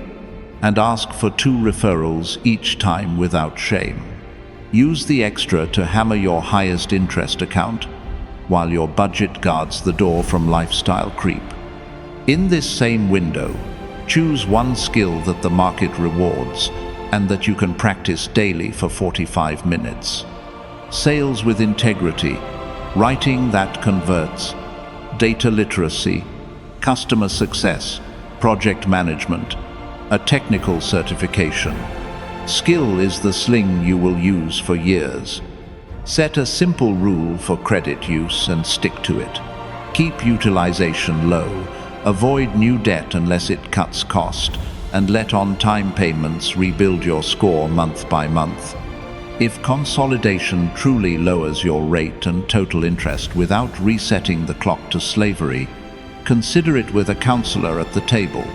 and ask for 2 referrals each time without shame. Use the extra to hammer your highest interest account, while your budget guards the door from lifestyle creep. In this same window, choose one skill that the market rewards and that you can practice daily for 45 minutes. Sales with integrity, writing that converts, data literacy, customer success, project management, a technical certification. Skill is the sling you will use for years. Set a simple rule for credit use and stick to it. Keep utilization low, avoid new debt unless it cuts cost, and let on-time payments rebuild your score month by month. If consolidation truly lowers your rate and total interest without resetting the clock to slavery, consider it with a counselor at the table.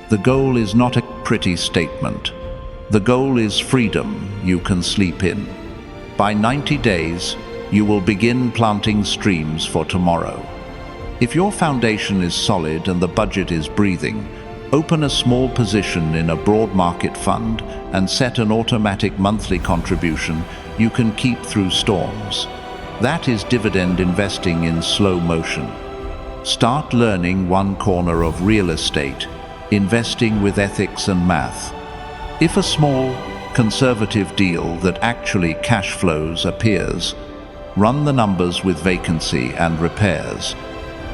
The goal is not a pretty statement. The goal is freedom you can sleep in. By 90 days, you will begin planting streams for tomorrow. If your foundation is solid and the budget is breathing, open a small position in a broad market fund and set an automatic monthly contribution you can keep through storms. That is dividend investing in slow motion. Start learning one corner of real estate, investing with ethics and math. If a small, conservative deal that actually cash flows appears, run the numbers with vacancy and repairs,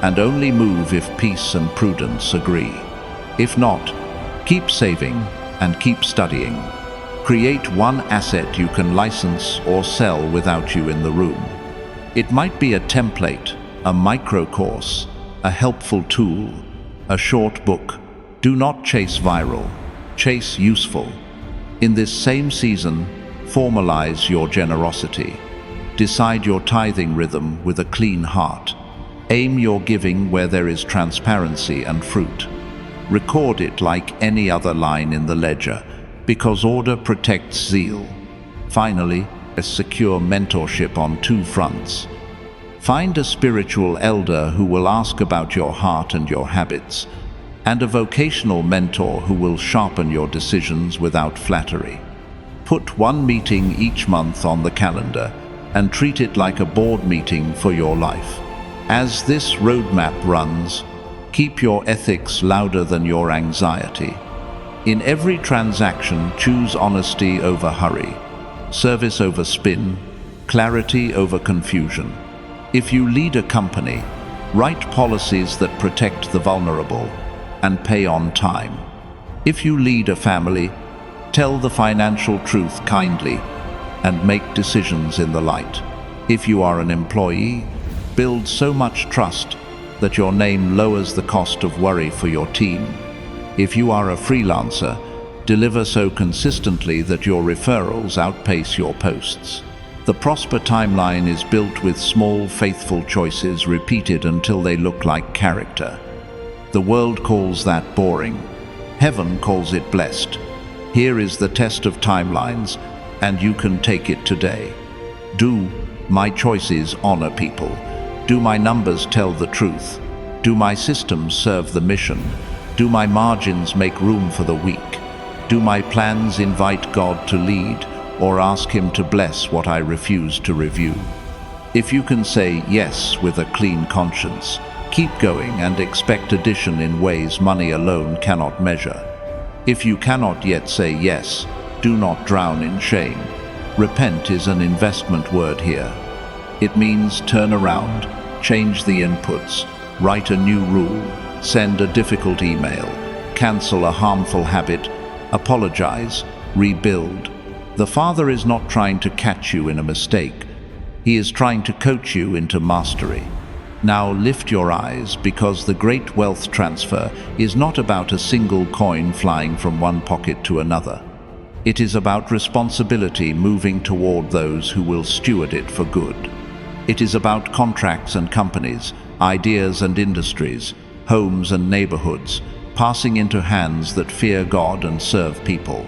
and only move if peace and prudence agree. If not, keep saving and keep studying. Create one asset you can license or sell without you in the room. It might be a template, a micro course, a helpful tool, a short book. Do not chase viral, chase useful. In this same season, formalize your generosity. Decide your tithing rhythm with a clean heart. Aim your giving where there is transparency and fruit. Record it like any other line in the ledger, because order protects zeal. Finally, a secure mentorship on 2 fronts. Find a spiritual elder who will ask about your heart and your habits, and a vocational mentor who will sharpen your decisions without flattery. Put one meeting each month on the calendar and treat it like a board meeting for your life. As this roadmap runs, keep your ethics louder than your anxiety. In every transaction, choose honesty over hurry, service over spin, clarity over confusion. If you lead a company, write policies that protect the vulnerable and pay on time. If you lead a family, tell the financial truth kindly and make decisions in the light. If you are an employee, build so much trust that your name lowers the cost of worry for your team. If you are a freelancer, deliver so consistently that your referrals outpace your posts. The Prosper timeline is built with small, faithful choices repeated until they look like character. The world calls that boring. Heaven calls it blessed. Here is the test of timelines, and you can take it today. Do my choices honor people? Do my numbers tell the truth? Do my systems serve the mission? Do my margins make room for the weak? Do my plans invite God to lead, or ask Him to bless what I refuse to review? If you can say yes with a clean conscience, keep going and expect addition in ways money alone cannot measure. If you cannot yet say yes, do not drown in shame. Repent is an investment word here. It means turn around, change the inputs, write a new rule, send a difficult email, cancel a harmful habit, apologize, rebuild. The Father is not trying to catch you in a mistake. He is trying to coach you into mastery. Now lift your eyes, because the great wealth transfer is not about a single coin flying from one pocket to another. It is about responsibility moving toward those who will steward it for good. It is about contracts and companies, ideas and industries, homes and neighborhoods, passing into hands that fear God and serve people.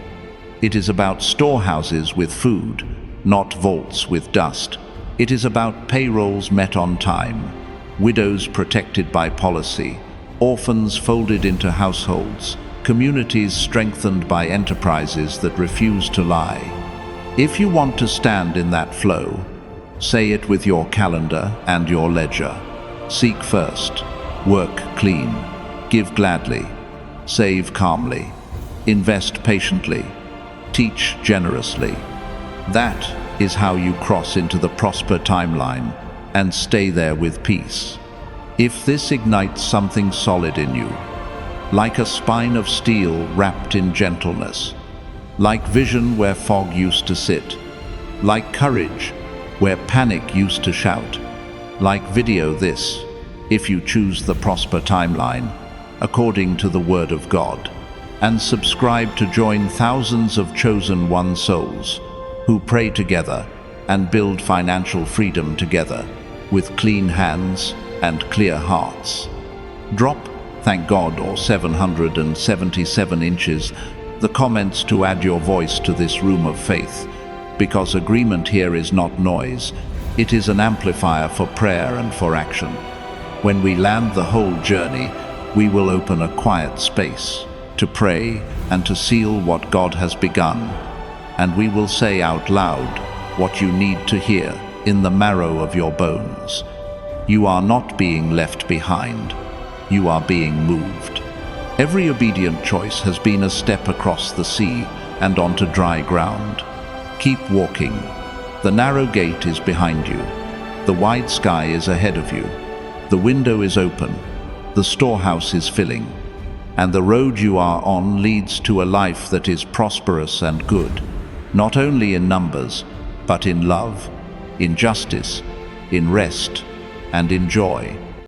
It is about storehouses with food, not vaults with dust. It is about payrolls met on time, widows protected by policy, orphans folded into households, communities strengthened by enterprises that refuse to lie. If you want to stand in that flow, say it with your calendar and your ledger. Seek first, work clean, give gladly, save calmly, invest patiently, teach generously. That is how you cross into the prosper timeline and stay there with peace. If this ignites something solid in you, like a spine of steel wrapped in gentleness, like vision where fog used to sit, like courage where panic used to shout, like video this, if you choose the prosper timeline, according to the Word of God, and subscribe to join thousands of chosen one souls who pray together and build financial freedom together with clean hands and clear hearts. Drop, thank God, or 777 inches, the comments to add your voice to this room of faith, because agreement here is not noise, it is an amplifier for prayer and for action. When we land the whole journey, we will open a quiet space to pray and to seal what God has begun, and we will say out loud what you need to hear in the marrow of your bones. You are not being left behind, you are being moved. Every obedient choice has been a step across the sea and onto dry ground. Keep walking. The narrow gate is behind you. The wide sky is ahead of you. The window is open. The storehouse is filling. And the road you are on leads to a life that is prosperous and good, not only in numbers, but in love, in justice, in rest, and in joy.